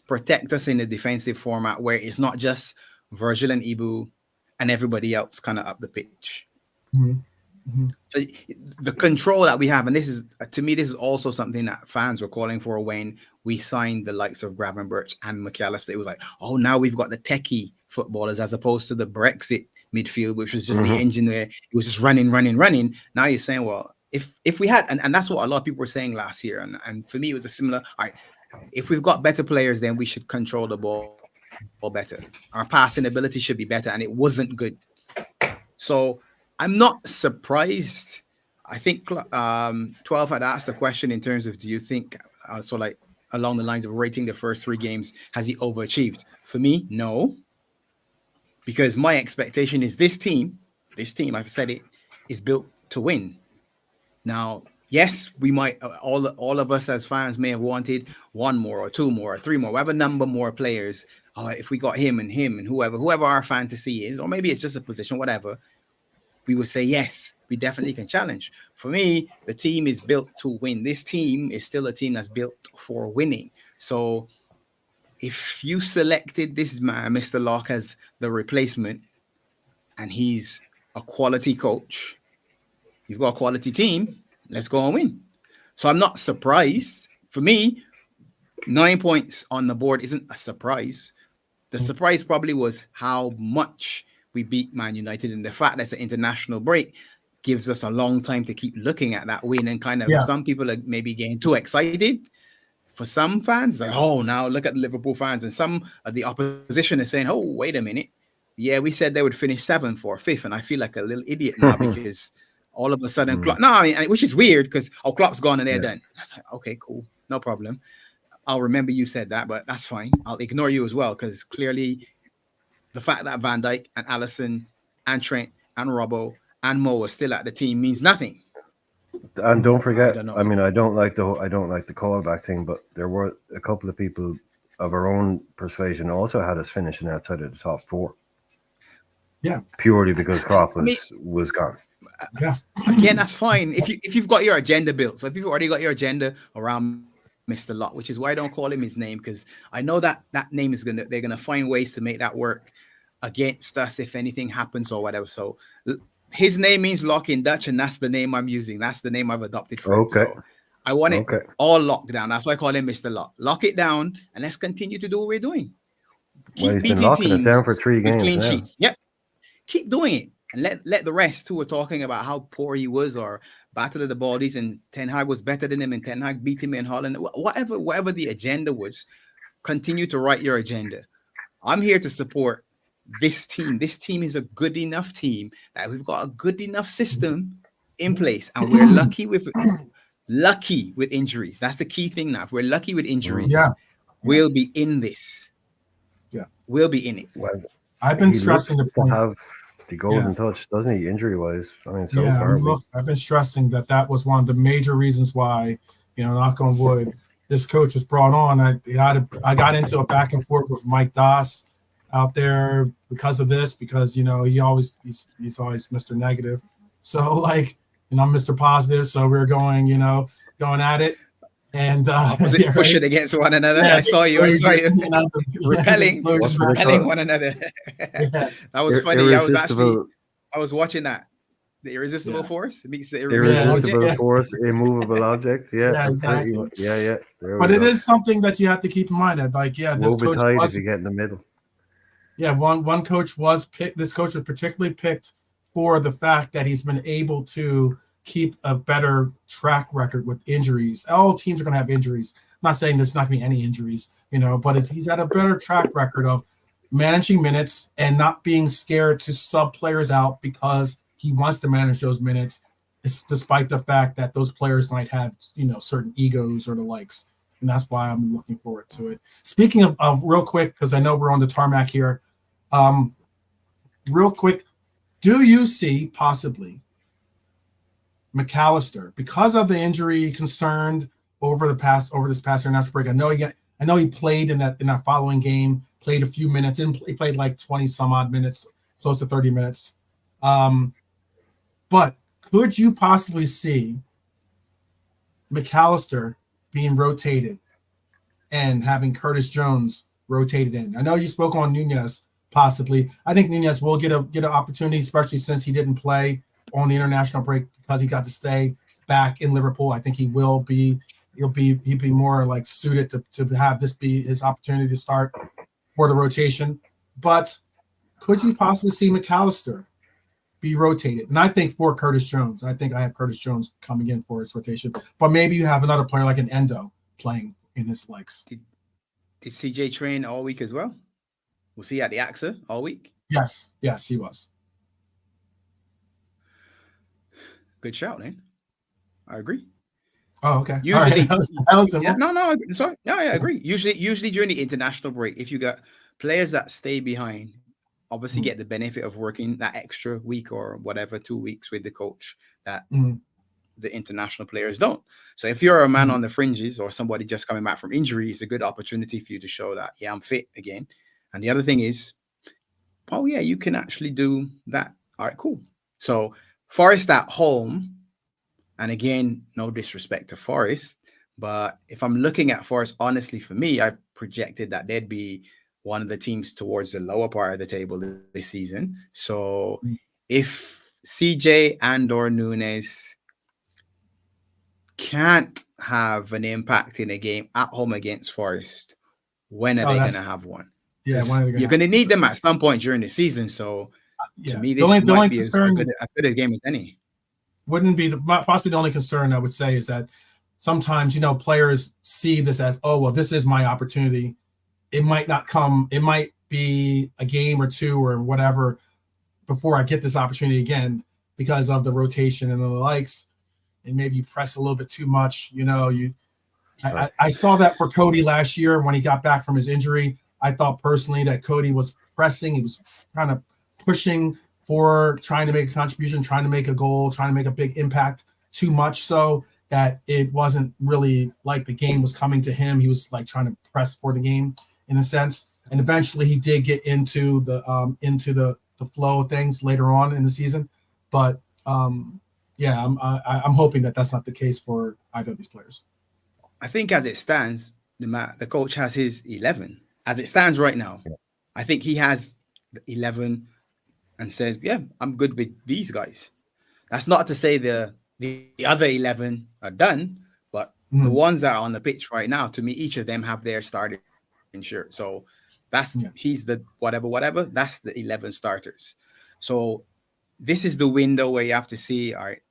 protect us in the defensive format, where it's not just Virgil and Ibu and everybody else kind of up the pitch. Mm-hmm. Mm-hmm. So the control that we have, and this is, to me, this is also something that fans were calling for when we signed the likes of Gravenberch and McAllister. It was like, oh, now we've got the techie footballers as opposed to the Brexit midfield, which was just the engine there. It was just running. Now you're saying, well, if we had, and that's what a lot of people were saying last year, and for me, it was a similar, all right, if we've got better players, then we should control the ball better. Our passing ability should be better, and it wasn't good. So I'm not surprised. I think 12 had asked the question in terms of, do you think, so like along the lines of rating the first 3 games, has he overachieved? For me, no. Because my expectation is this team, I've said it, is built to win. Now, yes, we might, all of us as fans may have wanted 1 more or 2 more or 3 more, whatever number more players. If we got him and whoever our fantasy is, or maybe it's just a position, whatever, we would say, yes, we definitely can challenge. For me, the team is built to win. This team is still a team that's built for winning. So if you selected this man, Mr. Locke, as the replacement, and he's a quality coach, you've got a quality team, let's go and win. So I'm not surprised. For me, 9 points on the board isn't a surprise. The surprise probably was how much we beat Man United, and the fact that it's an international break gives us a long time to keep looking at that win, and kind of some people are maybe getting too excited. For some fans, like, oh, now look at the Liverpool fans, and some of the opposition is saying, oh, wait a minute. Yeah, we said they would finish 7th or 5th, and I feel like a little idiot now because all of a sudden, Klopp, which is weird because Klopp's gone and they're done. I was like, okay, cool, no problem. I'll remember you said that, but that's fine. I'll ignore you as well, because clearly the fact that Van Dijk and Alisson and Trent and Robbo and Mo are still at the team means nothing. And don't forget, I mean, I don't like the callback thing, but there were a couple of people of our own persuasion also had us finishing outside of the top 4. Yeah, purely because Klopp was gone. Yeah, again, that's fine if you've got your agenda built. So if you've already got your agenda around Mr. Locke, which is why I don't call him his name, because I know that name is they're gonna find ways to make that work against us if anything happens or whatever. So his name means lock in Dutch, and that's the name I'm using. That's the name I've adopted for him. So I want it all locked down. That's why I call him Mr. Lock. Lock it down, and let's continue to do what we're doing. He's been locking it down for 3 games clean now. sheets. Yep. Keep doing it, and let the rest who are talking about how poor he was or battle of the bodies and Ten Hag was better than him and Ten Hag beat him in Holland, whatever the agenda was, continue to write your agenda. I'm here to support this team. This team is a good enough team that we've got a good enough system in place, and we're lucky with injuries. That's the key thing now. If we're lucky with injuries, we'll be in this. Yeah, we'll be in it. Well, I've been stressing the point. Have the golden touch, doesn't he? Injury wise, I mean, so yeah, far. I've been stressing that was one of the major reasons why, knock on wood, this coach was brought on. I got into a back and forth with Mike Doss out there because of this, because he's always Mr. Negative. So I'm Mr. Positive. So we're going at it. And opposites pushing against one another. Yeah, I saw you. Repelling one another. That was funny. I was watching that. The irresistible force meets the irresistible force, immovable object. Yeah, exactly. Yeah. But it is something that you have to keep in mind that, this coach was, if you get in the middle. Yeah, one coach was picked. This coach was particularly picked for the fact that he's been able to keep a better track record with injuries. All teams are going to have injuries. I'm not saying there's not going to be any injuries, but he's had a better track record of managing minutes and not being scared to sub players out because he wants to manage those minutes, despite the fact that those players might have, certain egos or the likes. And that's why I'm looking forward to it. Speaking of real quick, because I know we're on the tarmac here, real quick, do you see possibly McAllister, because of the injury concerned over this past international break. I know he played in that following game, played a few minutes, and he played like 20 some odd minutes, close to 30 minutes. But could you possibly see McAllister being rotated and having Curtis Jones rotated in? I know you spoke on Nunez possibly. I think Nunez will get an opportunity, especially since he didn't play on the international break because he got to stay back in Liverpool. I think he'll be more like suited to have this be his opportunity to start for the rotation. But could you possibly see McAllister be rotated? And I think for Curtis Jones, I have Curtis Jones coming in for his rotation. But maybe you have another player like an Endo playing in his legs. Did CJ train all week as well? Was he at the AXA all week? Yes, he was. Good shout, man. I agree. Oh, okay. Usually, right. no, sorry. No, I agree. Usually during the international break, if you got players that stay behind, obviously get the benefit of working that extra week or whatever, 2 weeks with the coach that the international players don't. So if you're a man on the fringes or somebody just coming back from injury, it's a good opportunity for you to show that, yeah, I'm fit again. And the other thing is, oh yeah, you can actually do that. All right, cool. So Forest at home, and again, no disrespect to Forest, but if I'm looking at Forest, honestly, for me, I've projected that they'd be one of the teams towards the lower part of the table this season. So if CJ and or Nunez can't have an impact in a game at home against Forest, when are they going to have one? Yeah, you're going to need them at some point during the season. So to me, this might be as good a game as any. Wouldn't be possibly the only concern I would say is that sometimes, players see this as, oh, well, this is my opportunity. It might not come. It might be a game or two or whatever before I get this opportunity again because of the rotation and the likes. And maybe you press a little bit too much. I saw that for Cody last year when he got back from his injury. I thought personally that Cody was pressing. He was kind of pushing for trying to make a contribution, trying to make a goal, trying to make a big impact too much so that it wasn't really like the game was coming to him. He was like trying to press for the game in a sense. And eventually he did get into the flow of things later on in the season. But I'm hoping that that's not the case for either of these players. I think as it stands, the coach has his 11. As it stands right now, I think he has 11 and says, yeah, I'm good with these guys. That's not to say the other 11 are done, but the ones that are on the pitch right now, to me, each of them have their starting shirt. So he's the whatever, that's the 11 starters. So this is the window where you have to see, all right,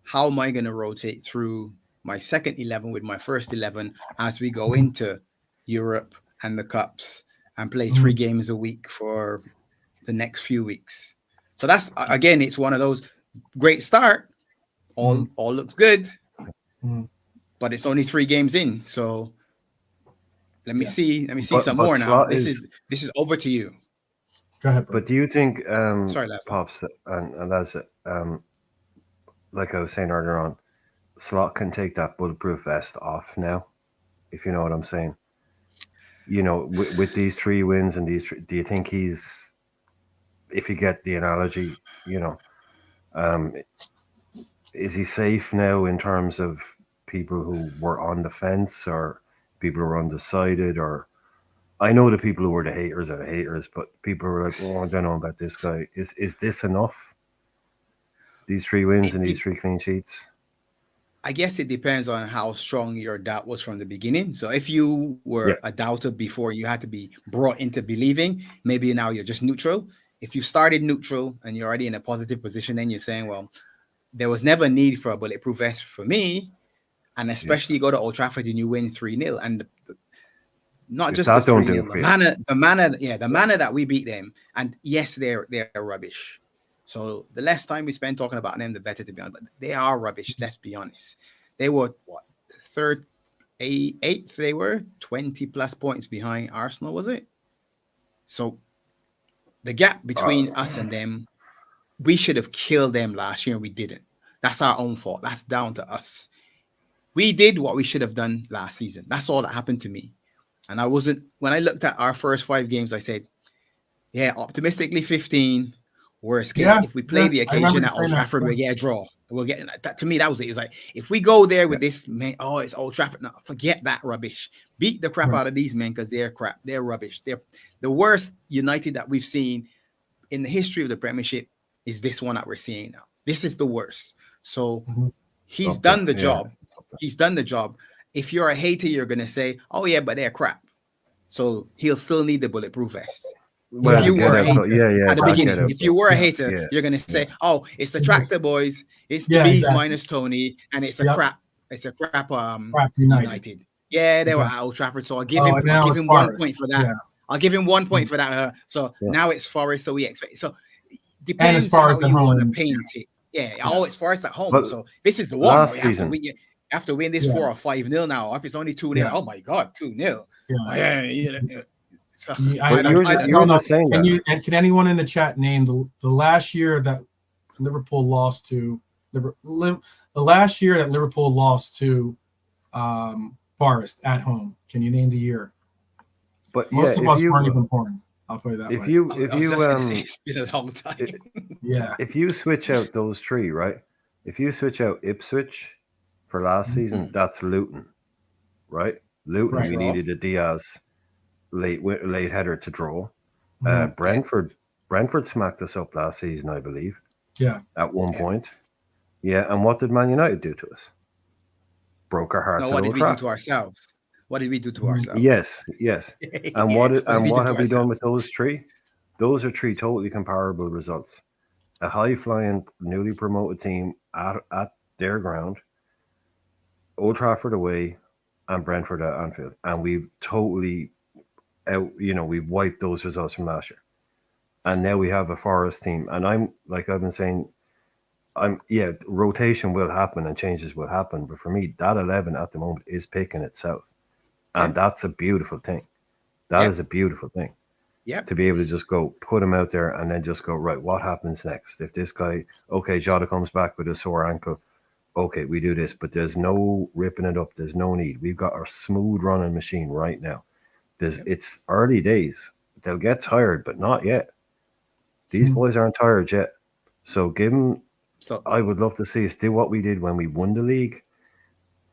how am I going to rotate through my second 11 with my first 11 as we go into Europe and the Cups and play 3 games a week for the next few weeks. So that's, again, it's one of those great start. All looks good, but it's only 3 games in. So let me see some more now. This is over to you. Go ahead, bro. But do you think, sorry, Lazar. Pops and that's like I was saying earlier on, Slot can take that bulletproof vest off now, if you know what I'm saying. With these 3 wins and these 3, do you think he's, if you get the analogy, is he safe now in terms of people who were on the fence or people who were undecided? Or I know the people who were the haters are the haters, but people were like, oh, I don't know about this guy. Is this enough? These 3 wins and these 3 clean sheets? I guess it depends on how strong your doubt was from the beginning. So if you were a doubter before, you had to be brought into believing, maybe now you're just neutral. If you started neutral and you're already in a positive position, then you're saying, well, there was never a need for a bulletproof vest for me. And especially you go to Old Trafford and you win 3-0. And not just the 3-0, the manner that we beat them. And yes, they're rubbish. So the less time we spend talking about them, the better, to be honest. But they are rubbish. Let's be honest. They were eighth. They were 20 plus points behind Arsenal, was it? So the gap between us and them, we should have killed them last year and we didn't. That's our own fault. That's down to us. we did what we should have done last season. That's all that happened to me. And when I looked at our first 5 games, I said, yeah, optimistically 15. Worst case, if we play the occasion at Old Trafford, we'll get a draw. We'll get that. To me, that was it. It was like, if we go there with this, man, it's Old Trafford. No, forget that rubbish. Beat the crap out of these men because they're crap. They're rubbish. They're the worst United that we've seen in the history of the Premiership is this one that we're seeing now. This is the worst. So he's done the job. He's done the job. If you're a hater, you're going to say, oh, yeah, but they're crap. So he'll still need the bulletproof vest. Well, if you were a hater at the beginning, if you were a hater, you're going to say, oh, it's the Tractor Boys, it's the Bees minus Tony, and it's a crap United. Yeah, they were at Old Trafford, so I'll give him 1 point for that. I'll give him 1 point for that. So now it's Forest, so we expect. So depends on how you want to paint it. Yeah, it's Forest at home. So this is the one. We have to win this 4 or 5-0 now. If it's only 2-0, oh my God, 2-0. So I don't know. Can anyone in the chat name the last year that Liverpool lost to Forest at home? Can you name the year? But most of us weren't even born. I'll put it that way. It's been a long time. If you switch out those 3, right? If you switch out Ipswich for last season, that's Luton, right? Luton, we needed a Diaz late header to draw. Brentford smacked us up last season, I believe. Yeah. At one point. Yeah, and what did Man United do to us? Broke our hearts. No, what did we do to ourselves? What did we do to ourselves? Yes. And what have we done with those 3? Those are 3 totally comparable results. A high-flying, newly promoted team at their ground, Old Trafford away, and Brentford at Anfield, and we've totally we've wiped those results from last year, and now we have a Forest team. And I've been saying, rotation will happen and changes will happen, but for me, that 11 at the moment is picking itself, and that's a beautiful thing. That is a beautiful thing. Yeah, to be able to just go put him out there and then just go, right, what happens next? If this guy, Jota comes back with a sore ankle, okay, we do this, but there's no ripping it up. There's no need. We've got our smooth running machine right now. It's early days. They'll get tired, but not yet. These boys aren't tired yet. So I would love to see us do what we did when we won the league.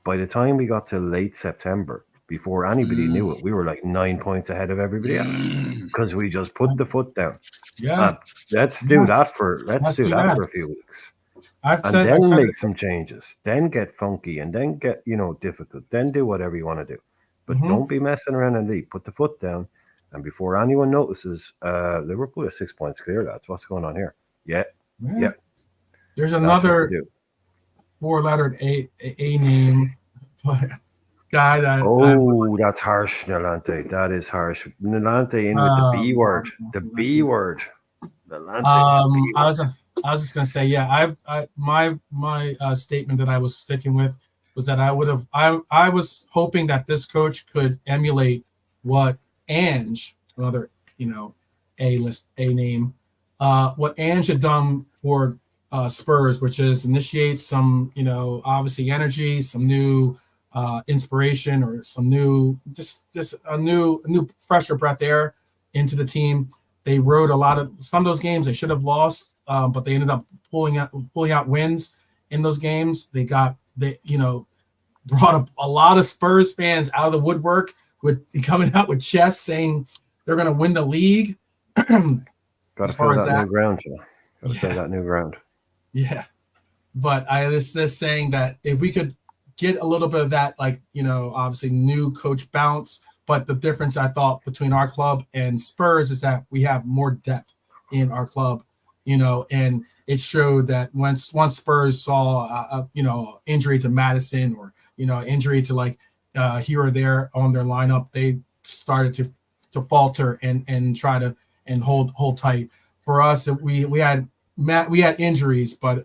By the time we got to late September, before anybody knew it, we were like 9 points ahead of everybody else because we just put the foot down. Yeah, let's do that for a few weeks, then make some changes, then get funky, and then get difficult, then do whatever you want to do, but don't be messing around in the league. Put the foot down, and before anyone notices, Liverpool are 6 points clear. That's what's going on here. Yeah. There's another 4-lettered A name. Guy that's harsh, Nolante. That is harsh. Nolante in with the B word. The B word. I was just gonna say, my statement that I was sticking with was that I was hoping that this coach could emulate what Ange, another A-list A name, what Ange had done for Spurs, which is initiate some obviously energy, some new inspiration, or some new just a new fresher breath air into the team. They rode some of those games they should have lost, but they ended up pulling out wins in those games. They brought up a lot of Spurs fans out of the woodwork with coming out with chests saying they're going to win the league. Got to fill that new ground, Joe. Got to fill that new ground. Yeah, but I was just saying that if we could get a little bit of that, obviously new coach bounce. But the difference I thought between our club and Spurs is that we have more depth in our club, and it showed that once Spurs saw, injury to Madison, or, injury to here or there on their lineup, they started to falter and try to hold tight. For us, we had injuries, but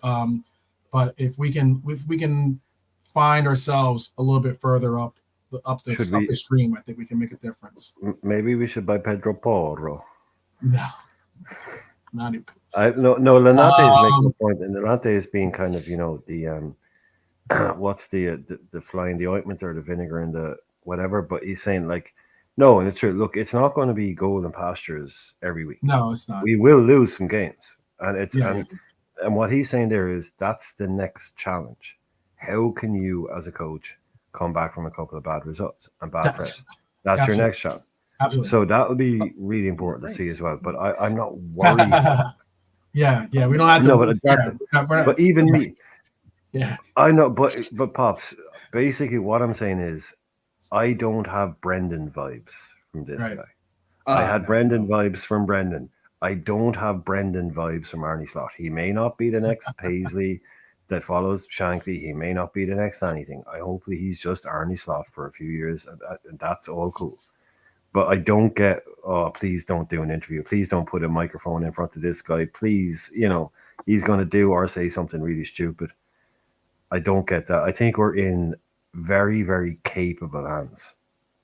if we can find ourselves a little bit further up the stream, I think we can make a difference. Maybe we should buy Pedro Porro. No, not even close. Llanate is making a point, and Llanate is being kind of, what's the fly in the ointment or the vinegar in the whatever. But he's saying like, no, and it's true. Look, it's not going to be golden pastures every week. No, it's not. We will lose some games, and it's Yeah, and what he's saying there is that's the next challenge. How can you, as a coach, come back from a couple of bad results and bad press? That's your absolutely. next challenge. Absolutely. So that'll be really important to see as well. But I'm not worried. Yeah, we don't have to. No, but that's but even me. Yeah, I know, but pops. Basically, what I'm saying is, I don't have Brendan vibes from this right. guy. I had Brendan vibes from Brendan. I don't have Brendan vibes from Arnie Slot. He may not be the next Paisley that follows Shankly. He may not be the next anything. Hopefully he's just Arnie Slot for a few years, and that's all cool. But I don't get, oh, please don't do an interview. Please don't put a microphone in front of this guy. Please, he's going to do or say something really stupid. I don't get that. I think we're in very, very capable hands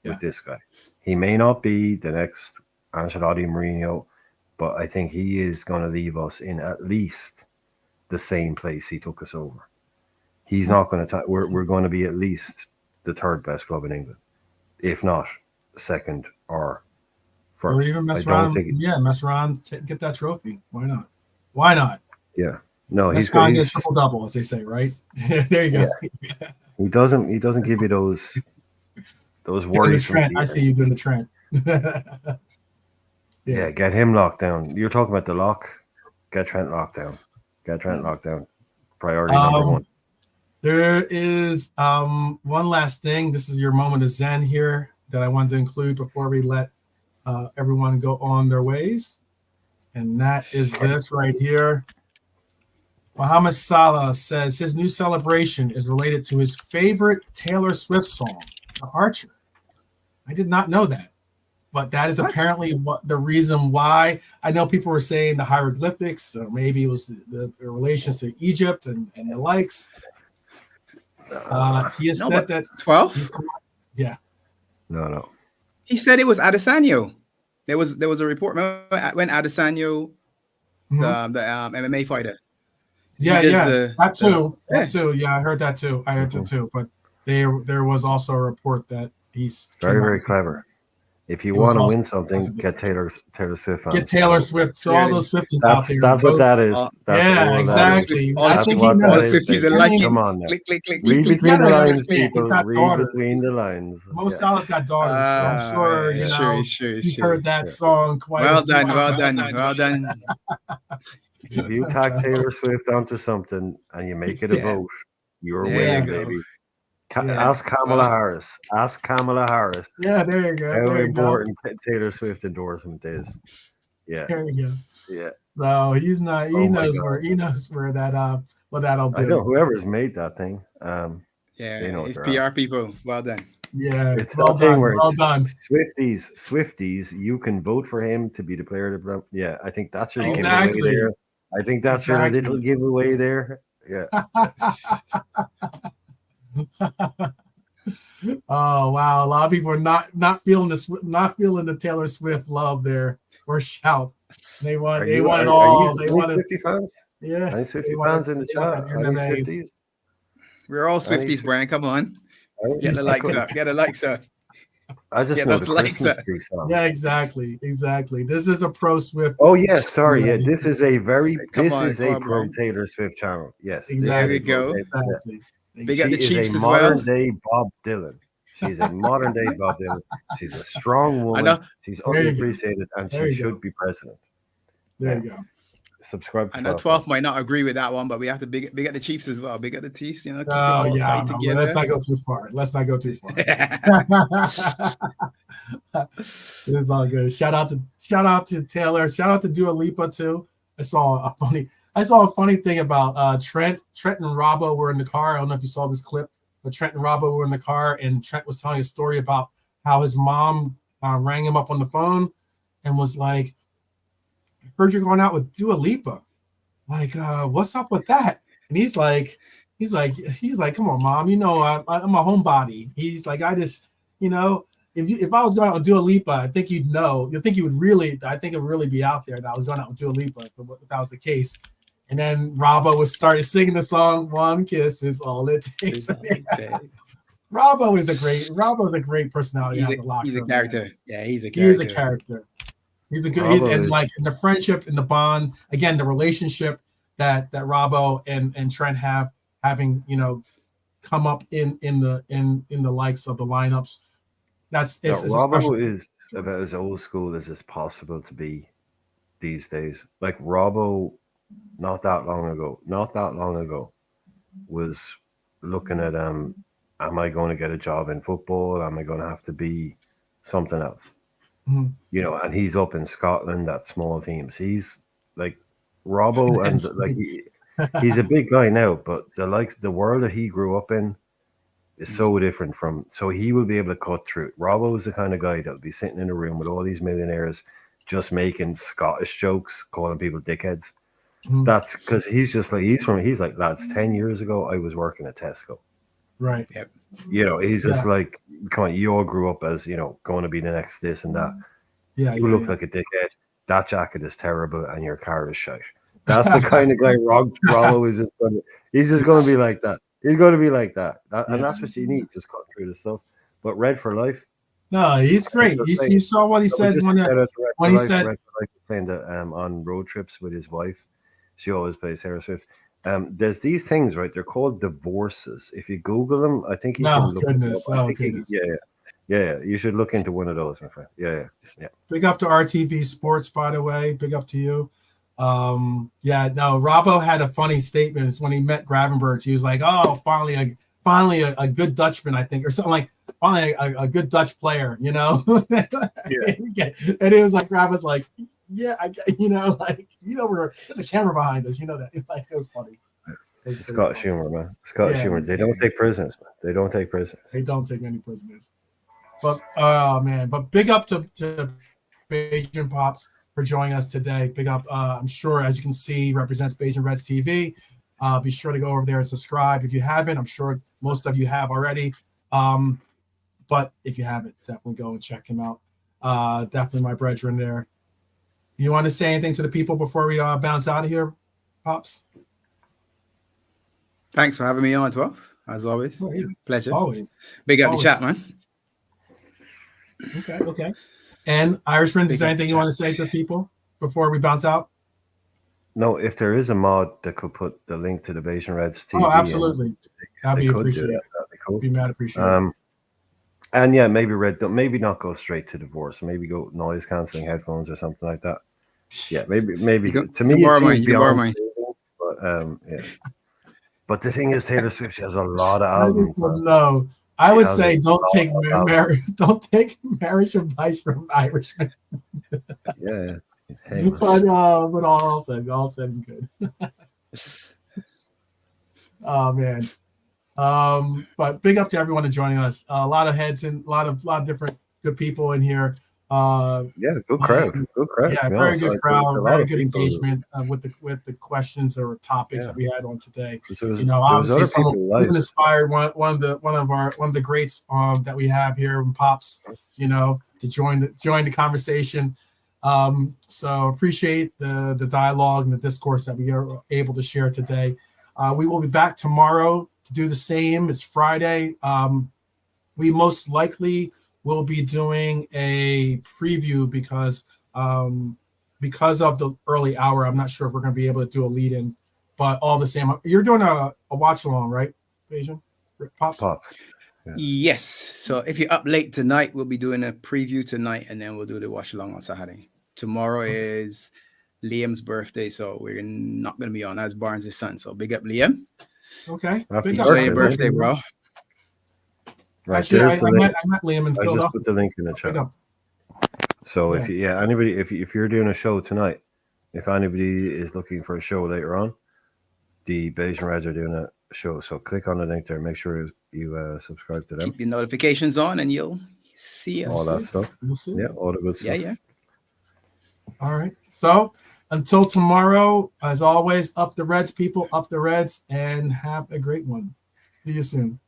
with this guy. He may not be the next Ancelotti Mourinho, but I think he is going to leave us in at least the same place he took us over. He's not going to. We're going to be at least the third best club in England, if not second or first. Or even mess around. Mess around. Get that trophy. Why not? Why not? Yeah. No, he's going to get triple double, as they say, right? There you go. Yeah. He doesn't give you those worries. I see you doing the trend. Yeah, get him locked down. You're talking about the lock. Get Trent locked down. Get Trent locked down. Priority number one. There is one last thing. This is your moment of zen here that I wanted to include before we let everyone go on their ways. And that is this right here. Mohamed Salah says his new celebration is related to his favorite Taylor Swift song, The Archer. I did not know that, but that is apparently what the reason why. I know people were saying the hieroglyphics, or maybe it was the relations to Egypt and the likes. He has said that 12. Yeah. No. He said it was Adesanya. There was a report when Adesanya, the MMA fighter. Yeah. That too. Yeah, I heard that too. But there was also a report that he's very, very clever. If you want to win something, get Taylor Swift on. Get Taylor Swift. So all those Swifties out there. That's what that is. Exactly. I think he knows. Swifties are like, come on now. Click. Read between the lines, people. Read between the lines. Mo Salah's got daughters, so I'm sure he's heard that song quite. Well done. If you tag Taylor Swift onto something and you make it a vote, you're winning, baby. Ask Kamala Harris. Yeah, there you go. How important Taylor Swift endorsement is. Yeah. There you go. Yeah. So he's not. He knows where that what that'll do. I know whoever's made that thing. It's PR people. Well done. Yeah, it's that thing where well done. Swifties, you can vote for him to be the player of the. Yeah, I think that's your exactly. giveaway there. I think that's your little giveaway there. Yeah. Oh wow! A lot of people are not feeling the Taylor Swift love there or shout. They want it all. They want 50 fans. Yeah, 50 fans in the chat. We're all Swifties, Brian. Come on, get the likes up. Get the likes up. I just know the Christmas tree song. Yeah, exactly. This is a pro Swift. Oh yes, sorry. Yeah, this is a pro Taylor Swift channel. Yes, exactly. There we go. Exactly. They got the Chiefs as well. Modern day Bob Dylan. She's a modern day Bob Dylan. She's a strong woman. She's underappreciated, and she should be president. There you go. Subscribe. I know 12 might not agree with that one, but we have to big at the Chiefs as well. Big at the Chiefs, Keep let's not go too far. It's all good. Shout out to Taylor. Shout out to Dua Lipa too. I saw a funny thing about Trent and Robbo were in the car. I don't know if you saw this clip, but Trent and Robbo were in the car, and Trent was telling a story about how his mom rang him up on the phone and was like, "I heard you're going out with Dua Lipa. Like, what's up with that?" And he's like, "Come on, mom. I'm a homebody." He's like, "I just, if I was going out with Dua Lipa, I think you'd know. I think it would really be out there that I was going out with Dua Lipa if that was the case." And then Robbo started singing the song "One Kiss Is All It Takes." Robbo's a great personality. He's a character. Man. Yeah, he's a character. He is a character. He's a good. Like in the friendship, in the bond, again, the relationship that Robbo and Trent having come up in the likes of the lineups. Robbo is about as old school as it's possible to be these days. Like Robbo, not that long ago, was looking at am I going to get a job in football? Am I going to have to be something else? Mm-hmm. And he's up in Scotland at small teams. He's like Robbo, and like he's a big guy now, but the world that he grew up in is so different from. So he will be able to cut through. Robbo is the kind of guy that'll be sitting in a room with all these millionaires, just making Scottish jokes, calling people dickheads. Mm-hmm. That's because he's like, lads, 10 years ago I was working at Tesco. Right. Yep. He's just like, come on, you all grew up as, going to be the next this and that. Yeah. You look like a dickhead. That jacket is terrible and your car is shite. That's the kind of guy Rollo is he's just going to be like that. He's going to be like that. And that's what you need, just cut through the stuff. But Red for Life. No, he's great. You saw what he said when he said saying that on road trips with his wife, she always plays Taylor Swift. There's these things, right? They're called divorces. If you Google them, I think you can look goodness. Yeah. You should look into one of those, my friend. Yeah. Big up to RTV Sports, by the way. Big up to you. Robbo had a funny statement when he met Gravenberch. He was like, "Oh, finally a good Dutchman, I think," or something like. Finally, a good Dutch player, Yeah. And it was like Gravenberch, like. Yeah, there's a camera behind us. That. Like, it was funny. Scottish humor, man. Scottish humor. They don't take prisoners, man. They don't take prisoners. They don't take any prisoners. But but big up to Bajan Pops for joining us today. Big up. I'm sure, as you can see, represents Bajan Reds TV. Be sure to go over there and subscribe if you haven't. I'm sure most of you have already. But if you haven't, definitely go and check him out. Definitely my brethren there. You want to say anything to the people before we bounce out of here, Pops? Thanks for having me on, 12. As always. Oh, yeah. Pleasure. Always. Big up the chat, man. Okay. And Irishman, is there anything you want to say to the people before we bounce out? No, if there is a mod that could put the link to the Bajan Reds TV. Oh, absolutely. That'd be appreciated. That'd be cool. Be mad appreciated. And yeah, maybe not go straight to divorce. Maybe go noise cancelling headphones or something like that. Yeah, maybe to me it seems beyond. But yeah. But the thing is, Taylor Swift, she has a lot of albums. No, I would say don't take marriage advice from Irishmen. Yeah. Hey, but all said and good. Oh man. But big up to everyone joining us. A lot of heads and a lot of different good people in here. Good crowd. Yeah, very good crowd. Very good engagement with the questions or topics that we had on today. Obviously, someone inspired one of the greats that we have here, Pops. To join the conversation. So appreciate the dialogue and the discourse that we are able to share today. We will be back tomorrow to do the same. It's Friday. We most likely will be doing a preview because of the early hour. I'm not sure if we're going to be able to do a lead-in, but all the same, you're doing a watch-along, right, Bajan? Pops? Yeah. Yes. So if you're up late tonight, we'll be doing a preview tonight, and then we'll do the watch-along on Saturday. Tomorrow is Liam's birthday, so we're not going to be on as Barnes' son. So big up, Liam. Okay. Enjoy your birthday, bro. Right. Actually, I met Liam in Philadelphia. I just put the link in the chat. So if you're doing a show tonight, if anybody is looking for a show later on, the Bajan Reds are doing a show. So click on the link there. Make sure you subscribe to them. Keep your notifications on, and you'll see us. All that stuff. We'll see. Yeah, all the good stuff. Yeah. All right. So until tomorrow, as always, up the Reds, people, up the Reds, and have a great one. See you soon.